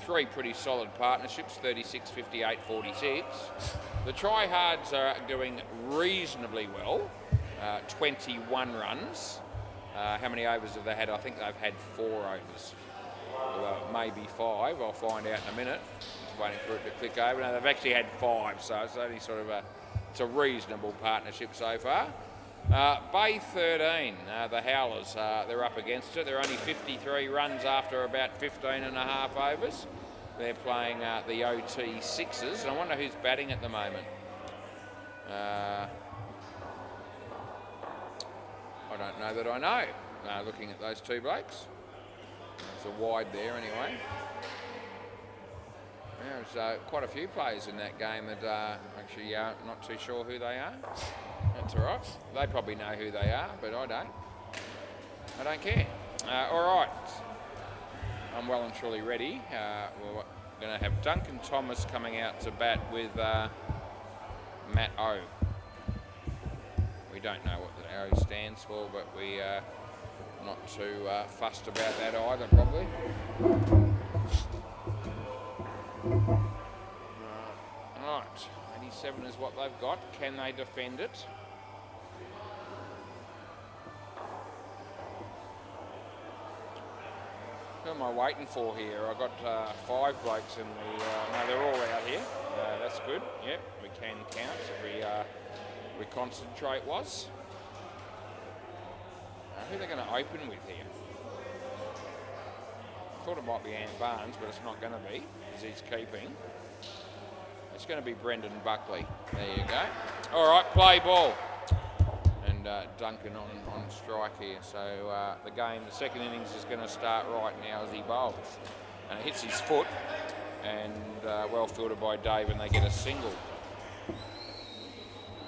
3 pretty solid partnerships, 36, 58, 46. The Tryhards are doing reasonably well, 21 runs. How many overs have they had? I think they've had 4 overs. Maybe 5, I'll find out in a minute. Just waiting for it to click over. No, they've actually had 5, so it's only sort of it's a reasonable partnership so far. Bay 13, the Howlers, they're up against it. They're only 53 runs after about 15 and a half overs. They're playing the OT 6s, and I wonder who's batting at the moment. I don't know that I know, looking at those 2 blokes. There's a wide there anyway. Yeah, there's quite a few players in that game that actually not too sure who they are. That's all right. They probably know who they are, but I don't. I don't care. All right. I'm well and truly ready. We're going to have Duncan Thomas coming out to bat with Matt O. We don't know what the O stands for, but we are not too fussed about that either, probably. Right. 87 is what they've got. Can they defend it? Who am I waiting for here? I've got 5 blokes in the... no, they're all out here. That's good. Yep, we can count if we concentrate was. Who are they going to open with here? I thought it might be Ant Barnes, but it's not going to be, because he's keeping. it's going to be Brendan Buckley. There you go. All right, play ball. And Duncan on strike here. So the second innings is going to start right now as he bowls. And it hits his foot, and well fielded by Dave, and they get a single.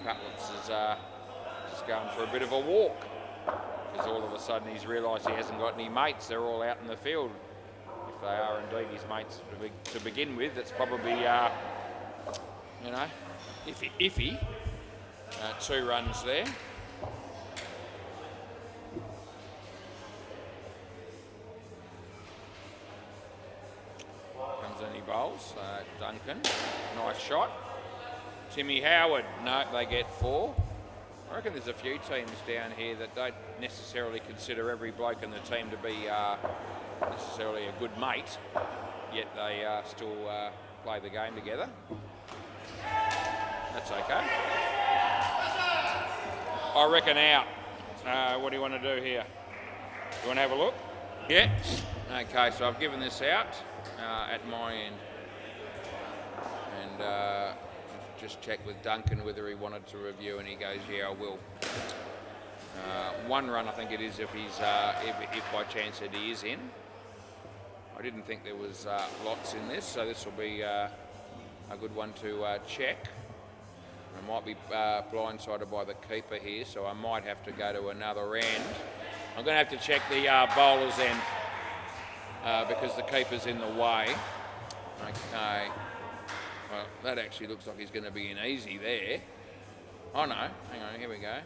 Cutlets is just going for a bit of a walk, because all of a sudden he's realised he hasn't got any mates. They're all out in the field. If they are indeed his mates to begin with, it's probably, iffy. 2 runs there. Comes in, he bowls. Duncan, nice shot. Timmy Howard, no, they get 4. I reckon there's a few teams down here that don't necessarily consider every bloke in the team to be necessarily a good mate, yet they still play the game together. That's okay. I reckon out. What do you want to do here? You want to have a look? Yeah. Okay, so I've given this out at my end. And just checked with Duncan whether he wanted to review, and he goes, yeah, I will. 1 run, I think it is, if he's if by chance that he is in. I didn't think there was lots in this, so this will be a good one to check. I might be blindsided by the keeper here, so I might have to go to another end. I'm going to have to check the bowler's end because the keeper's in the way. Okay. Well, that actually looks like he's going to be in easy there. Oh no, hang on, here we go.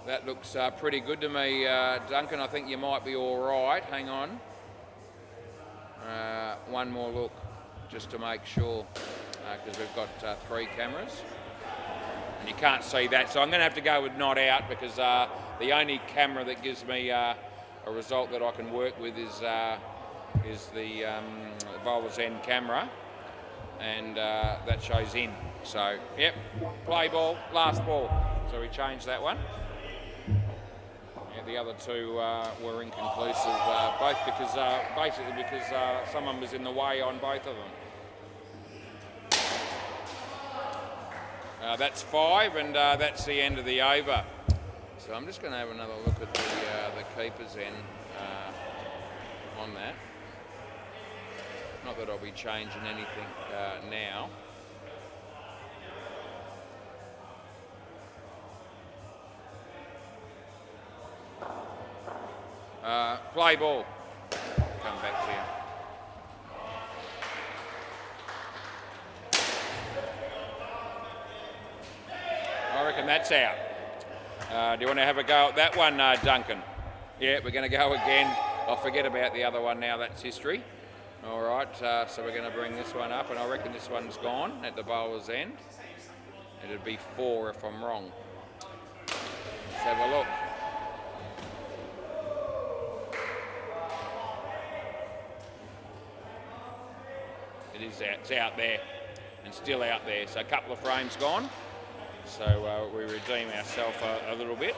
That looks pretty good to me, Duncan. I think you might be all right. Hang on. One more look, just to make sure, because we've got 3 cameras. And you can't see that, so I'm going to have to go with not out, because the only camera that gives me a result that I can work with is the bowler's end camera. And that shows in. So, yep, play ball, last ball. So we changed that one. Yeah, the other 2 were inconclusive, both because, basically because someone was in the way on both of them. That's 5, and that's the end of the over. So I'm just going to have another look at the keeper's end on that. Not that I'll be changing anything now. Play ball. Come back to you. I reckon that's out. Do you want to have a go at that one, Duncan? Yeah, we're going to go again. I'll forget about the other one now. That's history. All right, so we're going to bring this one up, and I reckon this one's gone at the bowler's end. It'd be 4 if I'm wrong. Let's have a look. It is out. It's out there, and still out there. So a couple of frames gone. So we redeem ourselves a little bit.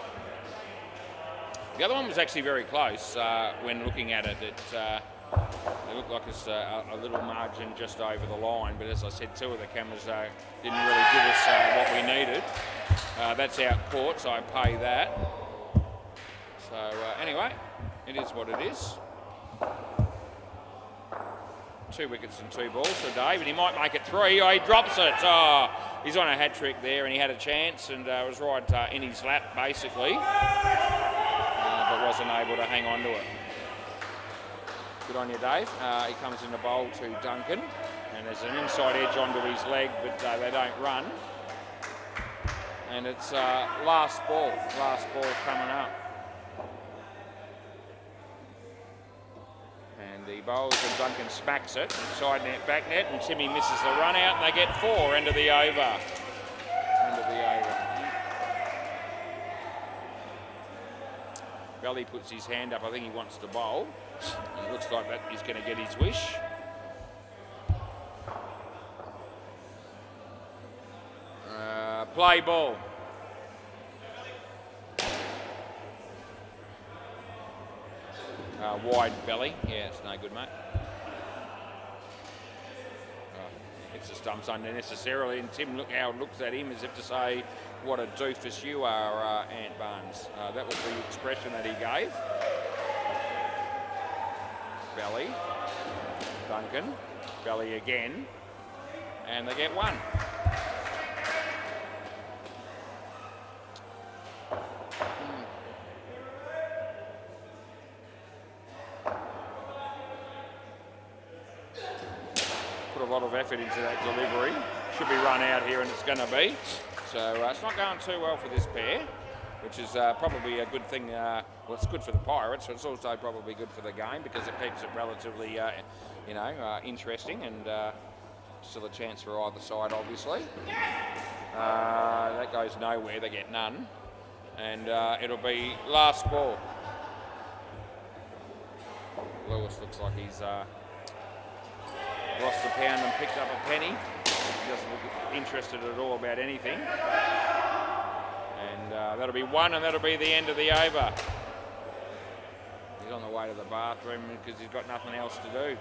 The other one was actually very close when looking at it. It looked like it's a little margin just over the line, but as I said, 2 of the cameras didn't really give us what we needed. That's out court, so I pay that. So anyway, it is what it is. 2 wickets and 2 balls for Dave, and he might make it 3. Oh, he drops it. Oh, he's on a hat trick there, and he had a chance, and was right in his lap, basically, but wasn't able to hang on to it. Good on you, Dave. He comes in the bowl to Duncan, and there's an inside edge onto his leg, but they don't run. And it's last ball coming up. And he bowls, and Duncan smacks it. Side net, back net, and Timmy misses the run out, and they get 4. End of the over. End of the over. Belly puts his hand up. I think he wants to bowl. And it looks like that he's going to get his wish. Play ball. Wide belly. Yeah, it's no good, mate. hits the stumps unnecessarily, and Tim looks at him as if to say, what a doofus you are, Ant Barnes. That was the expression that he gave. Belly. Duncan. Belly again. And they get one. Put a lot of effort into that delivery. Should be run out here, and it's going to be. So it's not going too well for this pair, which is probably a good thing. Well, it's good for the Pirates, but it's also probably good for the game because it keeps it relatively, interesting, and still a chance for either side, obviously. That goes nowhere. They get none, and it'll be last ball. Lewis looks like he's lost a pound and picked up a penny. He doesn't look interested at all about anything. And that'll be one, and that'll be the end of the over. He's on the way to the bathroom because he's got nothing else to do.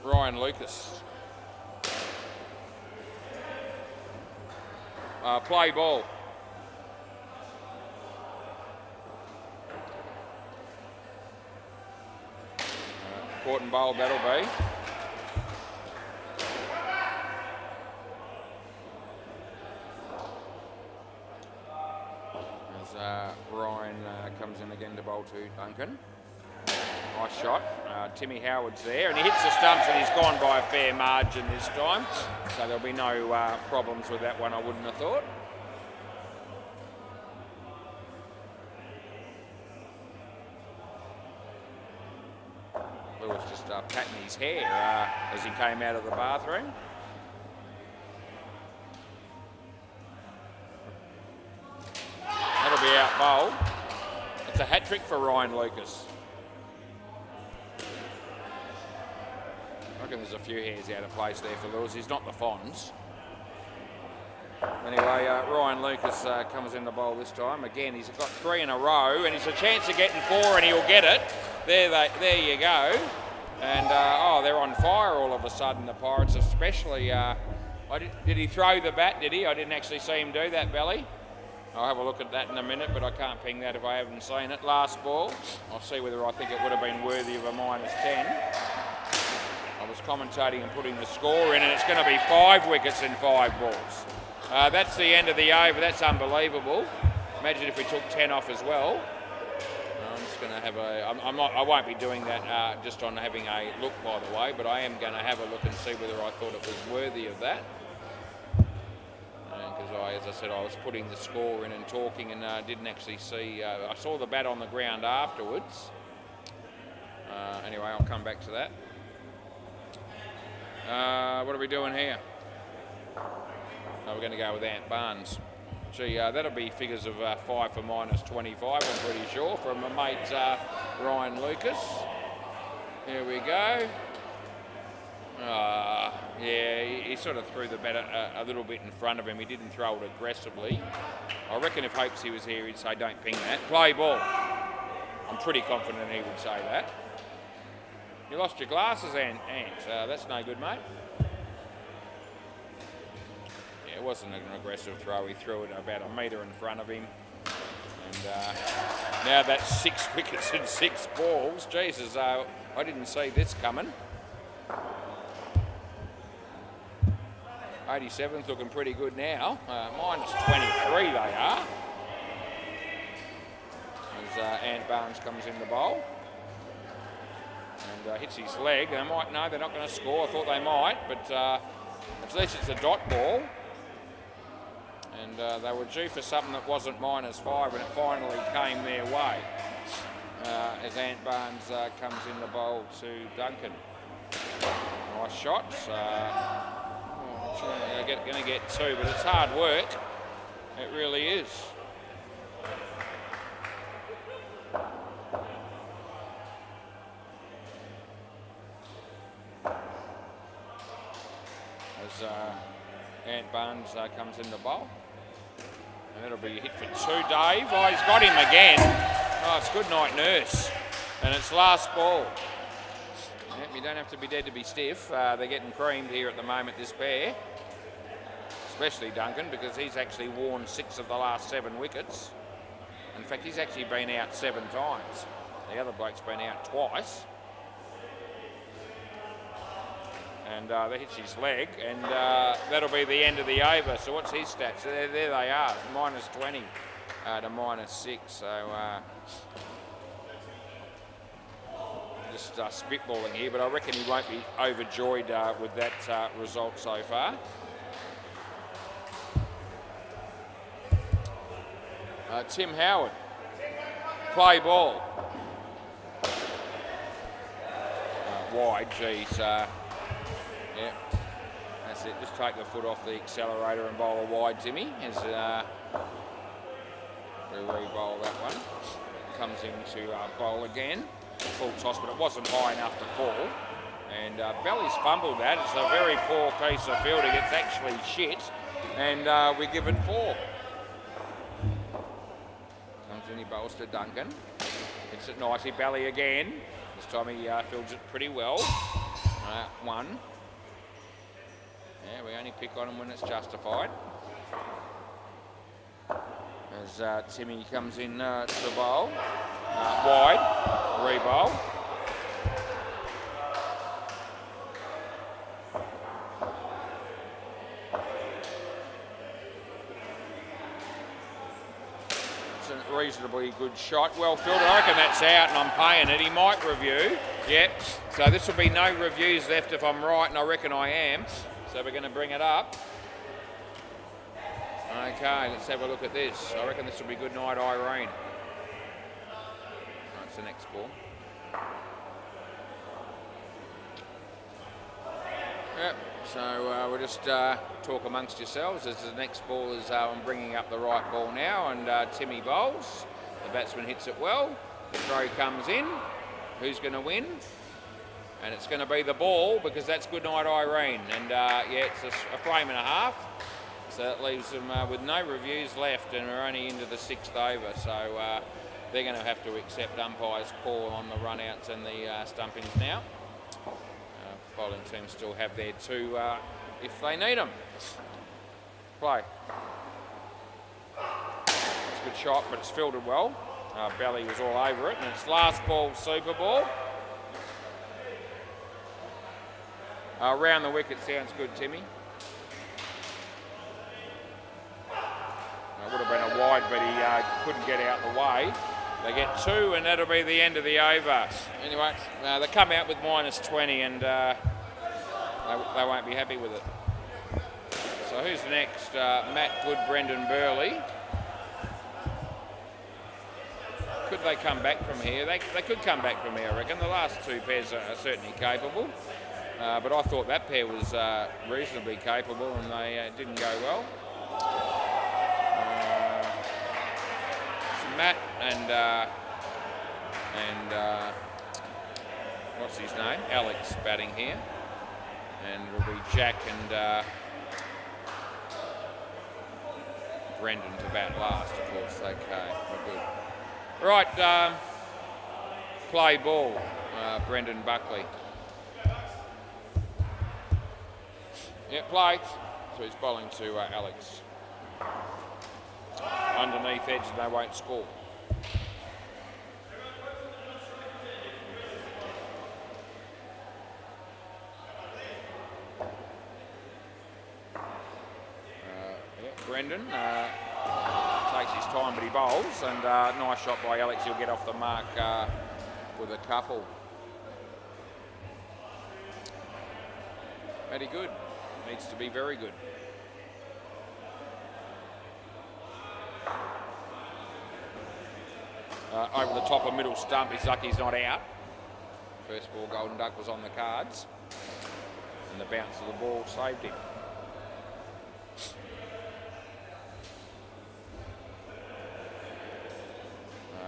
Ryan Lucas. Play ball. Court and bowl, that'll be. As Ryan comes in again to bowl to Duncan. Nice shot. Timmy Howard's there, and he hits the stumps, and he's gone by a fair margin this time. So there'll be no problems with that one, I wouldn't have thought. Lewis just patting his hair as he came out of the bathroom. That'll be out bowled. It's a hat-trick for Ryan Lucas. I reckon there's a few hairs out of place there for Lewis. He's not the Fonz. Anyway, Ryan Lucas comes in the bowl this time. Again, he's got 3 in a row, and he's a chance of getting 4, and he'll get it. There you go. And, they're on fire all of a sudden, the Pirates, especially. Did he throw the bat, did he? I didn't actually see him do that, Belly. I'll have a look at that in a minute, but I can't ping that if I haven't seen it. Last ball. I'll see whether I think it would have been worthy of a -10. I was commentating and putting the score in, and it's going to be 5 wickets in 5 balls. That's the end of the over. That's unbelievable. Imagine if we took 10 off as well. I'm just going to have I won't be doing that just on having a look, by the way, but I am going to have a look and see whether I thought it was worthy of that. Because as I said, I was putting the score in and talking, and didn't actually see. I saw the bat on the ground afterwards. Anyway, I'll come back to that. What are we doing here? We're going to go with Ant Barnes. Gee, that'll be figures of 5 for -25, I'm pretty sure, from my mate Ryan Lucas. Here we go. Yeah, he sort of threw the bat a little bit in front of him. He didn't throw it aggressively. I reckon if Hopesy was here, he'd say, don't ping that. Play ball. I'm pretty confident he would say that. You lost your glasses, Ant. That's no good, mate. Yeah, it wasn't an aggressive throw. He threw it about a metre in front of him. And now that's 6 wickets and 6 balls. Jesus, I didn't see this coming. 87's looking pretty good now. -23 they are. As Ant Barnes comes in the bowl. And hits his leg. They might know they're not going to score. I thought they might, but at least it's a dot ball. And they were due for something that wasn't -5, and it finally came their way. As Ant Barnes comes in the bowl to Duncan. Nice shots. They're going to get 2, but it's hard work. It really is. As Ant Barnes comes in the bowl. And that'll be a hit for 2, Dave. Oh, he's got him again. Oh, it's good night, Nurse. And it's last ball. Yep, you don't have to be dead to be stiff. They're getting creamed here at the moment, this pair. Especially Duncan, because he's actually worn 6 of the last 7 wickets. In fact, he's actually been out 7 times. The other bloke's been out twice. And that hits his leg, and that'll be the end of the over. So what's his stats? There they are, minus 20 to minus 6. So just spitballing here, but I reckon he won't be overjoyed with that result so far. Tim Howard, play ball. Wide, geez. Yeah, that's it. Just take the foot off the accelerator and bowl a wide, Timmy. As we re-bowl that one. Comes into bowl again. Full toss, but it wasn't high enough to fall. And Belly's fumbled that. It's a very poor piece of fielding. It's actually shit. And we give it 4. Comes in, he bowls to Duncan. Hits it nicely. Belly again. This time he fields it pretty well. 1. Yeah, we only pick on him when it's justified. As Timmy comes in to bowl. Wide. Re-bowl. It's a reasonably good shot. Well fielded. I reckon that's out and I'm paying it. He might review. Yep. So this will be no reviews left if I'm right, and I reckon I am. So we're going to bring it up. Okay, let's have a look at this. I reckon this will be good night, Irene. That's the next ball. Yep, so we'll just talk amongst yourselves as the next ball is I'm bringing up the right ball now, and Timmy bowls. The batsman hits it well. The throw comes in. Who's going to win? And it's going to be the ball, because that's good night, Irene. And yeah, it's a frame and a half. So that leaves them with no reviews left, and we're only into the 6th over. So they're going to have to accept umpire's call on the run-outs and the stumpings now. Bowling teams still have their 2 if they need them. Play. It's a good shot, but it's fielded well. Belly was all over it, and it's last ball, super ball. Round the wicket sounds good, Timmy. It would have been a wide, but he couldn't get out the way. They get 2, and that'll be the end of the over. Anyway, they come out with minus 20, and they won't be happy with it. So who's next? Matt Good, Brendan Burley. Could they come back from here? They could come back from here, I reckon. The last 2 pairs are certainly capable. But I thought that pair was reasonably capable, and they didn't go well. Matt and what's his name? Alex batting here, and it'll be Jack and Brendan to bat last, of course. Okay, we're good. Right, play ball, Brendan Buckley. Yeah, play. So he's bowling to Alex. Underneath edge, and they won't score. Yeah, Brendan takes his time, but he bowls, and nice shot by Alex. He'll get off the mark with a couple. Very good. Needs to be very good. Over the top of middle stump, he's lucky he's not out. First ball, Golden Duck was on the cards, and the bounce of the ball saved him.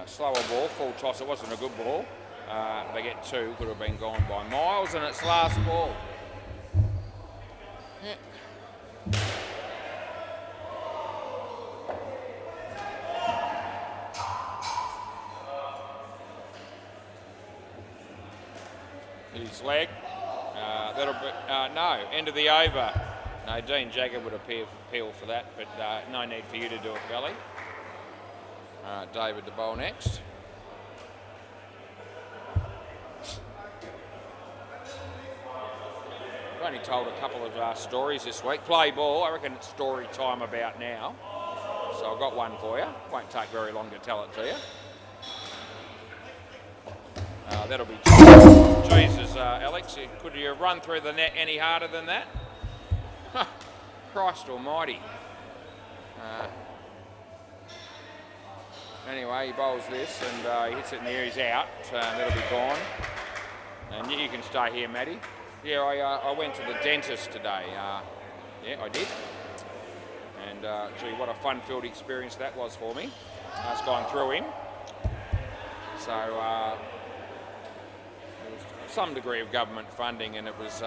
Slower ball, full toss. It wasn't a good ball. They get 2, could have been gone by miles, and it's last ball. Yeah. his leg. That'll be, no, end of the over. No, Dean Jagger would appeal for that, but no need for you to do it, Belly. David the bowl next. I've only told a couple of stories this week. Play ball, I reckon it's story time about now. So I've got one for you. Won't take very long to tell it to you. That'll be Jesus, Alex. Could you run through the net any harder than that? Christ almighty. Anyway, he bowls this and he hits it in the air, he's out. That'll be gone. And you can stay here, Matty. Yeah, I went to the dentist today. Yeah, I did. And gee, what a fun-filled experience that was for me. It's gone through him. So there was some degree of government funding, and it was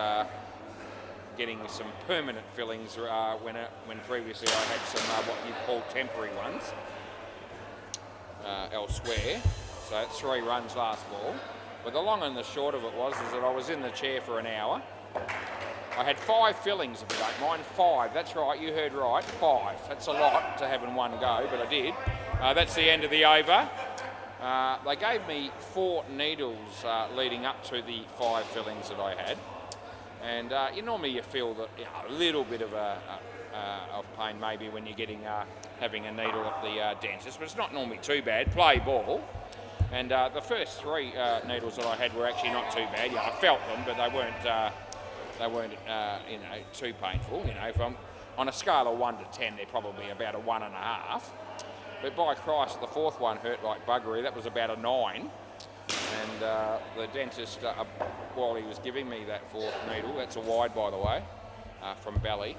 getting some permanent fillings when previously I had some what you call temporary ones elsewhere. So it's 3 runs last ball. But the long and the short of it was is that I was in the chair for an hour. I had 5 fillings, if you don't mind. 5, that's right, you heard right, 5. That's a lot to have in one go, but I did. That's the end of the over. They gave me 4 needles leading up to the 5 fillings that I had. And normally you feel that a little bit of pain maybe when you're getting having a needle at the dentist, but it's not normally too bad. Play ball. And the first 3 needles that I had were actually not too bad. Yeah, I felt them, but they weren't too painful. If I'm on a scale of 1 to 10, they're probably about a 1.5. But by Christ, the 4th one hurt like buggery. That was about a 9. And the dentist, while he was giving me that 4th needle, that's a wide by the way, from Bally,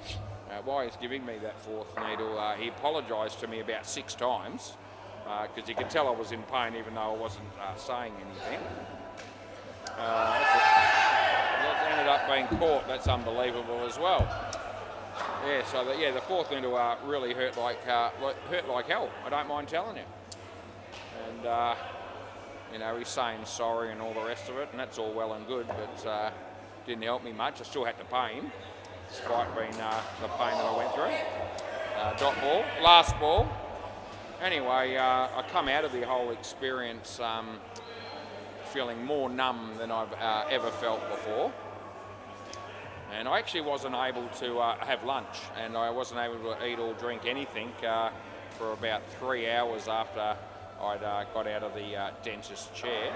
while he was giving me that 4th needle, he apologised to me about 6 times. Because you could tell I was in pain even though I wasn't saying anything. That ended up being caught. That's unbelievable as well. Yeah, so the 4th needle really hurt like hell. I don't mind telling you. And he's saying sorry and all the rest of it, and that's all well and good, but didn't help me much. I still had to pay him, despite being the pain that I went through. Dot ball, last ball. Anyway, I come out of the whole experience feeling more numb than I've ever felt before. And I actually wasn't able to have lunch, and I wasn't able to eat or drink anything for about 3 hours after I'd got out of the dentist's chair.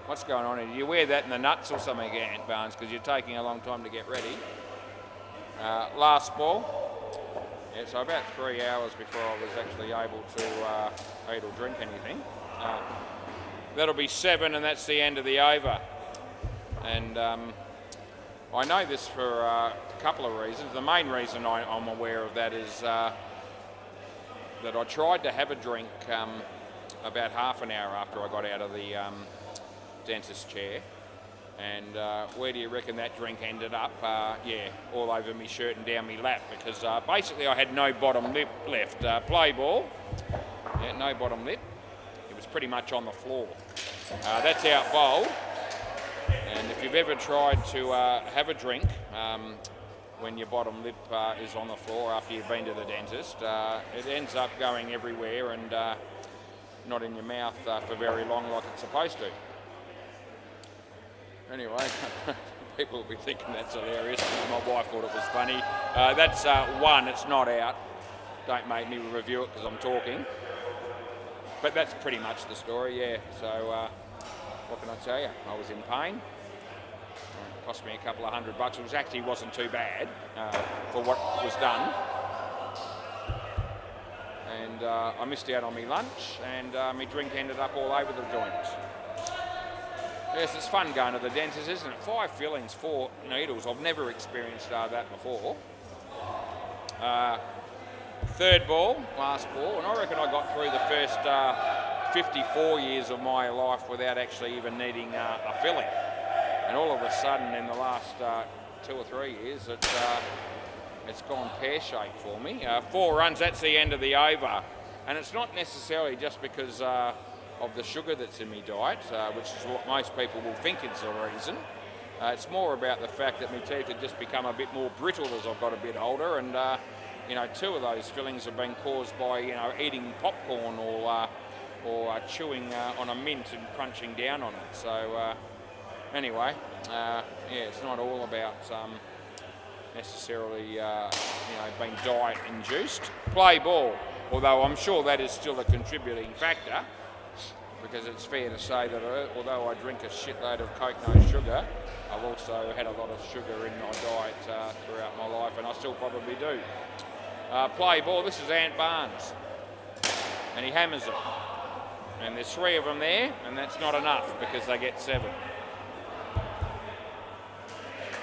What's going on here? Do you wear that in the nuts or something, Ant Barnes, because you're taking a long time to get ready? Last ball. Yeah, so about 3 hours before I was actually able to eat or drink anything. That'll be 7, and that's the end of the over. And I know this for a couple of reasons. The main reason I'm aware of that is that I tried to have a drink about half an hour after I got out of the dentist's chair. And where do you reckon that drink ended up? All over me shirt and down me lap, because basically I had no bottom lip left. Play ball, no bottom lip. It was pretty much on the floor. That's out bowled. And if you've ever tried to have a drink when your bottom lip is on the floor after you've been to the dentist, it ends up going everywhere and not in your mouth for very long like it's supposed to. Anyway, people will be thinking that's hilarious. My wife thought it was funny. That's 1, it's not out. Don't make me review it because I'm talking. But that's pretty much the story, yeah. So, what can I tell you? I was in pain. It cost me a couple of $100, which actually wasn't too bad for what was done. And I missed out on my lunch, and my drink ended up all over the joint. Yes, it's fun going to the dentist, isn't it? 5 fillings, 4 needles. I've never experienced that before. 3rd ball, last ball, and I reckon I got through the first 54 years of my life without actually even needing a filling. And all of a sudden, in the last 2 or 3 years, it's gone pear-shaped for me. 4 runs, that's the end of the over. And it's not necessarily just because of the sugar that's in my diet, which is what most people will think is the reason. It's more about the fact that my teeth have just become a bit more brittle as I've got a bit older, and you know, 2 of those fillings have been caused by, you know, eating popcorn or chewing on a mint and crunching down on it. So anyway, yeah, it's not all about necessarily you know, being diet induced. Play ball, although I'm sure that is still a contributing factor, because it's fair to say that although I drink a shitload of Coke no sugar, I've also had a lot of sugar in my diet throughout my life, and I still probably do. Play ball, this is Ant Barnes, and he hammers it. And there's 3 of them there, and that's not enough because they get 7.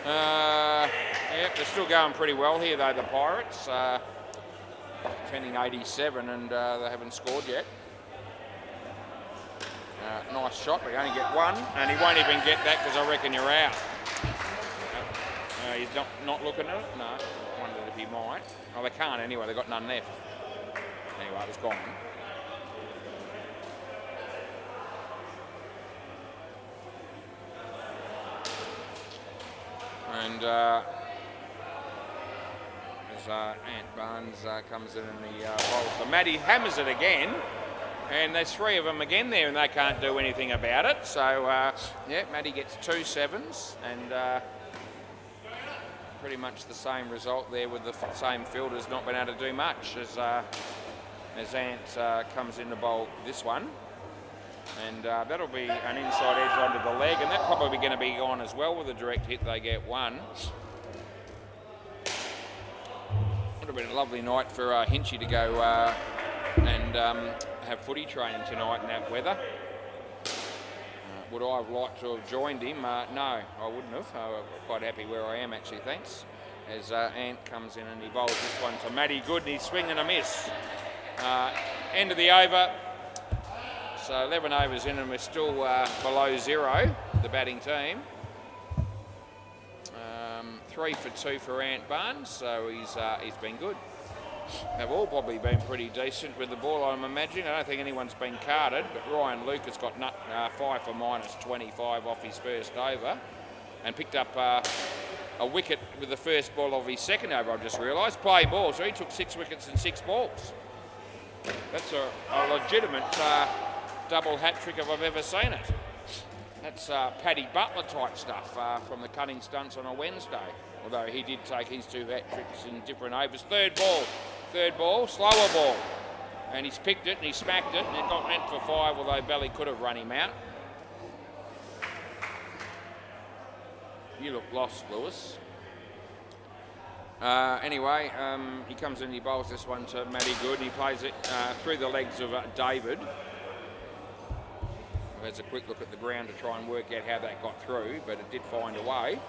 Yep, they're still going pretty well here though, the Pirates. Defending 87, and they haven't scored yet. Nice shot, but you only get 1, and he won't even get that because I reckon you're out. He's not looking at it? No, I wondered if he might. Oh, they can't anyway, they've got none left. Anyway, it was gone. And as Ant Barnes comes in the bowl for Matty, hammers it again. And there's 3 of them again there, and they can't do anything about it. So, yeah, Matty gets 2 sevens, and pretty much the same result there with the same fielders not been able to do much as Ant comes in to bowl this one. And that'll be an inside edge onto the leg, and that's probably going to be on as well with a direct hit. They get 1. Would have been a lovely night for Hinchy to go and have footy training tonight in that weather. Would I have liked to have joined him? No, I wouldn't have. I'm quite happy where I am actually, thanks. As Ant comes in and he bowls this one to Matty Good, and he's swing and a miss. End of the over. So 11 overs in and we're still below 0, the batting team. 3 for 2 for Ant Barnes, so he's been good. They've all probably been pretty decent with the ball, I'm imagining. I don't think anyone's been carded, but Ryan Lucas got 5 for -25 off his first over and picked up a wicket with the first ball of his second over, I've just realised. Play ball, so he took 6 wickets and 6 balls. That's a legitimate double hat-trick if I've ever seen it. That's Paddy Butler type stuff from the cutting stunts on a Wednesday. Although he did take his 2 hat-tricks in different overs. Third ball, slower ball. And he's picked it and he smacked it and it got went for 5, although Belly could have run him out. You look lost, Lewis. Anyway, he comes in and he bowls this one to Matty Good and he plays it through the legs of David. Has a quick look at the ground to try and work out how that got through, but it did find a way,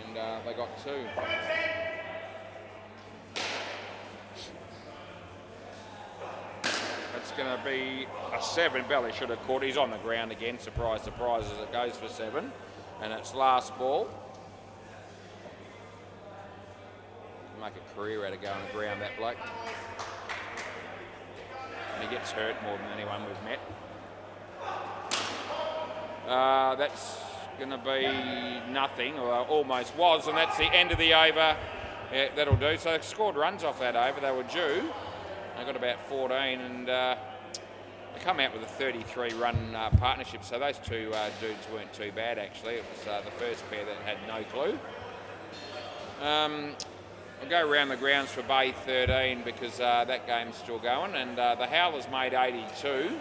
and they got 2. That's going to be a 7. Belly should have caught. He's on the ground again. Surprise, surprise, as it goes for 7, and it's last ball. Make a career out of going to the ground, that bloke. And he gets hurt more than anyone we've met. That's going to be nothing, or almost was, and that's the end of the over. Yeah, that'll do. So they scored runs off that over. They were due. They got about 14, and they come out with a 33-run partnership. So those 2 dudes weren't too bad, actually. It was the first pair that had no clue. I'll go around the grounds for Bay 13 because that game's still going, and the Howlers made 82.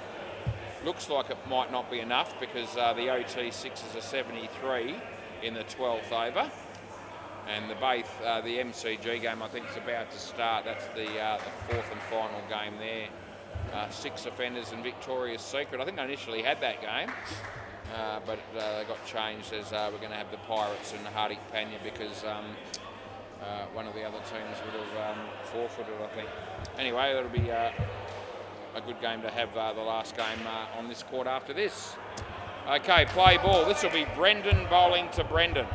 Looks like it might not be enough because the OT 6s are 73 in the 12th over. And the MCG game I think is about to start. That's the 4th and final game there. 6 offenders and Victoria's Secret. I think they initially had that game, but they got changed as we're going to have the Pirates and the Hardik Panya because one of the other teams would have forfeited, I think. Anyway, it'll be a good game to have the last game on this court after this. Okay, play ball. This will be Brendan bowling to Brendan.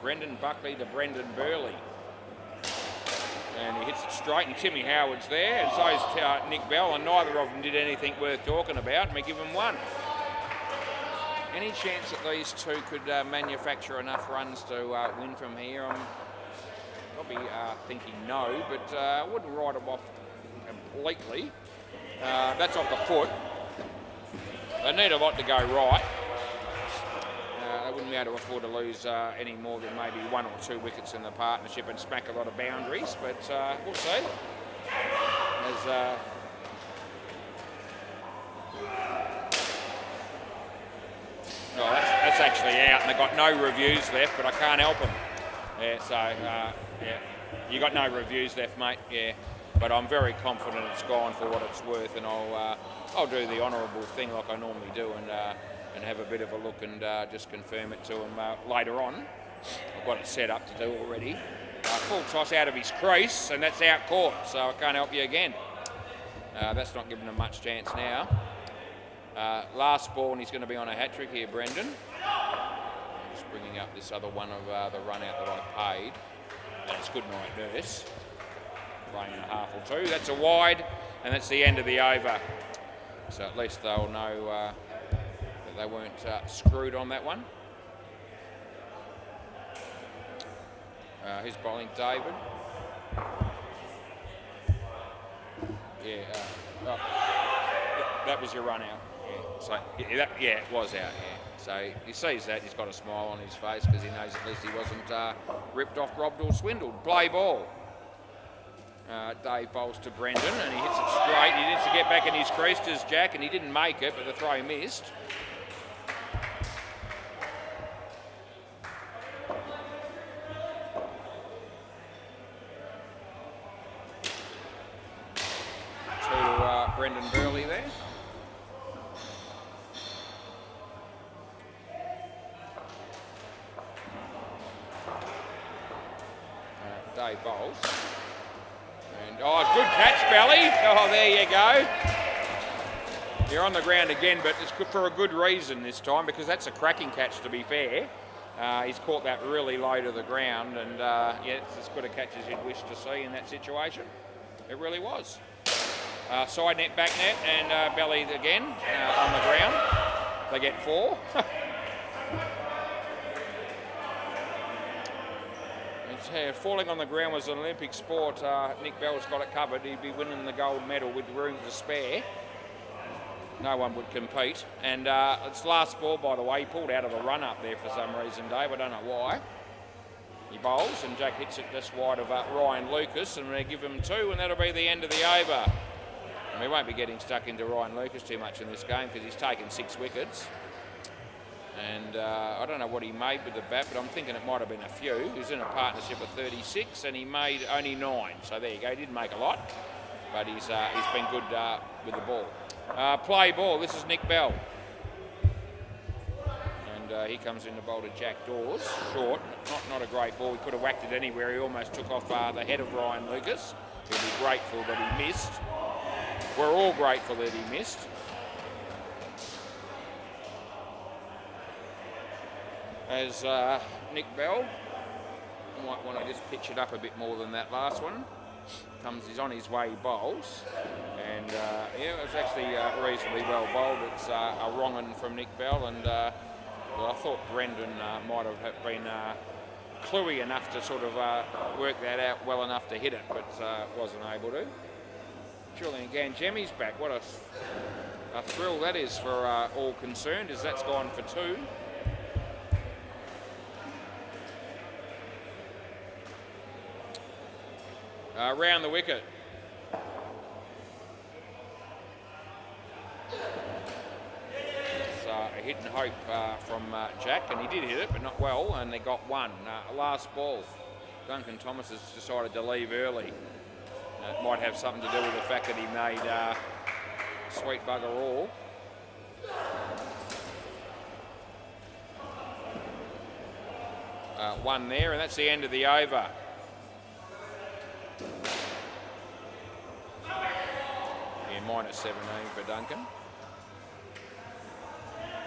Brendan Buckley to Brendan Burley. And he hits it straight, and Timmy Howard's there, and so is Nick Bell, and neither of them did anything worth talking about, and we give them 1. Any chance that these two could manufacture enough runs to win from here? I'm probably thinking no, but I wouldn't write them off completely. That's off the foot. They need a lot to go right. They wouldn't be able to afford to lose any more than maybe 1 or 2 wickets in the partnership and smack a lot of boundaries, but we'll see. No, that's actually out, and they've got no reviews left, but I can't help them. Yeah, so, yeah, you got no reviews left, mate, yeah. But I'm very confident it's gone for what it's worth, and I'll do the honourable thing like I normally do and have a bit of a look and just confirm it to him later on. I've got it set up to do already. Full toss out of his crease, and that's out caught, so I can't help you again. That's not giving him much chance now. Last ball, and he's going to be on a hat-trick here, Brendan. Just bringing up this other one of the run-out that I paid. And it's good night, Nurse. Playing a half or two. That's a wide, and that's the end of the over. So at least they'll know that they weren't screwed on that one. Who's bowling? David. Yeah, that was your run out. Yeah, so yeah, it was out. Yeah, so he sees that, he's got a smile on his face because he knows at least he wasn't ripped off, robbed or swindled. Play ball. Dave bowls to Brendan and he hits it straight. He needs to get back in his crease to Jack, and he didn't make it, but the throw missed. Brendan Burley there. Dave bowls. And, good catch, Belly. Oh, there you go. You're on the ground again, but it's good for a good reason this time, because that's a cracking catch, to be fair. He's caught that really low to the ground, and yeah, it's as good a catch as you'd wish to see in that situation. It really was. Side net, back net, and Belly again on the ground. They get 4. Falling on the ground was an Olympic sport. Nick Bell's got it covered. He'd be winning the gold medal with room to spare. No one would compete. And it's last ball, by the way. He pulled out of the run-up there for some reason, Dave. I don't know why. He bowls, and Jack hits it just wide of Ryan Lucas, and they give him 2, and that'll be the end of the over. And we won't be getting stuck into Ryan Lucas too much in this game because he's taken 6 wickets. And I don't know what he made with the bat, but I'm thinking it might have been a few. He was in a partnership of 36 and he made only 9. So there you go, he didn't make a lot, but he's been good with the ball. Play ball, this is Nick Bell. And he comes in to bowl to Jack Dawes. Short, not a great ball. He could have whacked it anywhere. He almost took off the head of Ryan Lucas. He'll be grateful that he missed. We're all grateful that he missed. As Nick Bell might want to just pitch it up a bit more than that last one. He's on his way, he bowls. And yeah, it was actually reasonably well bowled. It's a wrong one from Nick Bell, and well, I thought Brendan might have been cluey enough to sort of work that out well enough to hit it, but wasn't able to. Julian Gangemi's back. What a thrill that is for all concerned, as that's gone for 2. Round the wicket. It's a hit and hope from Jack, and he did hit it, but not well, and they got 1. Last ball. Duncan Thomas has decided to leave early. It might have something to do with the fact that he made sweet bugger all. One there, and that's the end of the over. Yeah, minus 17 for Duncan.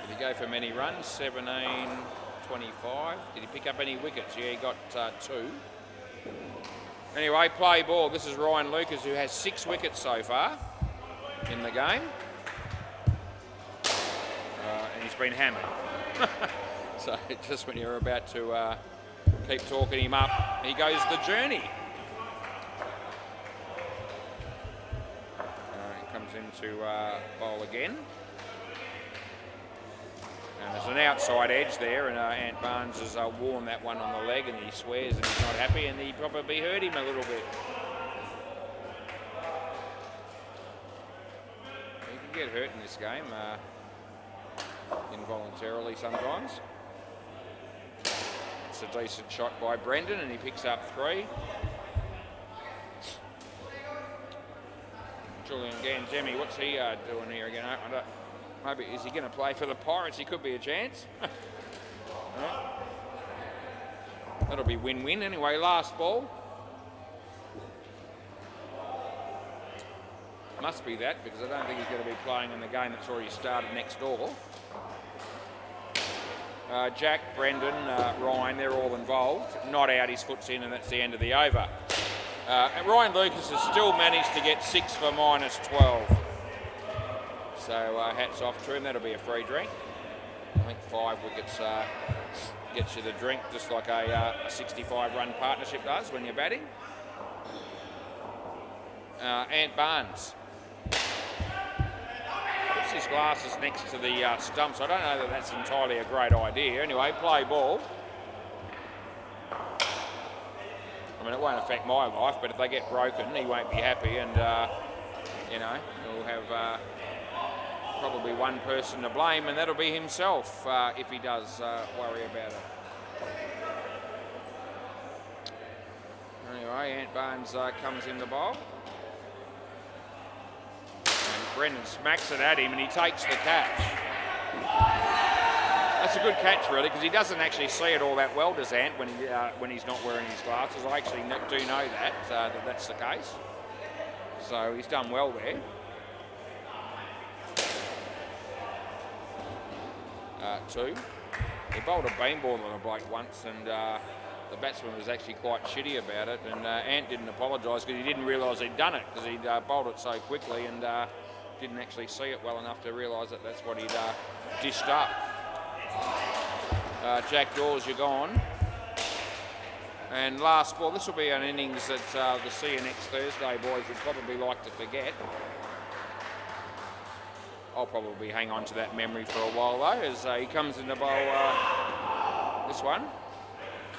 Did he go for many runs? 17, 25. Did he pick up any wickets? Yeah, he got 2. Anyway, play ball. This is Ryan Lucas, who has 6 wickets so far in the game. And he's been hammered. So just when you're about to keep talking him up, he goes the journey. He comes into bowl again. And there's an outside edge there, and Ant Barnes has worn that one on the leg, and he swears that he's not happy, and he probably hurt him a little bit. You can get hurt in this game, involuntarily sometimes. It's a decent shot by Brendan, and he picks up 3. Julian Ganjemi, what's he doing here again? Maybe, is he going to play for the Pirates? He could be a chance. That'll be win-win. Anyway, last ball. Must be that, because I don't think he's going to be playing in the game that's already started next door. Jack, Brendan, Ryan, they're all involved. Not out, his foot's in, and that's the end of the over. Ryan Lucas has still managed to get 6 for -12. So hats off to him. That'll be a free drink. I think 5 wickets gets you the drink, just like a 65-run partnership does when you're batting. Ant Barnes puts his glasses next to the stumps. I don't know that that's entirely a great idea. Anyway, play ball. I mean, it won't affect my life, but if they get broken, he won't be happy, and you know, he'll have probably one person to blame, and that'll be himself if he does worry about it. Anyway, Ant Barnes comes in the bowl. And Brendan smacks it at him, and he takes the catch. That's a good catch, really, because he doesn't actually see it all that well, does Ant, when he's not wearing his glasses. I actually do know that, that's the case. So he's done well there. 2. He bowled a beanball on a bloke once, and the batsman was actually quite shitty about it, and Ant didn't apologise because he didn't realise he'd done it, because he'd bowled it so quickly and didn't actually see it well enough to realise that that's what he'd dished up. Jack Dawes, you're gone. And last ball, this will be an innings that the See You Next Thursday boys would probably like to forget. I'll probably hang on to that memory for a while though, as he comes in the bowl. This one,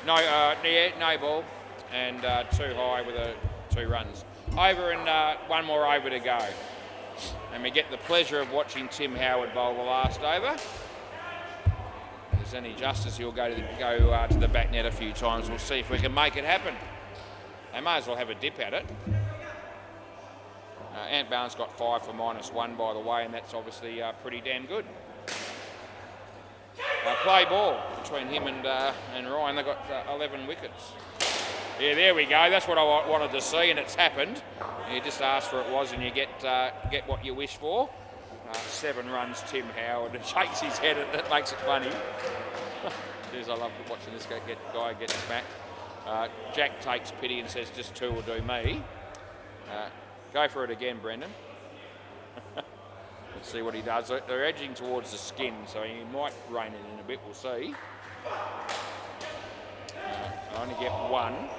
no ball, and 2 high with 2 runs. Over and 1 more over to go, and we get the pleasure of watching Tim Howard bowl the last over. If there's any justice, he'll go to the back net a few times. We'll see if we can make it happen. They may as well have a dip at it. Ant Barnes got 5 for -1, by the way, and that's obviously pretty damn good. Play ball between him and Ryan. They got 11 wickets. Yeah, there we go. That's what I wanted to see, and it's happened. You just ask for it was, and you get what you wish for. 7 runs, Tim Howard shakes his head. That makes it funny. Jeez, I love watching this guy get smacked. Jack takes pity and says, "Just 2 will do me." Go for it again, Brendan. Let's see what he does. They're edging towards the skin, so he might rein it in a bit. We'll see. I only get 1.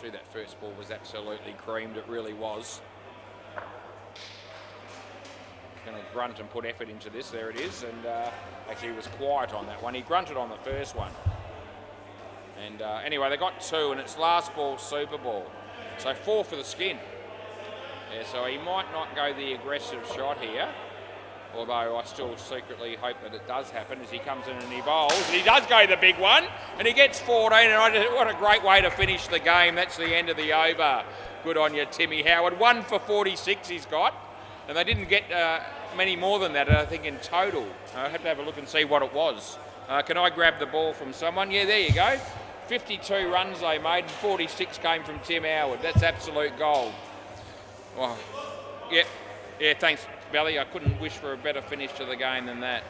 Gee, that first ball was absolutely creamed. It really was. Going to grunt and put effort into this. There it is. And actually, he was quiet on that one. He grunted on the first one. And anyway, they got 2, and it's last ball, super ball. So 4 for the skin. Yeah, so he might not go the aggressive shot here, although I still secretly hope that it does happen as he comes in and he bowls. And he does go the big one, and he gets 14, and what a great way to finish the game. That's the end of the over. Good on you, Timmy Howard. 1 for 46 he's got, and they didn't get many more than that, I think, in total. I have to have a look and see what it was. Can I grab the ball from someone? Yeah, there you go. 52 runs they made, and 46 came from Tim Howard. That's absolute gold. Oh, yeah, thanks, Belly. I couldn't wish for a better finish to the game than that.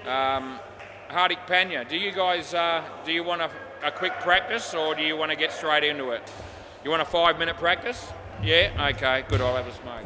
Hardik Panya, do you guys, do you want a quick practice, or do you want to get straight into it? You want a 5-minute practice? Yeah? Okay, good, I'll have a smoke.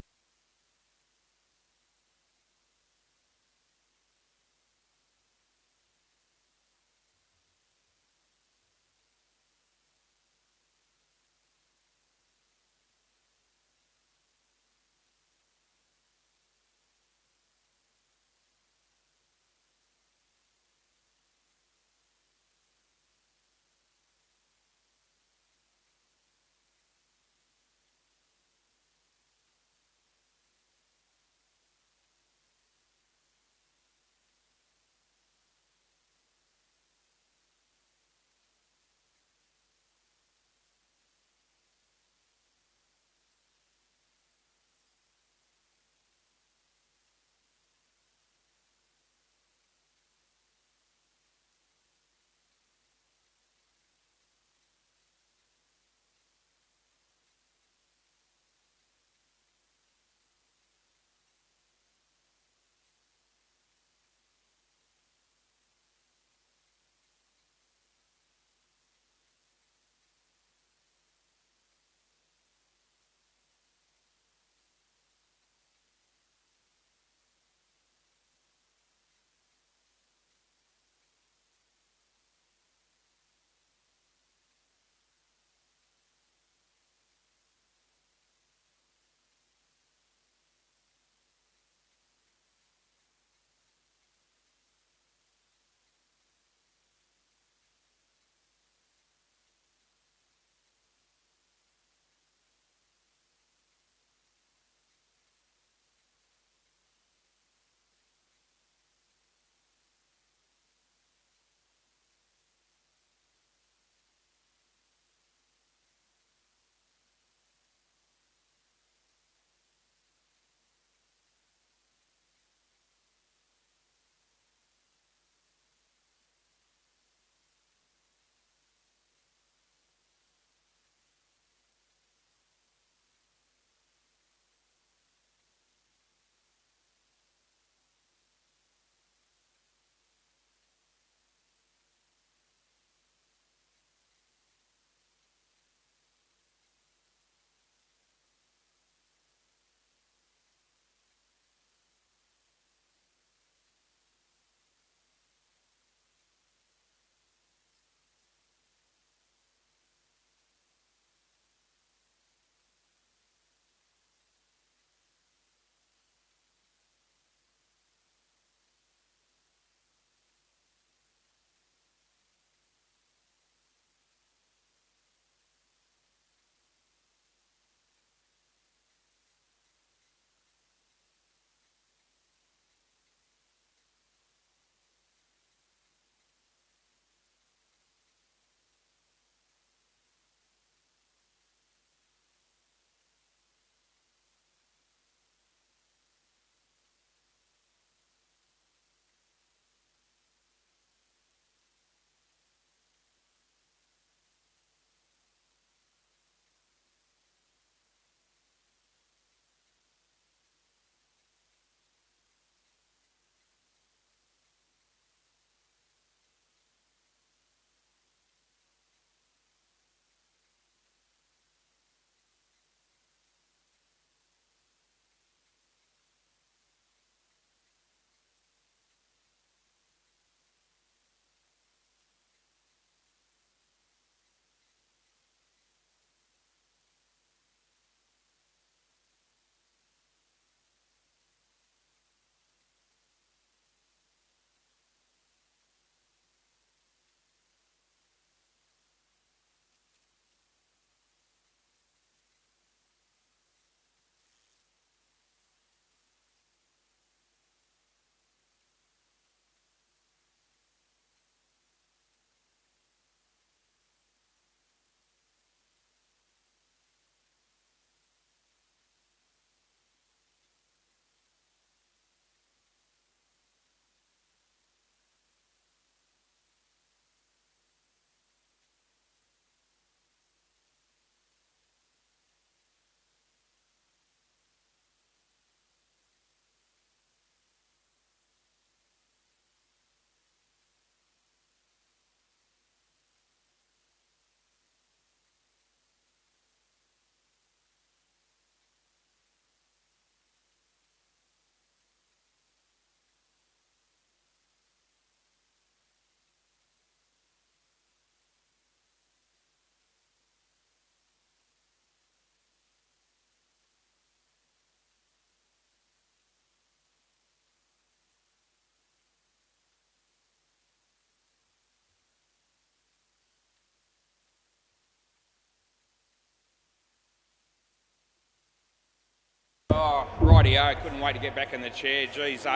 Rightio, couldn't wait to get back in the chair. Geez,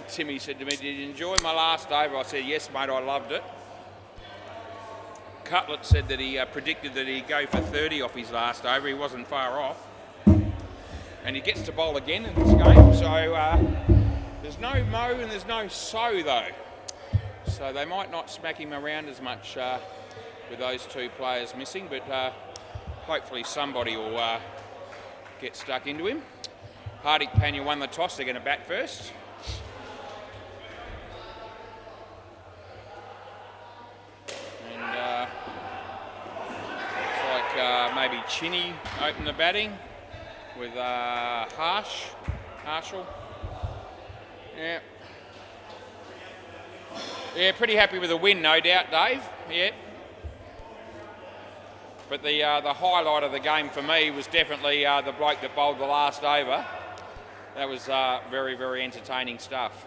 Timmy said to me, "Did you enjoy my last over?" I said, "Yes, mate, I loved it." Cutlet said that he predicted that he'd go for 30 off his last over. He wasn't far off. And he gets to bowl again in this game. So there's no Mo and there's no So, though. So they might not smack him around as much with those two players missing, but hopefully somebody will get stuck into him. Hardik Pandya won the toss. They're going to bat first. And looks like maybe Chinny open the batting with Harshal. Yeah. Yeah, pretty happy with the win, no doubt, Dave. Yeah. But the highlight of the game for me was definitely the bloke that bowled the last over. That was very, very entertaining stuff.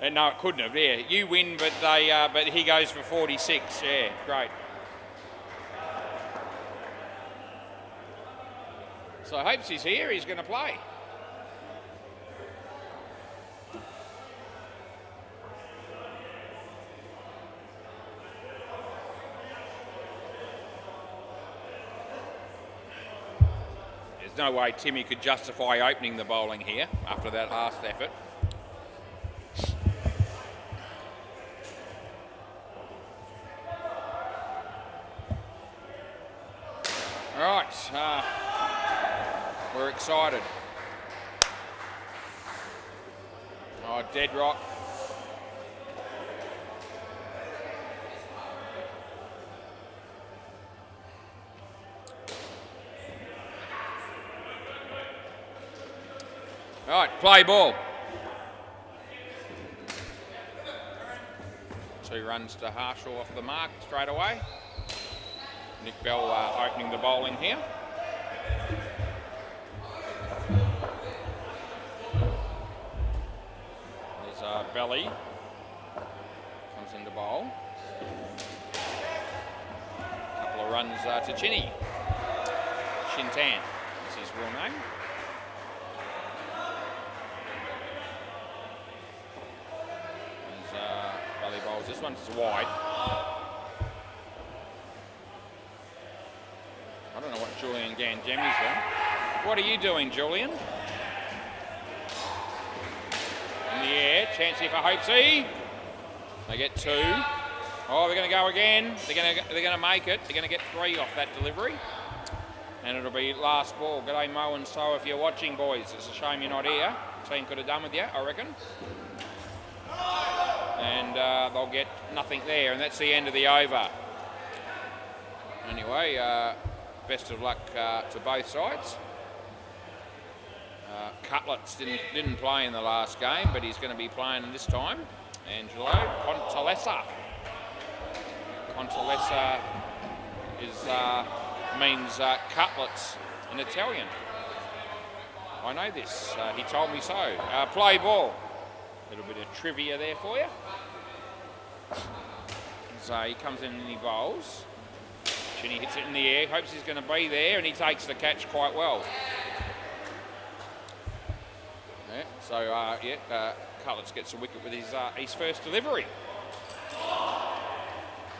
And no, it couldn't have. Yeah, you win, but he goes for 46. Yeah, great. So I hope he's here. He's going to play. There's no way Timmy could justify opening the bowling here after that last effort. All right, we're excited. Oh, dead rock. All right, play ball. 2 runs to Harshal off the mark straight away. Nick Bell opening the bowling here. There's Belly. Comes into bowl. Couple of runs to Chinny. Shintan is his real name. Belly bowls. This one's wide. I don't know what Julian Gangemi's done. What are you doing, Julian? In the air, chance here for Hopesy. They get 2. Oh, they're going to go again. They're going to make it. They're going to get 3 off that delivery. And it'll be last ball. G'day, Mo and So, if you're watching, boys. It's a shame you're not here. Team could have done with you, I reckon. And they'll get nothing there, and that's the end of the over. Anyway, best of luck to both sides. Cutlets didn't play in the last game, but he's going to be playing this time. Angelo Contalessa. Contalessa means cutlets in Italian. I know this. He told me so. Play ball. A little bit of trivia there for you. So he comes in and he bowls. Chinny hits it in the air, hopes he's going to be there, and he takes the catch quite well. Yeah, so Cutlets gets a wicket with his first delivery.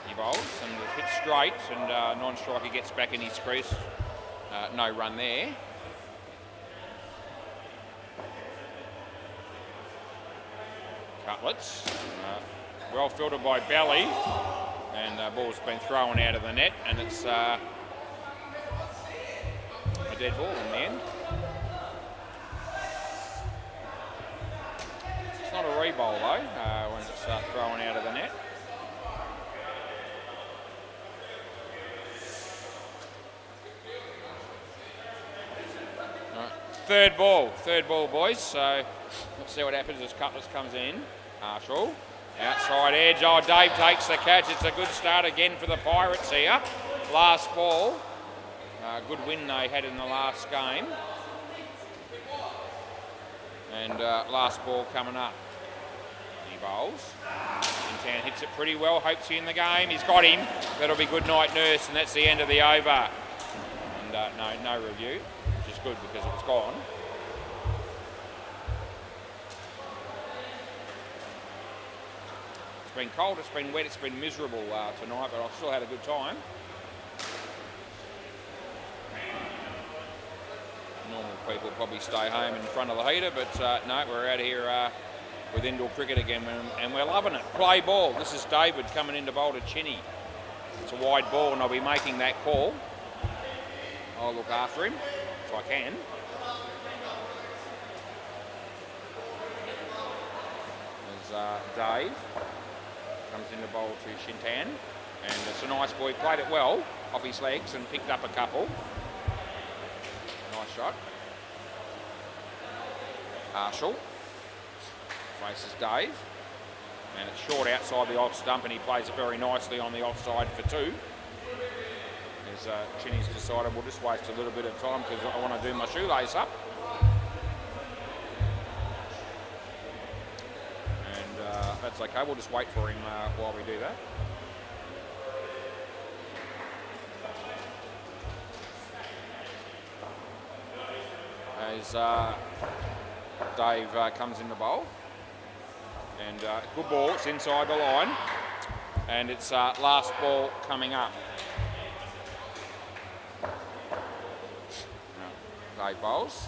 He bowls and hits straight, and non-striker gets back in his crease. No run there. Cutlets, well filtered by Belly, and the ball's been thrown out of the net, and it's a dead ball in the end. It's not a re-bowl though, when it's thrown out of the net. All right. Third ball, boys. So let's see what happens as Cutlets comes in. Harshal, outside edge. Oh, Dave takes the catch. It's a good start again for the Pirates here. Last ball. Good win they had in the last game. And last ball coming up. He bowls. Intown hits it pretty well. Hopes he in the game. He's got him. That'll be good night, Nurse, and that's the end of the over. And no review, which is good because it was gone. been cold, it's been wet, it's been miserable tonight, but I've still had a good time. Normal people probably stay home in front of the heater, but no, we're out here with indoor cricket again, and we're loving it. Play ball. This is David coming in to bowl to Chinny. It's a wide ball, and I'll be making that call. I'll look after him if I can. There's Dave comes in to bowl to Shintan, and it's a nice ball. He played it well off his legs and picked up a couple. Nice shot. Arshall faces Dave, and it's short outside the off stump, and he plays it very nicely on the offside for 2. As Chinny's decided we'll just waste a little bit of time because I want to do my shoelace up. And that's okay, we'll just wait for him while we do that. As Dave comes in the bowl, and good ball, it's inside the line, and it's last ball coming up. Dave bowls,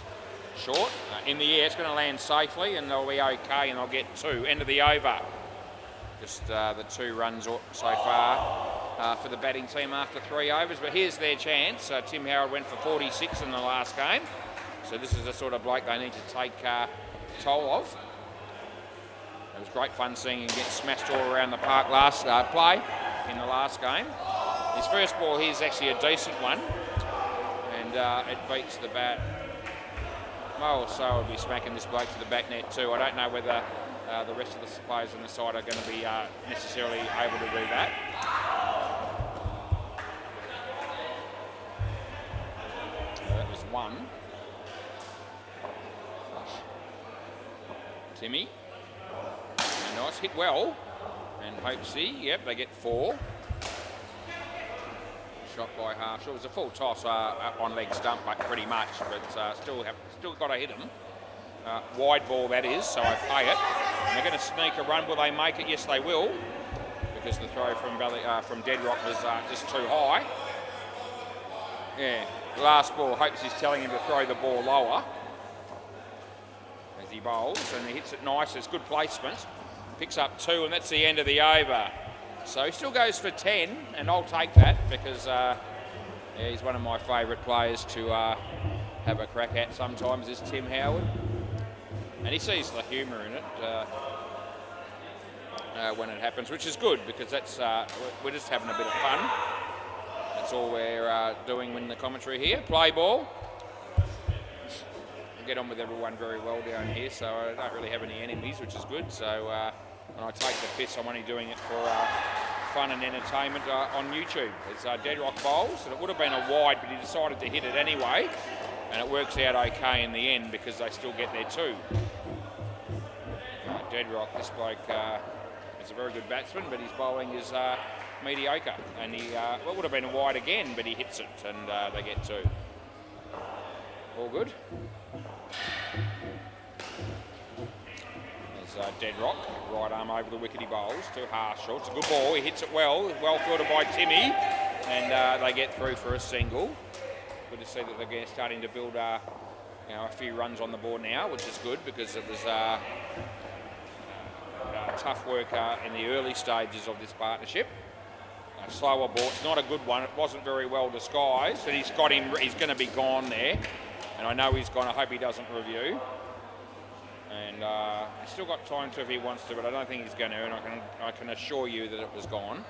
short, in the air, it's going to land safely and they'll be okay and they'll get 2. End of the over. Just the 2 runs so far for the batting team after 3 overs, but here's their chance. Tim Howard went for 46 in the last game. So this is the sort of bloke they need to take toll of. It was great fun seeing him get smashed all around the park last play in the last game. His first ball here is actually a decent one, and it beats the bat. Well, so I'll be smacking this bloke to the back net too. I don't know whether the rest of the players on the side are going to be necessarily able to do that. That was 1. Timmy, and nice hit well, and Hopesy, yep, they get 4. Shot by Harshall. It was a full toss on leg stump, but pretty much, but still got to hit him. Wide ball that is, so I pay it. And they're going to sneak a run. Will they make it? Yes, they will, because the throw from Deadrock was just too high. Yeah, last ball, Hopesy's telling him to throw the ball lower. He bowls and he hits it nice. It's good placement. Picks up 2, and that's the end of the over. So he still goes for 10, and I'll take that because he's one of my favourite players to have a crack at sometimes is Tim Howard. And he sees the humour in it when it happens, which is good because that's we're just having a bit of fun. That's all we're doing in the commentary here. Play ball. Get on with everyone very well down here, so I don't really have any enemies, which is good. So when I take the piss, I'm only doing it for fun and entertainment on YouTube. It's Deadrock bowls, and it would have been a wide, but he decided to hit it anyway, and it works out okay in the end because they still get their 2. Deadrock, this bloke is a very good batsman, but his bowling is mediocre, and he well, would have been a wide again, but he hits it, and they get 2. All good. There's Deadrock, right arm over the wicket, he bowls to Harshall. It's a good ball, he hits it well fielded by Timmy, and they get through for a single. Good to see that they're starting to build a few runs on the board now, which is good because it was tough work in the early stages of this partnership. A slower ball, it's not a good one, it wasn't very well disguised, but he's got him, he's going to be gone there. And I know he's gone, I hope he doesn't review. And he's still got time to if he wants to, but I don't think he's going to, and I can assure you that it was gone.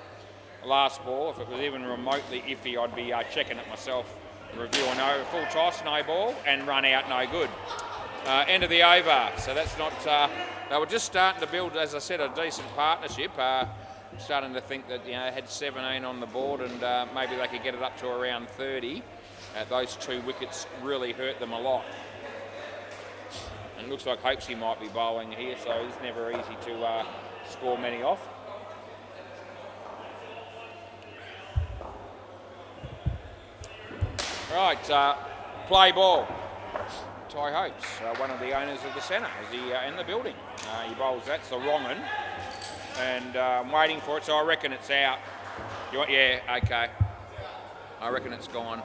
Last ball, if it was even remotely iffy, I'd be checking it myself. Review, I know, full toss, no ball, and run out, no good. End of the over, so that's not, they were just starting to build, as I said, a decent partnership. Starting to think that, they had 17 on the board and maybe they could get it up to around 30. Those 2 wickets really hurt them a lot. And it looks like Hopesy might be bowling here, so it's never easy to score many off. Right, play ball. Ty Hopes, one of the owners of the centre, is he in the building? He bowls, that's the wrong one. and I'm waiting for it, so I reckon it's out. Yeah, okay. I reckon it's gone.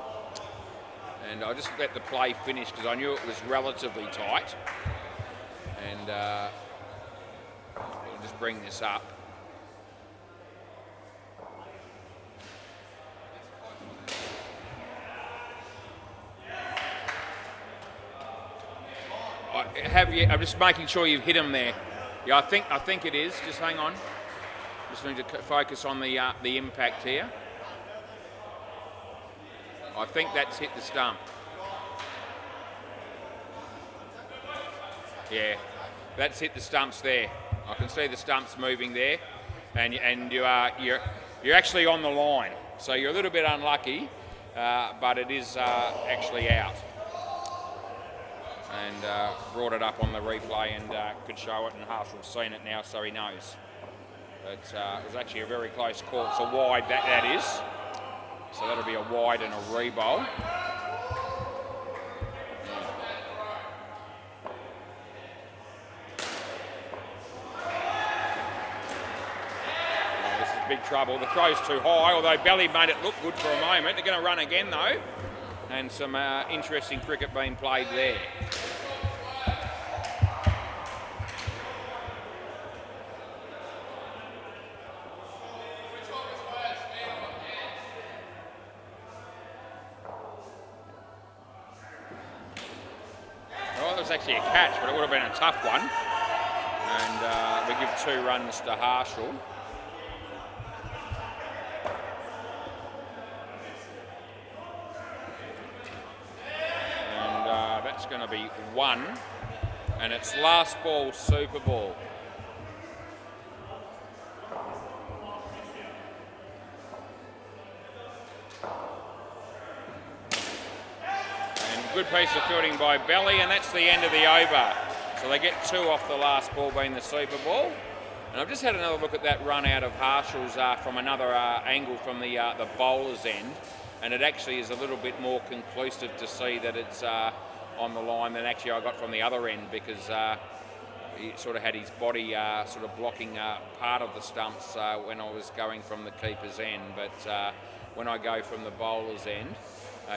And I just let the play finish because I knew it was relatively tight. And I'll just bring this up. I'm just making sure you've hit him there. Yeah, I think it is. Just hang on. Just need to focus on the impact here. I think that's hit the stump. Yeah, that's hit the stumps there. I can see the stumps moving there, and you're actually on the line. So you're a little bit unlucky, but it is actually out. And brought it up on the replay and could show it, and Harshall's seen it now, so he knows. But it was actually a very close call. It's a wide, that is. So that'll be a wide and a re-bowl. This is big trouble. The throw's too high, although Belly made it look good for a moment. They're going to run again, though. And some interesting cricket being played there. Well, it was actually a catch, but it would have been a tough one. And we give 2 runs to Harshall. That's going to be 1, and it's last ball super ball. And good piece of fielding by Belly, and that's the end of the over. So they get 2 off the last ball being the super ball. And I've just had another look at that run out of Harshall's from another angle from the bowler's end, and it actually is a little bit more conclusive to see that it's on the line than actually I got from the other end, because he sort of had his body sort of blocking part of the stumps when I was going from the keeper's end. But when I go from the bowler's end,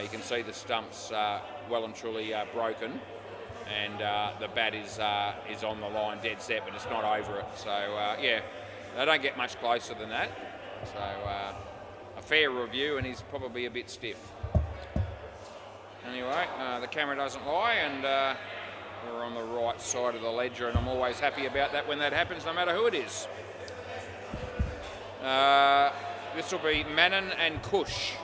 you can see the stumps well and truly broken, and the bat is on the line dead set, but it's not over it. So yeah, they don't get much closer than that. So a fair review, and he's probably a bit stiff. Anyway, the camera doesn't lie, and we're on the right side of the ledger, and I'm always happy about that when that happens, no matter who it is. This will be Mannon and Cush,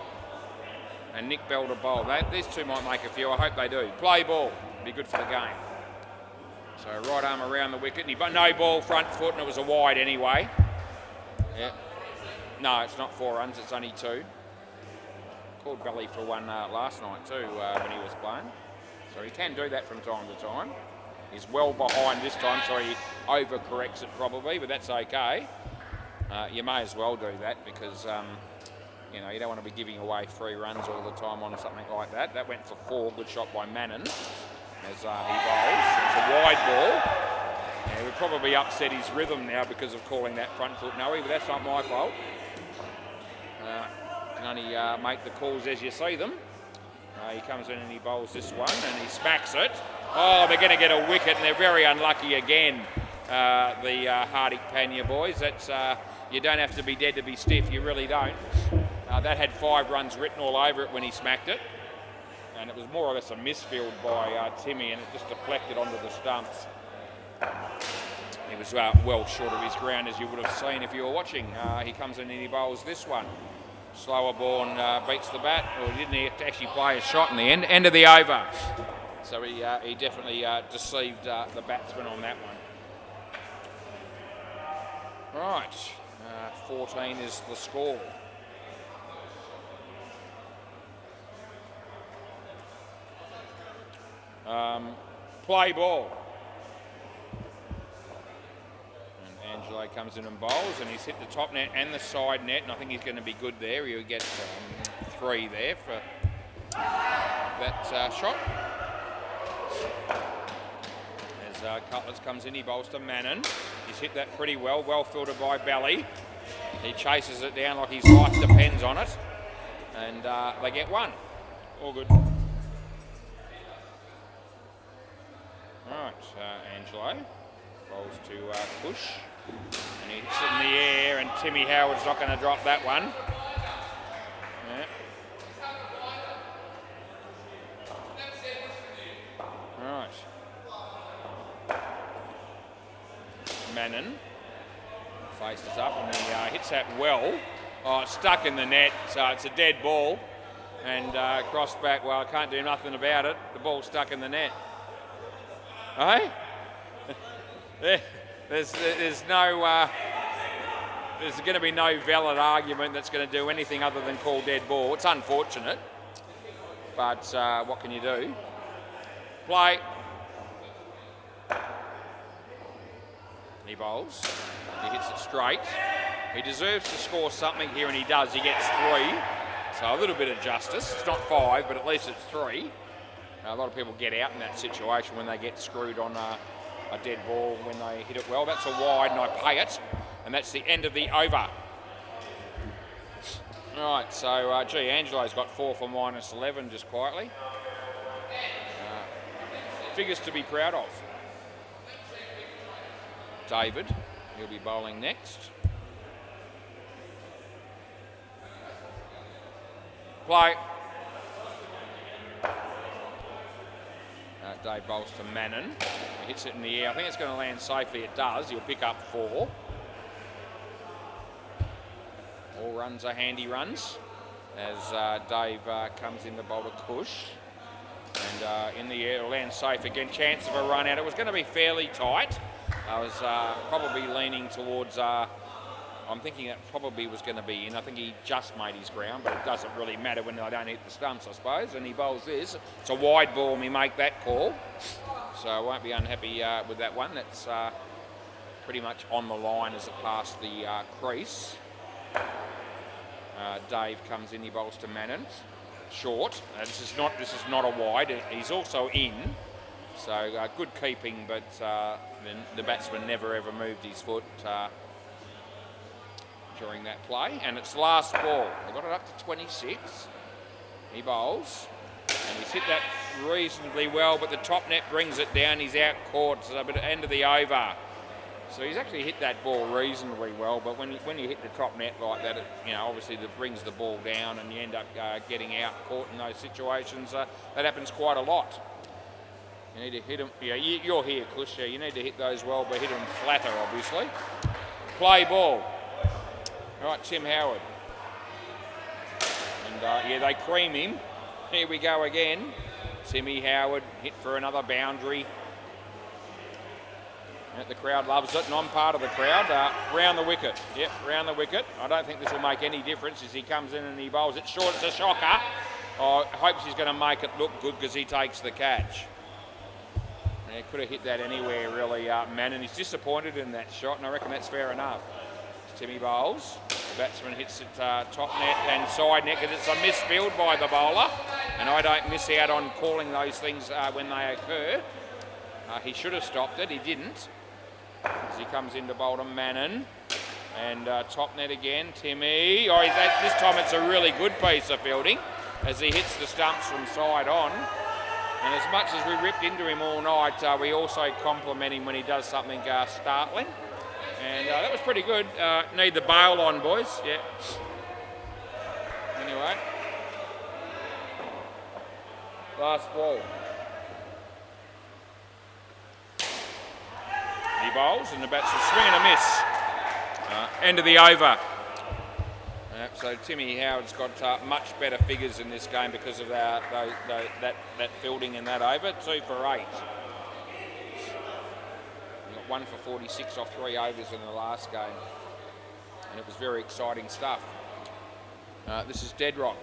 and Nick Bell to bowl. These 2 might make a few. I hope they do. Play ball. Be good for the game. So right arm around the wicket. And no ball, front foot, and it was a wide anyway. Yeah. No, it's not 4 runs. It's only 2. Called Belly for 1 last night too when he was playing. So he can do that from time to time. He's well behind this time, so he overcorrects it probably, but that's okay. You may as well do that because you know, you don't want to be giving away 3 runs all the time on something like that. That went for 4. Good shot by Mannon as he bowls. It's a wide ball. Yeah, we've probably upset his rhythm now because of calling that front foot no-y, but that's not my fault. Can only make the calls as you see them. He comes in and he bowls this one and he smacks it. Oh, they're going to get a wicket, and they're very unlucky again, the Hardik Pandya boys. That's you don't have to be dead to be stiff, you really don't. That had 5 runs written all over it when he smacked it, and it was more or less a misfield by Timmy, and it just deflected onto the stumps. He was well short of his ground, as you would have seen if you were watching. He comes in and he bowls this one. Slower ball and beats the bat. Well, he didn't have to actually play a shot in the end of the over. So he definitely deceived the batsman on that one. Right, 14 is the score. Play ball. Angelo comes in and bowls, and he's hit the top net and the side net, and I think he's going to be good there. He'll get 3 there for that shot. As Cutlets comes in, he bowls to Mannon. He's hit that pretty well, well filtered by Belly. He chases it down like his life depends on it. And they get one. All good. Right, Angelo bowls to Push. And he hits it in the air, and Timmy Howard's not going to drop that one. Yeah. Right. Mannon faces up and he hits that well. Oh, it's stuck in the net, so it's a dead ball. And cross back, well, I can't do nothing about it. The ball's stuck in the net. Hey? There's no... there's going to be no valid argument that's going to do anything other than call dead ball. It's unfortunate, but what can you do? Play. He bowls. He hits it straight. He deserves to score something here, and he does. He gets 3. So a little bit of justice. It's not 5, but at least it's 3. A lot of people get out in that situation when they get screwed on a dead ball when they hit it well. That's a wide, and I pay it. And that's the end of the over. All right, so, Angelo's got 4 for -11 just quietly. Figures to be proud of. David, he'll be bowling next. Play. Dave bowls to Mannon. He hits it in the air. I think it's going to land safely. It does. He'll pick up 4. All runs are handy runs as Dave comes in to bowl to Kush. And in the air, it'll land safe again. Chance of a run out. It was going to be fairly tight. I was probably leaning towards... I'm thinking that probably was going to be in. I think he just made his ground, but it doesn't really matter when I don't hit the stumps, I suppose. And he bowls this. It's a wide ball and we make that call. So I won't be unhappy with that one. That's pretty much on the line as it passed the crease. Dave comes in, he bowls to Mannon. Short. This is not a wide. He's also in. So good keeping, but the batsman never ever moved his foot during that play. And it's last ball. They got it up to 26. He bowls. And he's hit that reasonably well, but the top net brings it down. He's out caught, so at the end of the over. So he's actually hit that ball reasonably well, but when you hit the top net like that, obviously that brings the ball down and you end up getting out caught in those situations. That happens quite a lot. You need to hit them. Yeah, you're here, Kush. Yeah, you need to hit those well, but hit them flatter, obviously. Play ball. All right, Tim Howard. And they cream him. Here we go again. Timmy Howard hit for another boundary. The crowd loves it, and I'm part of the crowd. Round the wicket. Yep, round the wicket. I don't think this will make any difference as he comes in and he bowls it short. It's a shocker. Hopes he's going to make it look good because he takes the catch. Yeah, could have hit that anywhere, really, Mannon. He's disappointed in that shot, and I reckon that's fair enough. Timmy bowls. The batsman hits it top net and side net because it's a misfield by the bowler, and I don't miss out on calling those things when they occur. He should have stopped it. He didn't. As he comes into bowl to Mannon. And top net again, Timmy. This time it's a really good piece of fielding as he hits the stumps from side on. And as much as we ripped into him all night, we also compliment him when he does something startling. And that was pretty good. Need the bail on, boys. Yeah. Anyway. Last ball. He bowls and the bats will swing and a miss. End of the over. So Timmy Howard's got much better figures in this game because of that fielding in that over. 2 for 8. He got 1 for 46 off 3 overs in the last game. And it was very exciting stuff. This is Dead Rock.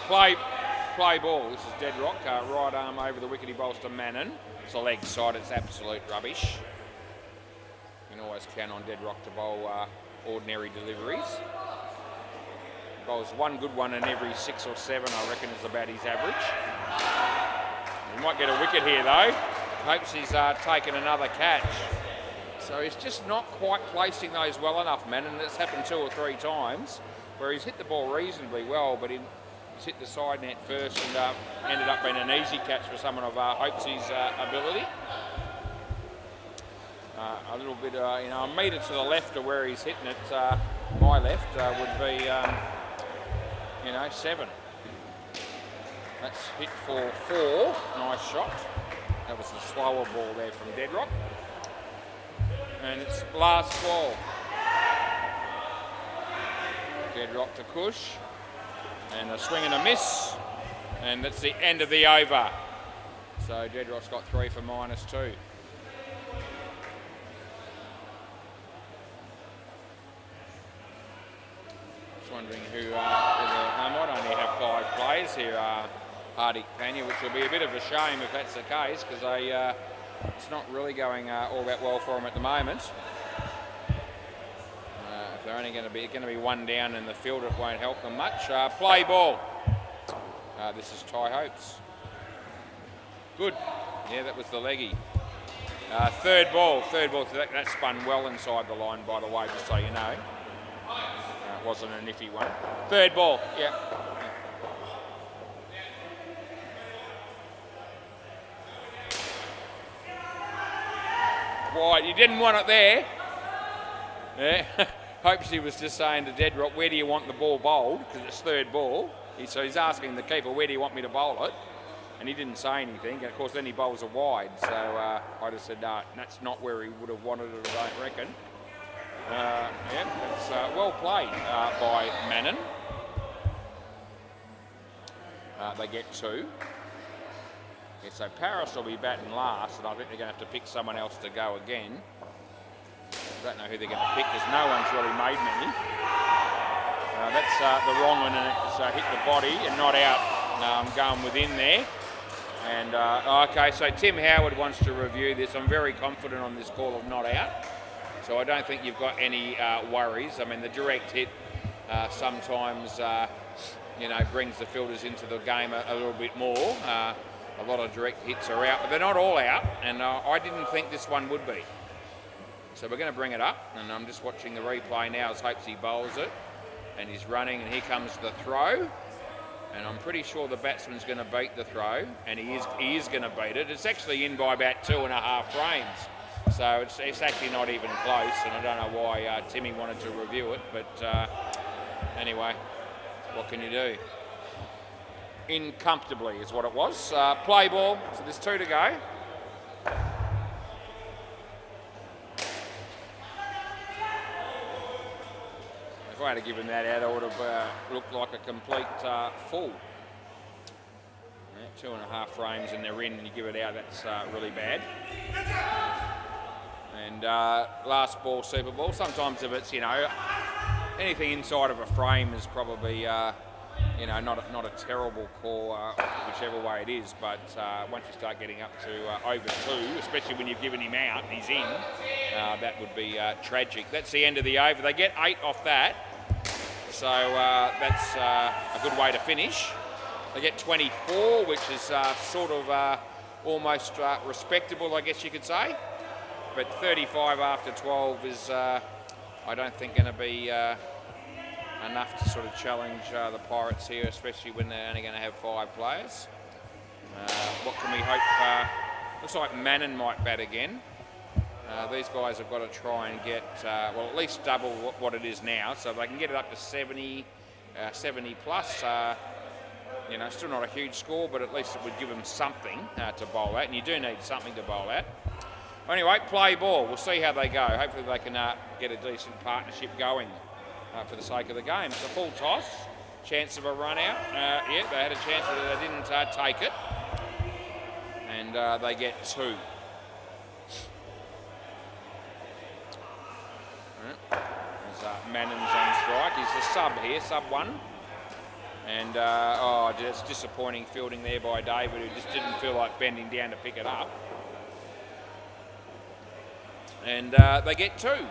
Play ball. This is Dead Rock. Right arm over the wicket. He bowls to Mannon. It's a leg side. It's absolute rubbish. You can always count on Dead Rock to bowl ordinary deliveries. He bowls bowls. One good one in every 6 or 7, I reckon, is about his average. He might get a wicket here, though. Hopes he's taken another catch. So he's just not quite placing those well enough, man, and it's happened 2 or 3 times where he's hit the ball reasonably well, but he's hit the side net first and ended up being an easy catch for someone of Hopesy's ability. A little bit, a metre to the left of where he's hitting it, my left, would be, 7. That's hit for 4. Nice shot. That was the slower ball there from Deadrock. And it's last ball. Deadrock to Cush. And a swing and a miss. And that's the end of the over. So Deadrock's got 3 for -2. Just wondering who, I might only have 5 players here, Hardik Panya, which will be a bit of a shame if that's the case, because it's not really going all that well for them at the moment. If they're only going to be one down in the field, it won't help them much. Play ball. This is Ty Hopes. Good. Yeah, that was the leggy. Third ball. That spun well inside the line, by the way, just so you know. It wasn't a niffy one. Third ball. Yeah. Wide. You didn't want it there. Yeah. Hopes he was just saying to Deadrock, where do you want the ball bowled? Because it's third ball. So he's asking the keeper, where do you want me to bowl it? And he didn't say anything. And of course, then he bowls a wide. So I just said, no, that's not where he would have wanted it, I don't reckon. It's well played by Mannon. They get 2. Yeah, so Paris will be batting last, and I think they're going to have to pick someone else to go again. I don't know who they're going to pick because no one's really made many. That's the wrong one, and it's hit the body and not out. Going within there. And okay, so Tim Howard wants to review this. I'm very confident on this call of not out. So I don't think you've got any worries. I mean, the direct hit sometimes, brings the fielders into the game a little bit more. A lot of direct hits are out, but they're not all out, and I didn't think this one would be. So we're going to bring it up, and I'm just watching the replay now as Hopes he bowls it, and he's running, and here comes the throw, and I'm pretty sure the batsman's going to beat the throw, and he is going to beat it. It's actually in by about 2.5 frames, so it's actually not even close, and I don't know why Timmy wanted to review it, but anyway, what can you do? In comfortably is what it was. Play ball, so there's 2 to go. If I had given that out, it would have looked like a complete full. Yeah, 2.5 frames and they're in, and you give it out, that's really bad. And last ball, super ball. Sometimes if it's, anything inside of a frame is probably, not a terrible call, whichever way it is. But once you start getting up to over 2, especially when you've given him out and he's in, that would be tragic. That's the end of the over. They get 8 off that. So that's a good way to finish. They get 24, which is sort of almost respectable, I guess you could say. But 35 after 12 is, I don't think, going to be enough to sort of challenge the Pirates here, especially when they're only going to have 5 players. What can we hope? Looks like Mannon might bat again. These guys have got to try and get, at least double what it is now. So if they can get it up to 70 plus, still not a huge score, but at least it would give them something to bowl at. And you do need something to bowl at. Anyway, play ball. We'll see how they go. Hopefully they can get a decent partnership going for the sake of the game. It's a full toss. Chance of a run out. Yeah, they had a chance, but they didn't take it. And they get 2. There's Mannon's on strike. He's the sub here, sub 1. And, it's disappointing fielding there by David, who just didn't feel like bending down to pick it up. And they get 2.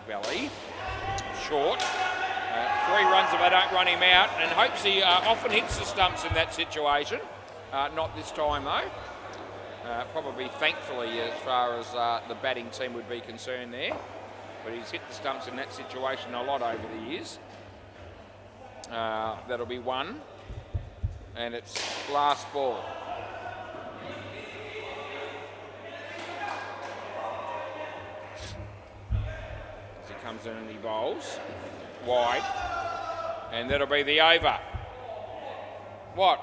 Belly, short, 3 3 runs if they don't run him out, and hopes he often hits the stumps in that situation. Not this time though. Probably thankfully as far as the batting team would be concerned there. But he's hit the stumps in that situation a lot over the years. That'll be 1. And it's last ball. As he comes in and he bowls. Wide. And that'll be the over. What?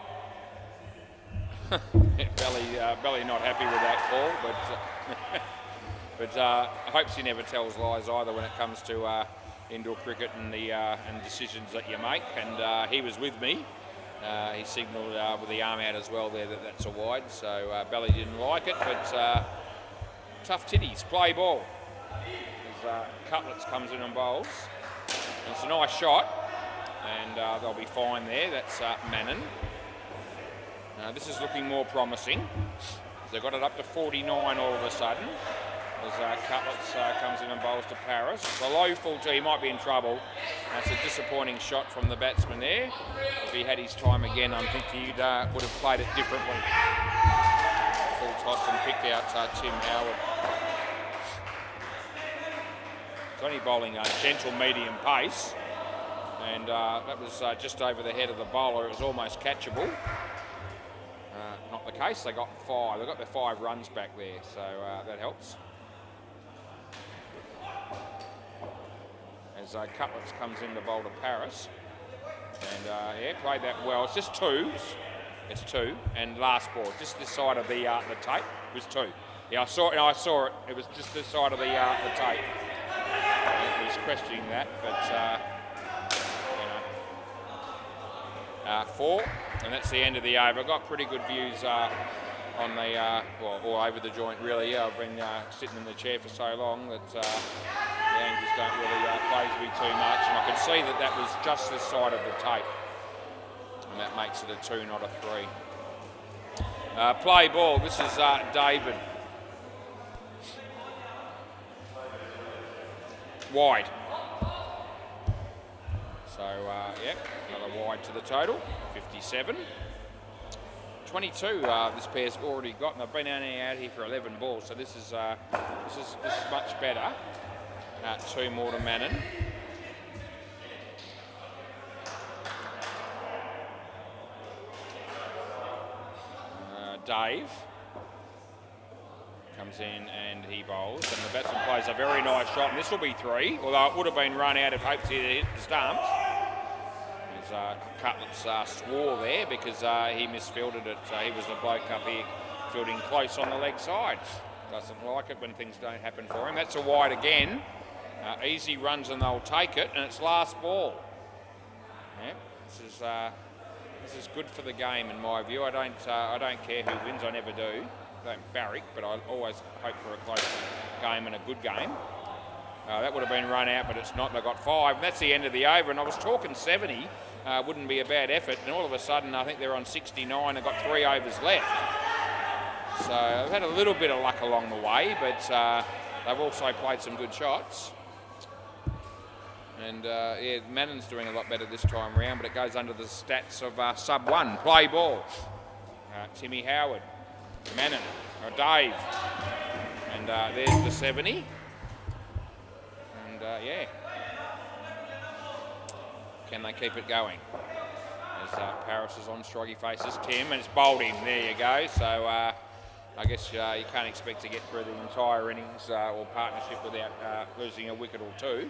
Belly not happy with that call, but hopes he never tells lies either when it comes to indoor cricket and the and decisions that you make. And he was with me. He signalled with the arm out as well there that that's a wide. So Belly didn't like it, but tough titties. Play ball. As Cutlets comes in and bowls. And it's a nice shot, and they'll be fine there. That's Mannon. This is looking more promising. They've got it up to 49 all of a sudden. As Cutlets comes in and bowls to Paris. It's a low full tee, he might be in trouble. That's a disappointing shot from the batsman there. If he had his time again, I'm thinking he would have played it differently. Full toss and picked out Tim Howard. It's only bowling a gentle medium pace. And that was just over the head of the bowler. It was almost catchable. Not the case, they got 5. They got their 5 runs back there, so that helps. As Cutlets comes in to bowl to Paris. And yeah, played that well. It's just 2. It's 2. And last ball, just this side of the tape, was 2. Yeah, I saw it. It was just this side of the tape. I was questioning that, but 4, and that's the end of the over. Got pretty good views on the, all over the joint really. I've been sitting in the chair for so long that the angles don't really faze me too much, and I can see that that was just this side of the tape, and that makes it a 2, not a 3. Play ball, this is David. Wide. So, yep, another wide to the total, 57. 22 this pair's already got, and they've been only out here for 11 balls, so this is much better. 2 more to Mannon. Dave comes in and he bowls, and the batsman plays a very nice shot, and this will be 3, although it would have been run out if hopes he had hit the stumps. As Cutlets swore there because he misfielded it. He was the bloke up here fielding close on the leg side. Doesn't like it when things don't happen for him. That's a wide again. Easy runs and they'll take it, and it's last ball. Yep, this is good for the game in my view. I don't care who wins. I never do. I don't barrack, but I always hope for a close game and a good game. That would have been run out, but it's not. They've got 5, and that's the end of the over. And I was talking 70 wouldn't be a bad effort, and all of a sudden I think they're on 69 and got 3 overs left. So I've had a little bit of luck along the way, but they've also played some good shots. And yeah, Mannon's doing a lot better this time round, but it goes under the stats of sub 1. Play ball. Timmy Howard, Mannon, or Dave, and there's the 70. And yeah, can they keep it going? As Paris is on stroggy faces, Tim, and it's bowled him. There you go. So I guess you can't expect to get through the entire innings or partnership without losing a wicket or 2.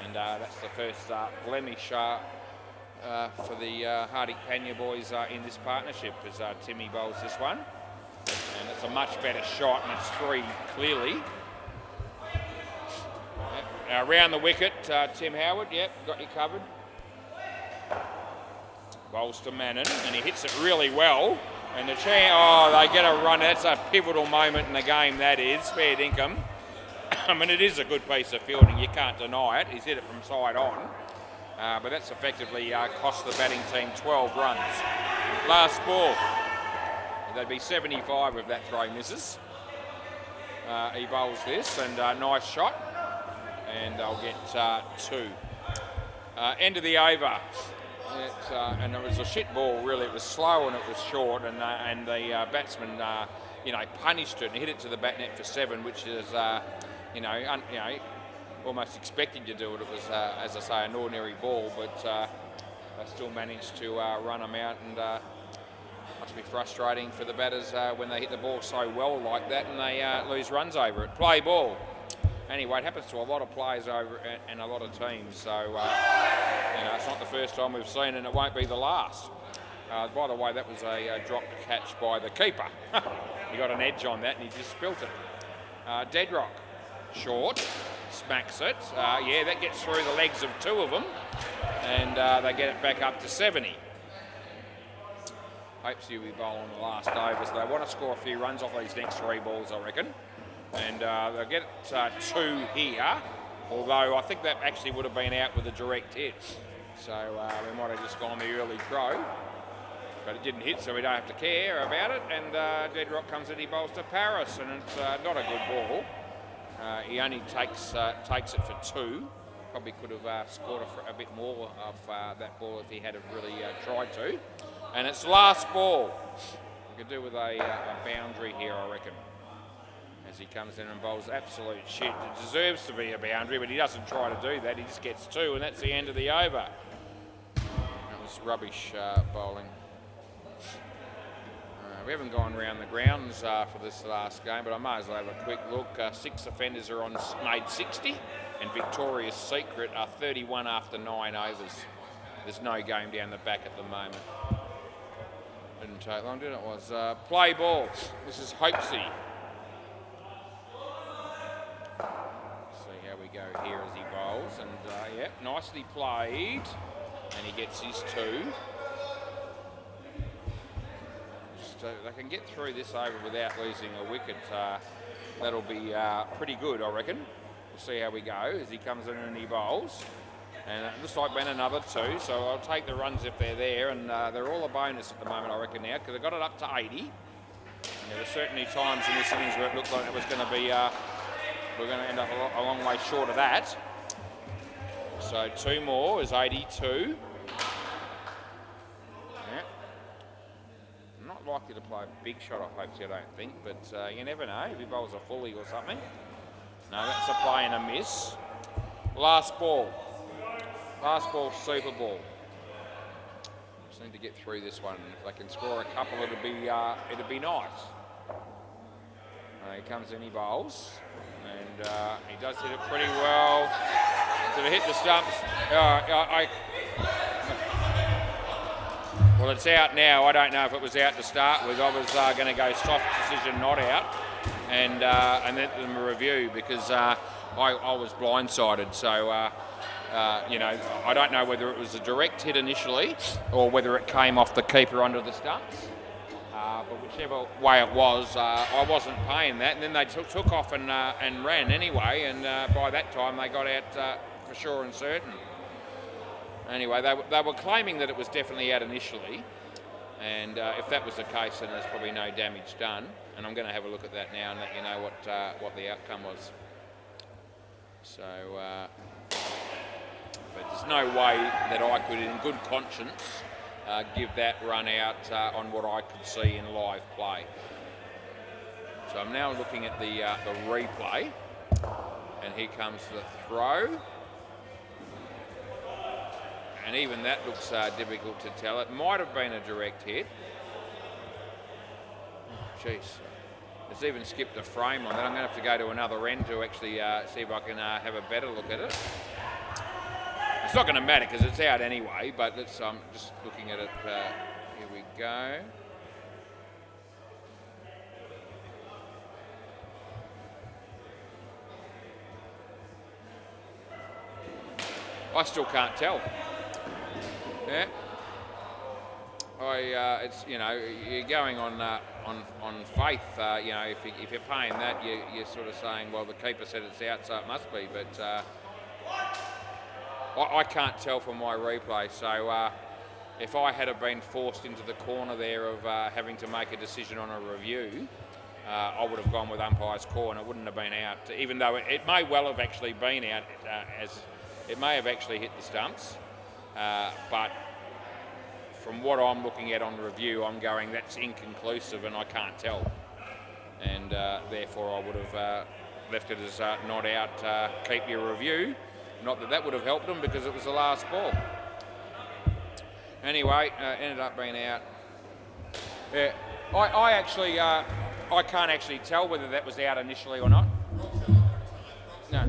And that's the first blemish for the Hardy-Panya boys in this partnership, as Timmy bowls this one. And it's a much better shot, and it's 3 clearly. Yep. Around the wicket, Tim Howard, yep, got you covered. Bowls to Mannon, and he hits it really well. And the they get a run. That's a pivotal moment in the game, that is. Fair dinkum. I mean, it is a good piece of fielding, you can't deny it. He's hit it from side on. But that's effectively cost the batting team 12 runs. Last ball. They'd be 75 if that throw misses. He bowls this, and nice shot. And they'll get 2. End of the over. And it was a shit ball, really. It was slow and it was short, and the batsman, punished it and hit it to the bat net for 7, which is, almost expecting to do it. It was, as I say, an ordinary ball, but they still managed to run them out, and must be frustrating for the batters when they hit the ball so well like that and they lose runs over it. Play ball. Anyway, it happens to a lot of players over and a lot of teams, so it's not the first time we've seen, and it won't be the last. By the way, that was a dropped catch by the keeper. He got an edge on that and he just spilt it. Dead rock, short, smacks it. That gets through the legs of 2 of them, and they get it back up to 70. Hopes you'll be bowling the last overs. They want to score a few runs off these next 3 balls, I reckon. And they'll get 2 here, although I think that actually would have been out with a direct hit. So we might have just gone the early throw, but it didn't hit, so we don't have to care about it. And Dead Rock comes in, he bowls to Paris, and it's not a good ball. He only takes it for 2. Probably could have scored a bit more of that ball if he had really tried to. And it's last ball. We could do with a boundary here, I reckon. As he comes in and bowls absolute shit. It deserves to be a boundary, but he doesn't try to do that. He just gets 2, and that's the end of the over. That was rubbish bowling. We haven't gone round the grounds for this last game, but I might as well have a quick look. 6 offenders are made 60, and Victoria's Secret are 31 after 9 overs. There's no game down the back at the moment. Didn't take long, did it? It was play ball. This is Hopesy. See how we go here as he bowls, and nicely played, and he gets his 2. So they can get through this over without losing a wicket. That'll be pretty good, I reckon. We'll see how we go as he comes in and he bowls. And it looks like been another 2, so I'll take the runs if they're there, and they're all a bonus at the moment, I reckon, now, because they got it up to 80. And there were certainly times in this innings where it looked like it was going to be, we're going to end up a long way short of that. So 2 more is 82. Not likely to play a big shot, I hope, I don't think, but you never know if he bowls a fully or something. No, that's a play and a miss. Last ball, Super Ball. Just need to get through this one. If they can score a couple, it'd be nice. He comes in, he bowls, and he does hit it pretty well. Did it hit the stumps? Well, it's out now. I don't know if it was out to start with. I was going to go soft decision, not out, and then a review because I was blindsided. So, I don't know whether it was a direct hit initially or whether it came off the keeper under the stumps. But whichever way it was, I wasn't paying that. And then they took off and ran anyway, and by that time they got out for sure and certain. Anyway, they were claiming that it was definitely out initially, and if that was the case, then there's probably no damage done. And I'm going to have a look at that now and let you know what the outcome was. So, but there's no way that I could, in good conscience, give that run out on what I could see in live play. So I'm now looking at the replay, and here comes the throw. And even that looks difficult to tell. It might have been a direct hit. Jeez. It's even skipped a frame on that. I'm going to have to go to another end to actually see if I can have a better look at it. It's not going to matter because it's out anyway, but let's just looking at it. Here we go. I still can't tell. Yeah, it's you're going on faith. If you're paying that, you're sort of saying, well, the keeper said it's out, so it must be. But I can't tell from my replay. So if I had been forced into the corner there of having to make a decision on a review, I would have gone with umpire's call, and it wouldn't have been out. Even though it may well have actually been out, as it may have actually hit the stumps. but from what I'm looking at on review, I'm going, that's inconclusive and I can't tell. And therefore I would have left it as not out, keep your review. Not that that would have helped them because it was the last ball. Anyway, ended up being out. Yeah, I actually, I can't actually tell whether that was out initially or not. No.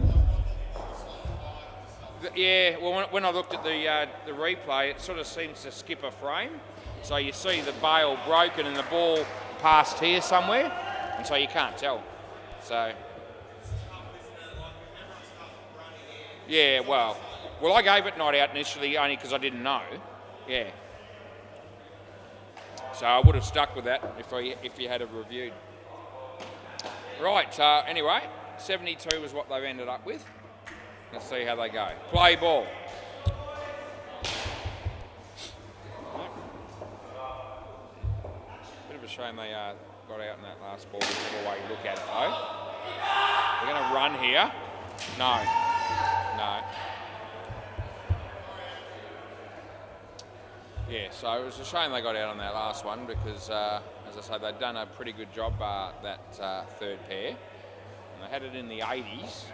Yeah, well, when I looked at the replay, it sort of seems to skip a frame. So you see the bail broken and the ball passed here somewhere, and so you can't tell. So, yeah, well, I gave it not out initially only because I didn't know. Yeah. So I would have stuck with that if you had it reviewed. Right. Anyway, 72 is what they've ended up with. Let's see how they go. Play ball. Bit of a shame they got out in that last ball, whichever way you look at it though. They're going to run here. No. Yeah, so it was a shame they got out on that last one because, as I say, they'd done a pretty good job that third pair. And they had it in the 80s.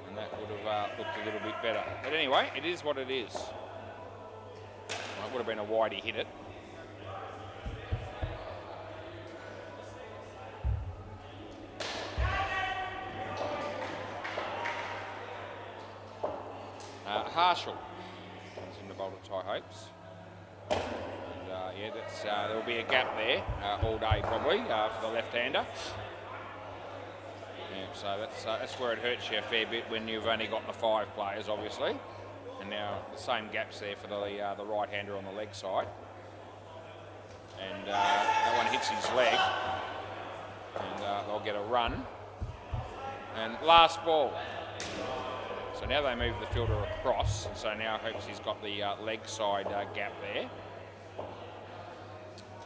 And that would have looked a little bit better. But anyway, it is what it is. Well, it would have been a wide he hit it. Harshall comes in the bowl to tie hopes. And yeah, that's there'll be a gap there all day probably for the left-hander. Yeah, so that's where it hurts you a fair bit when you've only got the 5 players, obviously, and now the same gaps there for the right-hander on the leg side, and that one hits his leg, and they'll get a run. And last ball. So now they move the fielder across, and so now hopes he's got the leg side gap there,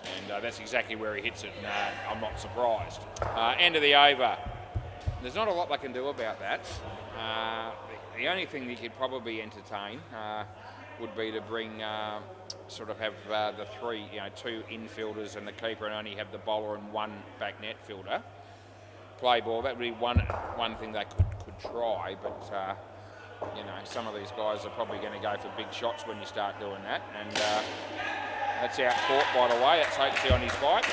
and that's exactly where he hits it. And I'm not surprised. End of the over. There's not a lot they can do about that. The only thing you could probably entertain would be to bring, sort of have the 3, 2 infielders and the keeper, and only have the bowler and 1 back net fielder. Play ball, that would be one thing they could try, but some of these guys are probably going to go for big shots when you start doing that. And that's out caught, by the way. That's Hopesy on his bike.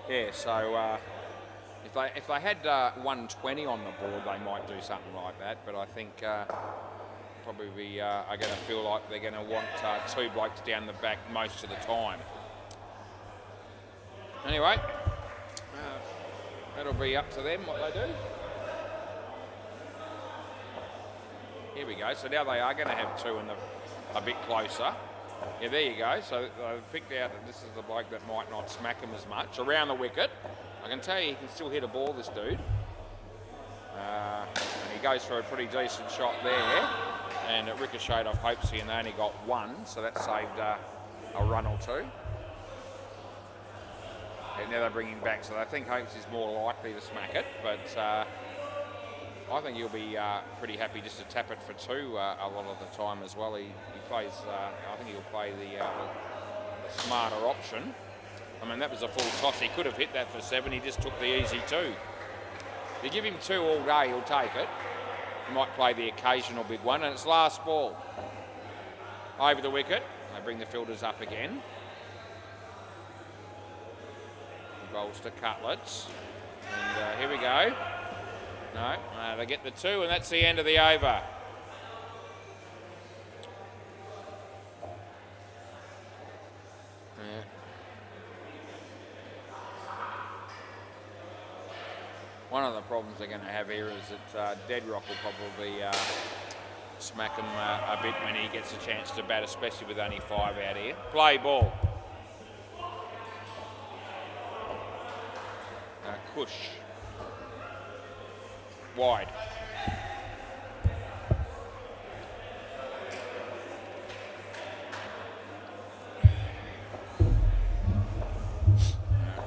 Yeah, so if they had 120 on the board, they might do something like that. But I think probably are going to feel like they're going to want 2 blokes down the back most of the time. Anyway, that'll be up to them what they do. Here we go. So now they are going to have 2 a bit closer. Yeah, there you go. So they've picked out that this is the bloke that might not smack him as much. Around the wicket. I can tell you he can still hit a ball, this dude. And he goes for a pretty decent shot there. And it ricocheted off Hopesy, and they only got 1. So that saved a run or 2. And now they're bringing back. So I think Hopesy's more likely to smack it. But I think he'll be pretty happy just to tap it for 2 a lot of the time as well. He plays, I think he'll play the smarter option. I mean, that was a full toss. He could have hit that for 7. He just took the easy 2. If you give him 2 all day, he'll take it. He might play the occasional big one. And it's last ball. Over the wicket. They bring the fielders up again. He bowls to Cutlets. And here we go. No, they get the 2, and that's the end of the over. Yeah. One of the problems they're going to have here is that Deadrock will probably smack him a bit when he gets a chance to bat, especially with only 5 out here. Play ball. Cush. Wide.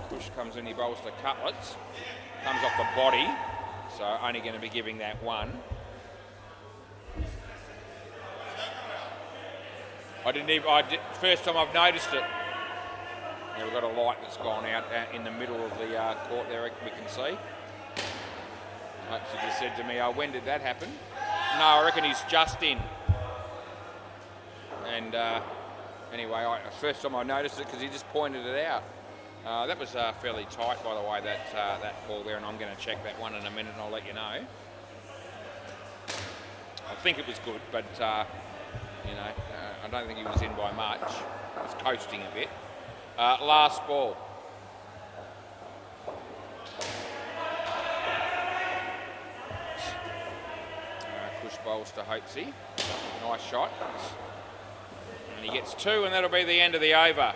Cush comes in, he bowls to Cutlets. Comes off the body, so only going to be giving that 1. First time I've noticed it. Yeah, we've got a light that's gone out in the middle of the court there, we can see. She just said to me, "Oh, when did that happen?" No, I reckon he's just in. And anyway, first time I noticed it because he just pointed it out. That was fairly tight, by the way, that call there, and I'm going to check that one in a minute and I'll let you know. I think it was good, but I don't think he was in by much. He was coasting a bit. Last ball. Push bowls to Hopesy. Nice shot. And he gets 2, and that'll be the end of the over.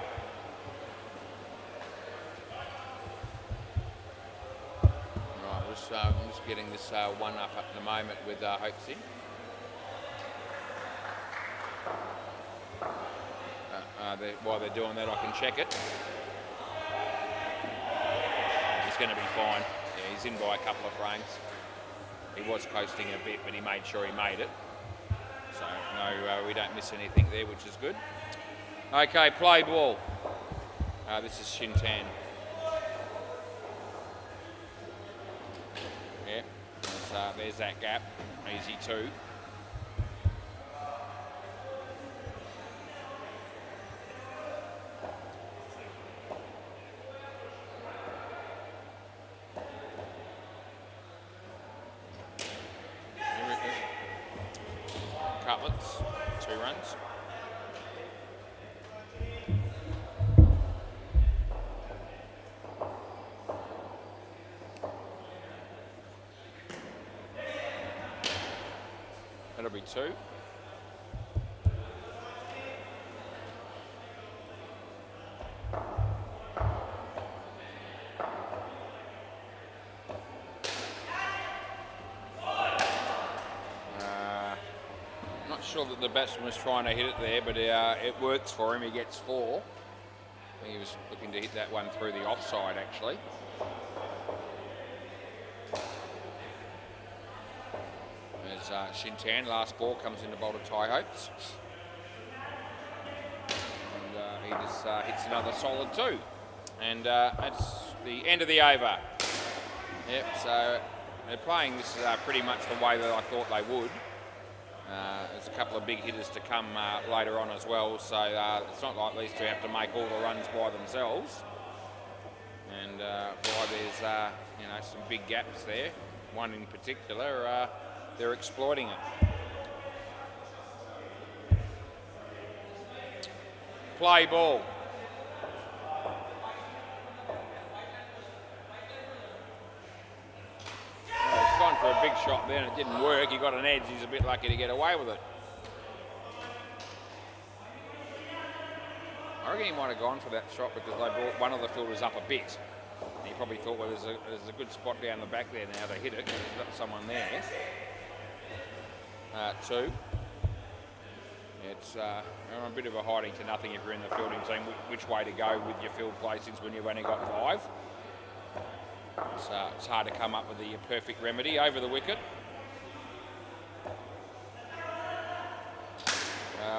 Right, I'm just getting this one up at the moment with Hopesy. While they're doing that, I can check it. He's going to be fine. Yeah, he's in by a couple of frames. He was coasting a bit, but he made sure he made it. So, no, we don't miss anything there, which is good. Okay, play ball. This is Shintan. Yeah, there's that gap. Easy 2. Cutlets, 2 runs. That'll be 2. Sure that the batsman was trying to hit it there, but it works for him. He gets 4. I think he was looking to hit that one through the offside, actually. As Shintan, last ball, comes into bowl to Ty Hopes. And he just hits another solid 2. And that's the end of the over. Yep, so they're playing this pretty much the way that I thought they would. There's a couple of big hitters to come later on as well, so it's not like these two have to make all the runs by themselves. And boy, there's some big gaps there. One in particular, they're exploiting it. Play ball. Gone for a big shot there and it didn't work. He got an edge. He's a bit lucky to get away with it. I reckon he might have gone for that shot because they brought one of the fielders up a bit. And he probably thought, well, there's a good spot down the back there now to hit it because there's got someone there. 2. It's a bit of a hiding to nothing if you're in the fielding team, which way to go with your field placings when you've only got 5. It's hard to come up with the perfect remedy over the wicket.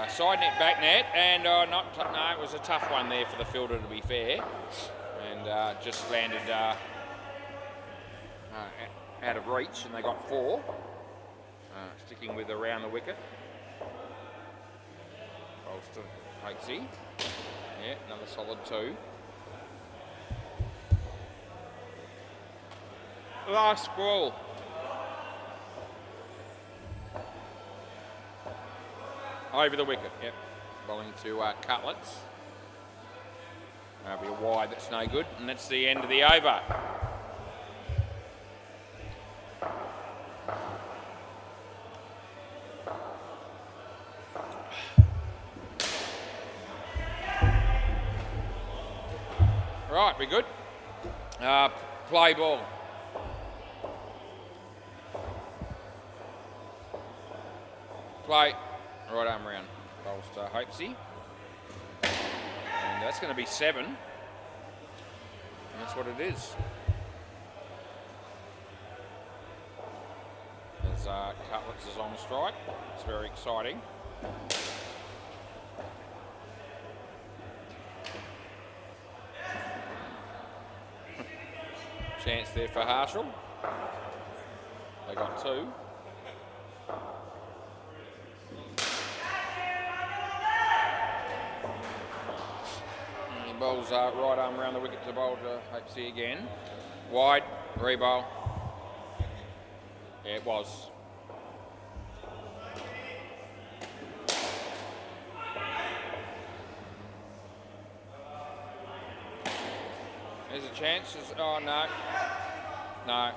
Side net, back net, and no, it was a tough one there for the fielder, to be fair, and just landed out of reach, and they got 4, sticking with around the wicket. Bolster Hopesy. Yeah, another solid 2. Last ball. Over the wicket, yep. Bowling to Cutlets. That'll be a wide, that's no good. And that's the end of the over. Right, we good? Play ball. Play. Right arm round. Bowls to Hopesy. And that's going to be 7. And that's what it is. As Cutlets is on strike. It's very exciting. chance there for Harshall. They got two. And he bowls right arm around the wicket to bowl to hope to see again. Wide, re-bowl. Yeah, it was. There's a chance. Oh, no. No.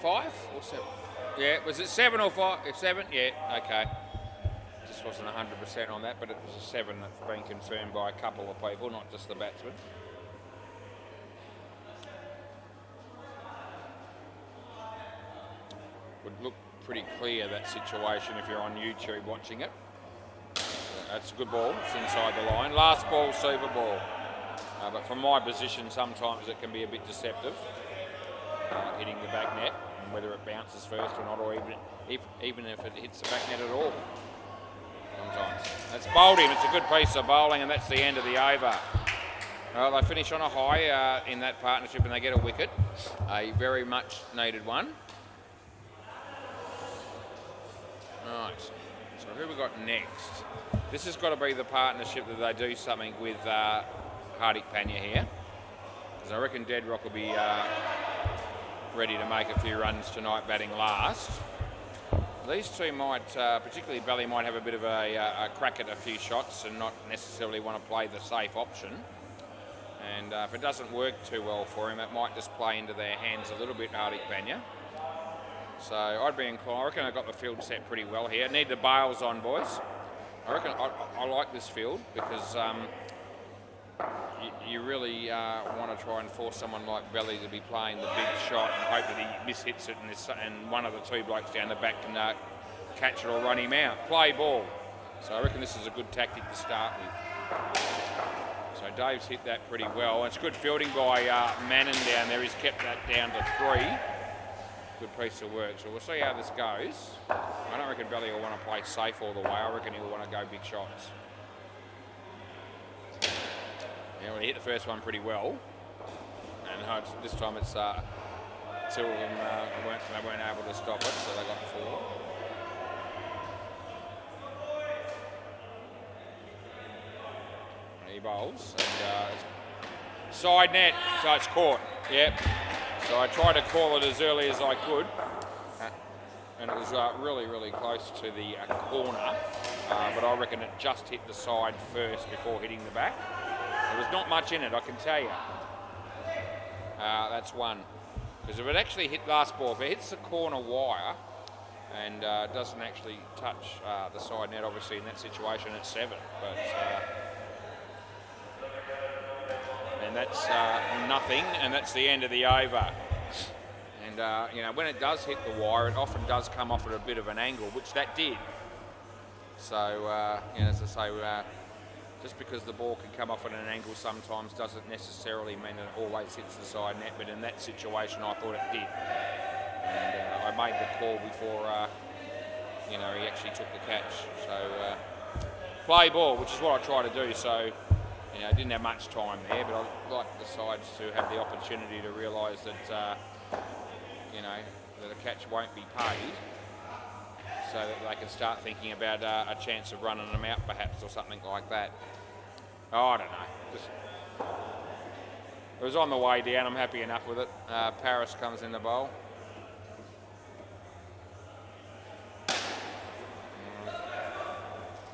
5 or 7? Yeah, was it 7 or 5? 7? Yeah, okay. Just wasn't 100% on that, but it was a 7 that's been confirmed by a couple of people, not just the batsman. Would look pretty clear, that situation, if you're on YouTube watching it. That's a good ball. It's inside the line. Last ball, super ball. But from my position, sometimes it can be a bit deceptive, hitting the back net, and whether it bounces first or not, or even if it hits the back net at all. Sometimes. That's bowled him. It's a good piece of bowling, and that's the end of the over. Well, they finish on a high in that partnership, and they get a wicket. A very much needed one. Right. So who we got next? This has got to be the partnership that they do something with Hardik Pandya here, because I reckon Deadrock will be ready to make a few runs tonight, batting last. These two might, particularly Belly, might have a bit of a crack at a few shots and not necessarily want to play the safe option. And if it doesn't work too well for him, it might just play into their hands a little bit, Hardik Pandya. So I'd be inclined. I reckon I got the field set pretty well here. Need the bails on, boys. I reckon I like this field because you really want to try and force someone like Belly to be playing the big shot and hope that he mishits it and one of the two blokes down the back can catch it or run him out. Play ball. So I reckon this is a good tactic to start with. So Dave's hit that pretty well. It's good fielding by Mannon down there. He's kept that down to 3. Good piece of work. So we'll see how this goes. I don't reckon Belly will want to play safe all the way. I reckon he'll want to go big shots. Yeah, well, he hit the first one pretty well, and this time it's 2 of them they weren't able to stop it, so they got 4. And he bowls, and side net, so it's caught. Yep. So I tried to call it as early as I could, and it was really, really close to the corner, but I reckon it just hit the side first before hitting the back. There was not much in it, I can tell you. That's one. Because if it actually hit last ball, if it hits the corner wire and doesn't actually touch the side net, obviously in that situation it's 7. But and that's nothing, and that's the end of the over. And you know, when it does hit the wire, it often does come off at a bit of an angle, which that did. So you know, as I say. Just because the ball can come off at an angle sometimes doesn't necessarily mean that it always hits the side net, but in that situation I thought it did. And I made the call before you know, he actually took the catch. So play ball, which is what I try to do, so you know, I didn't have much time there, but I'd like the sides to have the opportunity to realise that you know, that a catch won't be paid, so that they can start thinking about a chance of running them out perhaps, or something like that. Oh, I don't know. It was on the way down. I'm happy enough with it. Paris comes in the bowl.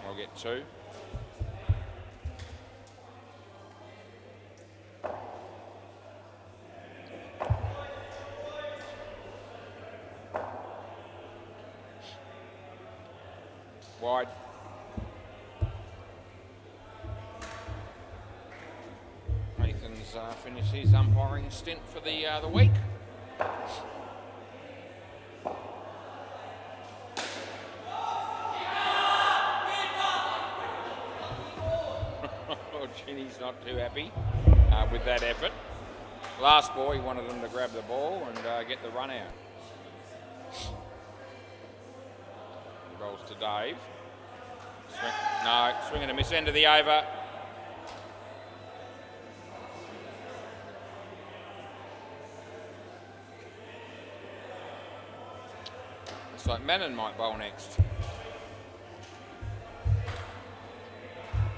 I'll get 2. Wide. Nathan's finished his umpiring stint for the week. Ginny's not too happy with that effort. Last ball, he wanted them to grab the ball and get the run out. Rolls to Dave. Swing and a miss, end of the over. like Mannon might bowl next.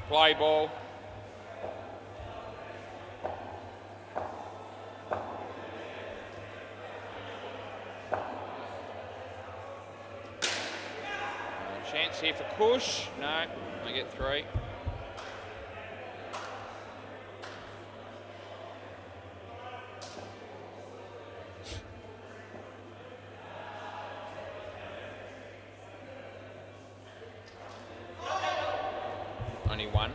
Play ball. Chance here for Kush. No, I get 3. Only 1.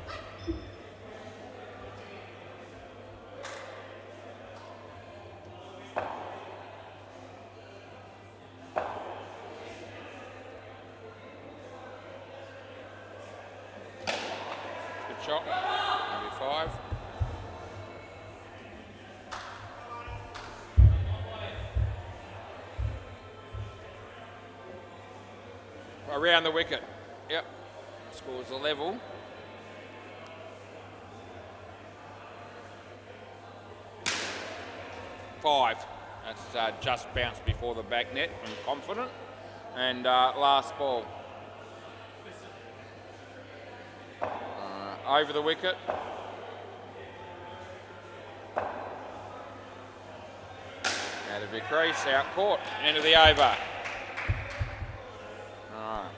Good shot. Maybe 5. Around the wicket. Yep. Scores a level. Five. That's just bounced before the back net. I'm confident. And last ball. Over the wicket. Out of your crease, out court. End of the over. All right.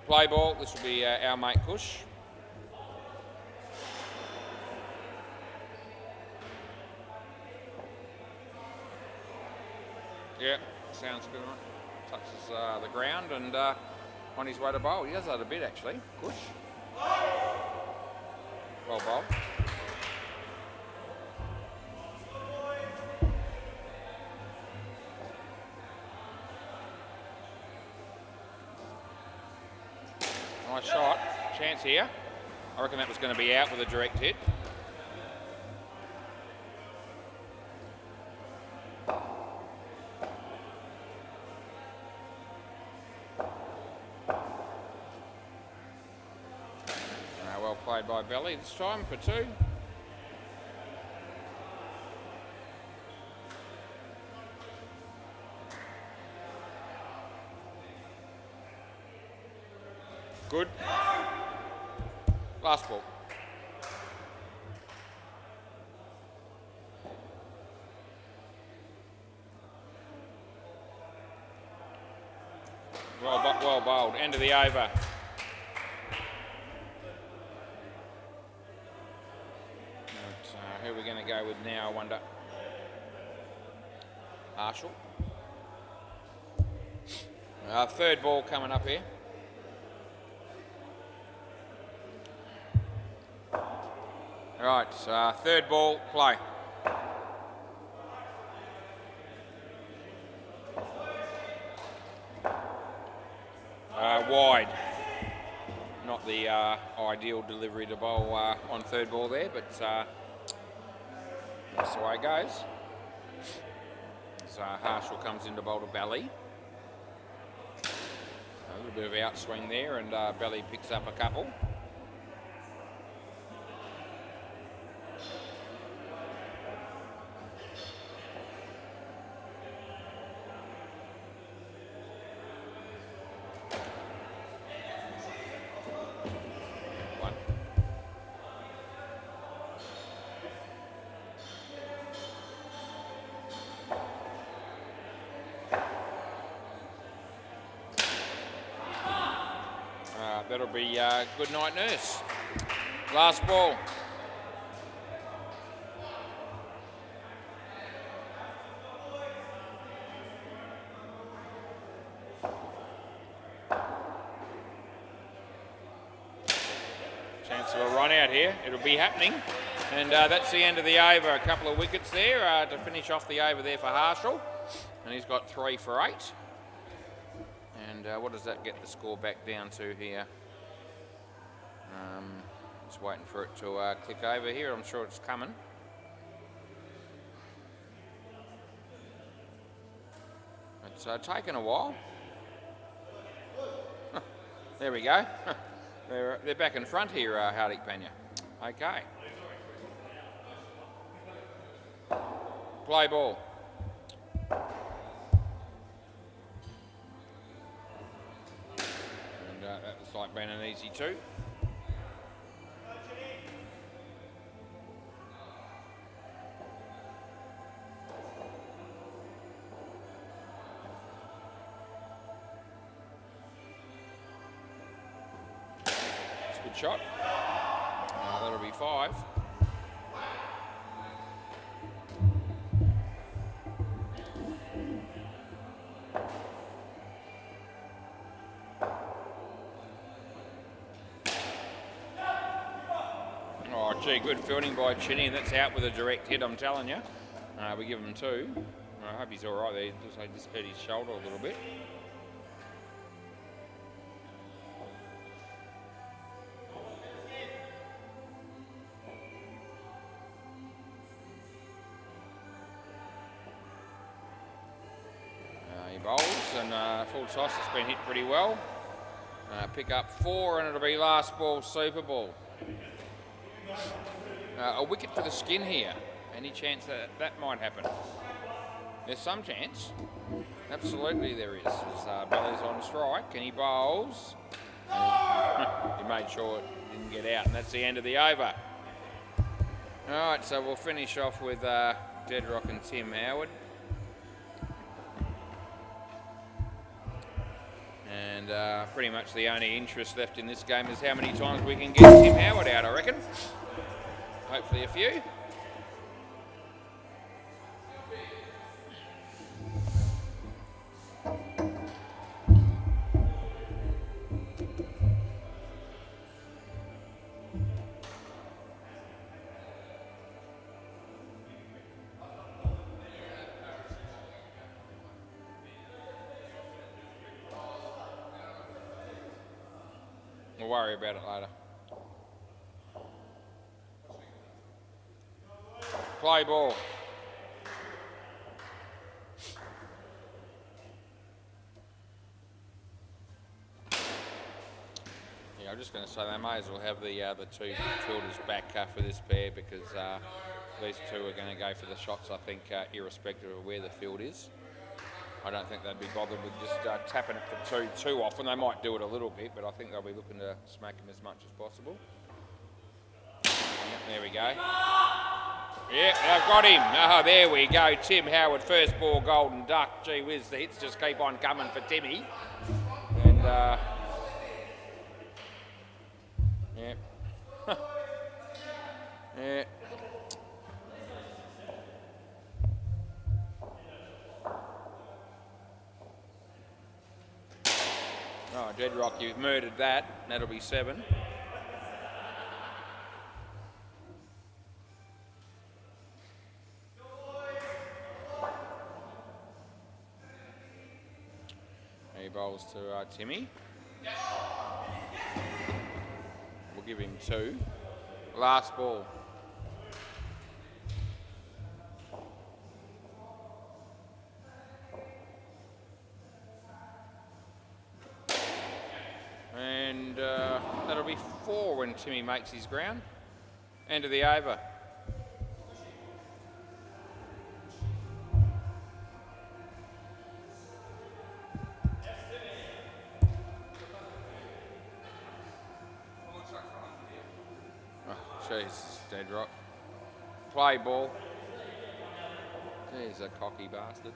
Play ball. This will be our mate Kush. Yeah, sounds good. Touches the ground and on his way to bowl. He does that a bit actually. Kush. Well bowled. Nice shot. Chance here. I reckon that was going to be out with a direct hit. Well played by Belly this time for 2. Good. Last ball. Well bowled. End of the over. Who are we going to go with now, I wonder? Marshall. Third ball coming up here. All right, third ball, play. Wide. Not the ideal delivery to bowl on third ball there, but that's the way it goes. So Harshall comes into bowl to Belly. A little bit of outswing there, and Belly picks up a couple. That'll be good night, nurse. Last ball. Chance of a run out here. It'll be happening. And that's the end of the over. A couple of wickets there to finish off the over there for Harshall. And he's got 3 for 8. And what does that get the score back down to here? Just waiting for it to click over here. I'm sure it's coming. It's taken a while. There we go. They're back in front here, Hardik Panya. Okay. Play ball. And that looks like being an easy 2. It's a good shot. That'll be 5. Oh, gee, good fielding by Chinny, and that's out with a direct hit, I'm telling you. We give him 2. I hope he's all right there. I just hurt his shoulder a little bit. He bowls, and full toss has been hit pretty well. Pick up 4, and it'll be last ball, Super Ball. A wicket for the skin here. Any chance that that might happen? There's some chance. Absolutely there is. Billy's on strike, and he bowls. He made sure it didn't get out, and that's the end of the over. All right, so we'll finish off with Deadrock and Tim Howard. And pretty much the only interest left in this game is how many times we can get Tim Howard out, I reckon. Hopefully a few. We'll worry about it later. Play ball. Yeah, I'm just going to say they may as well have the 2 fielders back for this pair, because these 2 are going to go for the shots, I think, irrespective of where the field is. I don't think they'd be bothered with just tapping it for 2 too often. They might do it a little bit, but I think they'll be looking to smack him as much as possible. Yep, there we go. Yeah, I've got him. Oh, there we go. Tim Howard, first ball, golden duck. Gee whiz, the hits just keep on coming for Timmy. And, yeah. Yeah. Oh, Deadrock, you've murdered that. That'll be 7. He bowls to Timmy. We'll give him 2. Last ball. And that'll be 4 when Timmy makes his ground. End of the over. Oh, jeez, Deadrock. Play ball. There's a cocky bastard.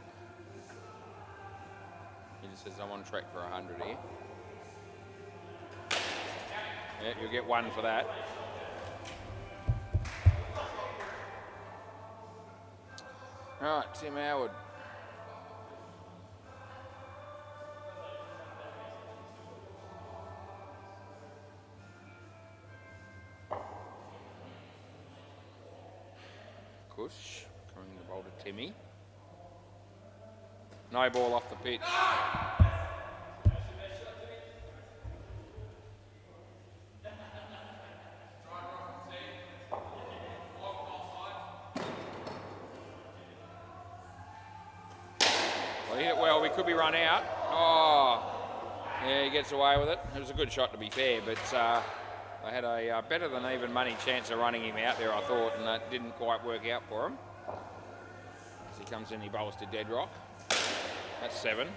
He just says, I'm on track for 100 here. Yeah, you'll get 1 for that. All right, Tim Howard. Kush coming the bowl to Timmy. No ball off the pitch. Well, we could be run out. Oh, yeah, he gets away with it. It was a good shot, to be fair, but they had a better than even money chance of running him out there, I thought, and that didn't quite work out for him. comes in, he bowls to dead rock. That's 7.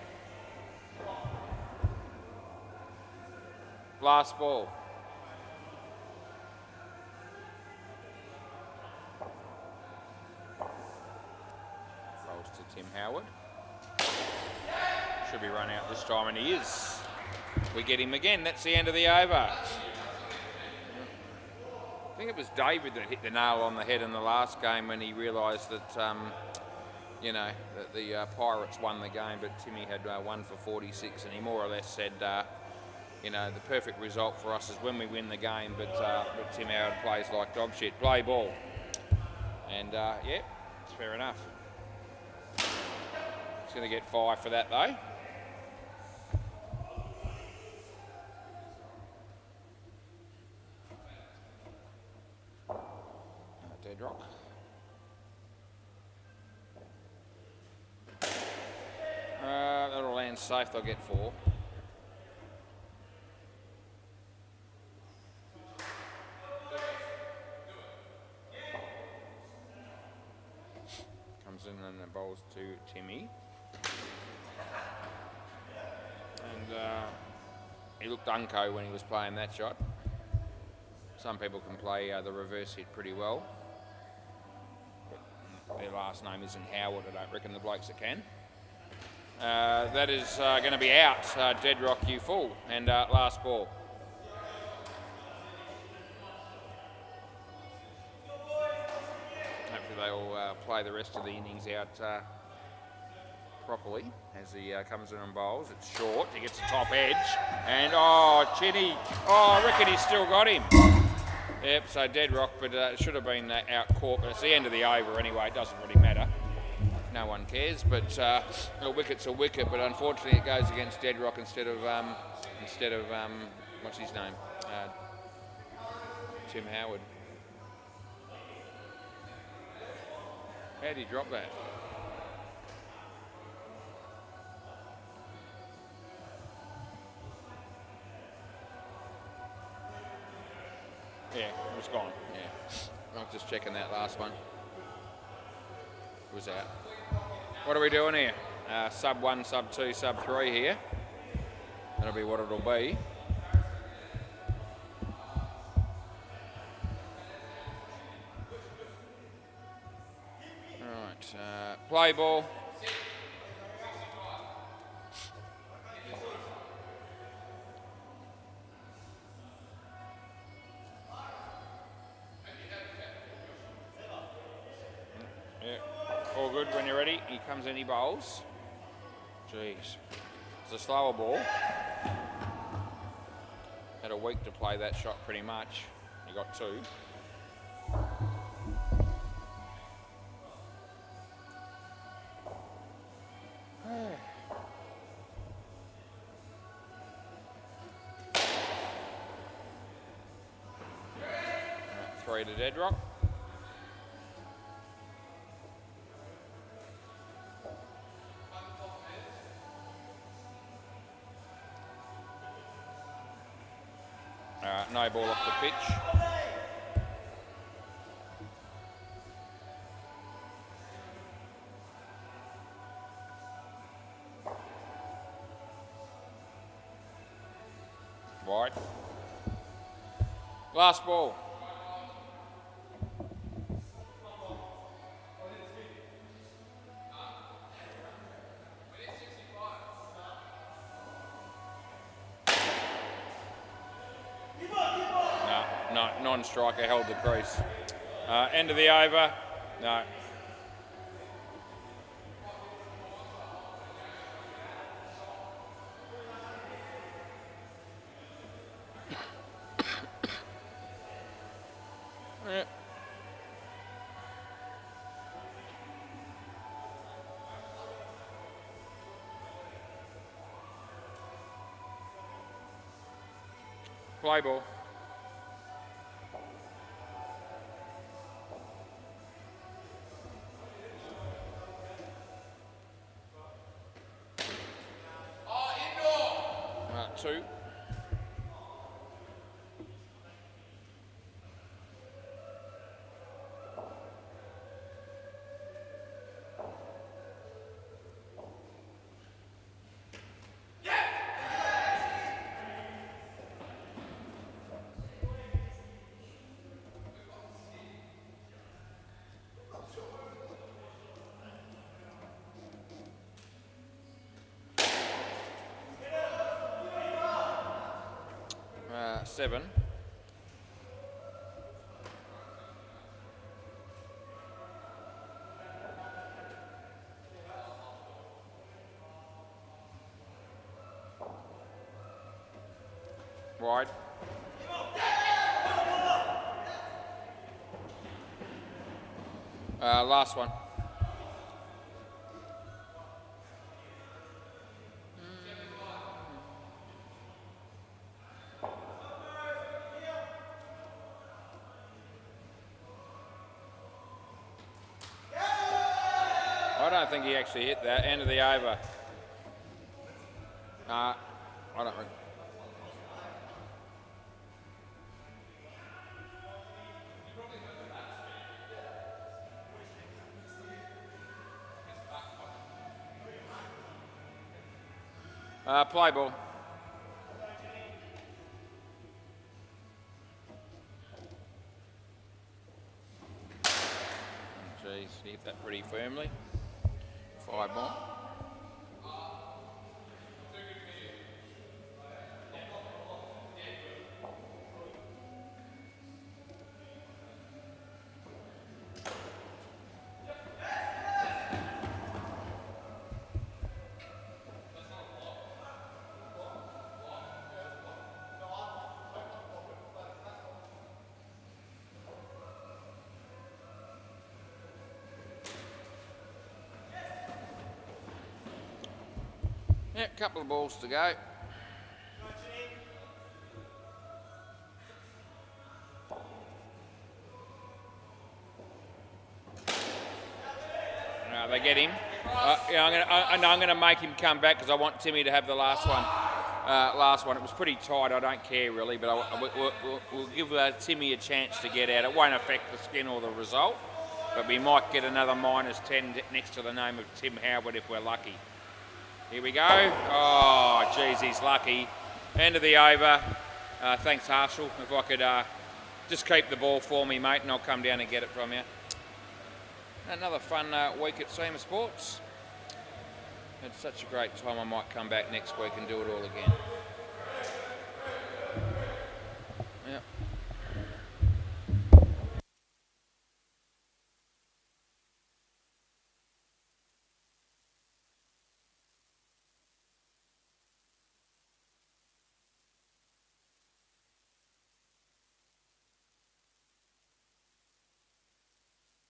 Last ball. Rolls to Tim Howard. Should be run out this time, and he is. We get him again. That's the end of the over. I think it was David that hit the nail on the head in the last game when he realised that, you know, that the Pirates won the game, but Timmy had 1 for 46, and he more or less said, you know, the perfect result for us is when we win the game, but Tim Howard plays like dog shit. Play ball. And, yeah, it's fair enough. He's going to get 5 for that, though. Dead rock. That'll land safe, they'll get 4. Comes in and the bowls to Timmy. And he looked unco when he was playing that shot. Some people can play the reverse hit pretty well. Their last name isn't Howard, I don't reckon the blokes that can. That is going to be out. Dead rock, you full. And last ball. Hopefully they'll play the rest of the innings out properly as he comes in and bowls. It's short, he gets the top edge. And, oh, Chinny. Oh, I reckon he's still got him. Yep, so dead rock, but it should have been out caught, but it's the end of the over anyway, it doesn't really matter. No one cares, but a wicket's a wicket, but unfortunately it goes against dead rock instead of what's his name? Tim Howard. How did he drop that? Yeah, it was gone. Yeah, I was just checking that last one. It was out. What are we doing here? Sub 1, sub 2, sub 3 here. That'll be what it'll be. All right, play ball. All good when you're ready. He comes in, he bowls. Jeez. It's a slower ball. Had a week to play that shot pretty much. He got 2. Three to dead rock. No ball off the pitch. Wide. Last ball. No, non-striker held the crease. End of the over. No. Yeah. Play ball. Two. 7. Wide. Last one. I don't think he actually hit that. End of the over. I don't think. Play ball. Jeez, he hit that pretty firmly. 5 more. Yeah, a couple of balls to go. They get him. I'm going to make him come back because I want Timmy to have the last one. It was pretty tight. I don't care really, but we'll give Timmy a chance to get out. It won't affect the skin or the result, but we might get another -10 next to the name of Tim Howard if we're lucky. Here we go. Oh, geez, he's lucky. End of the over. Thanks, Harshal. If I could just keep the ball for me, mate, and I'll come down and get it from you. Another fun week at SEMA Sports. Had such a great time. I might come back next week and do it all again.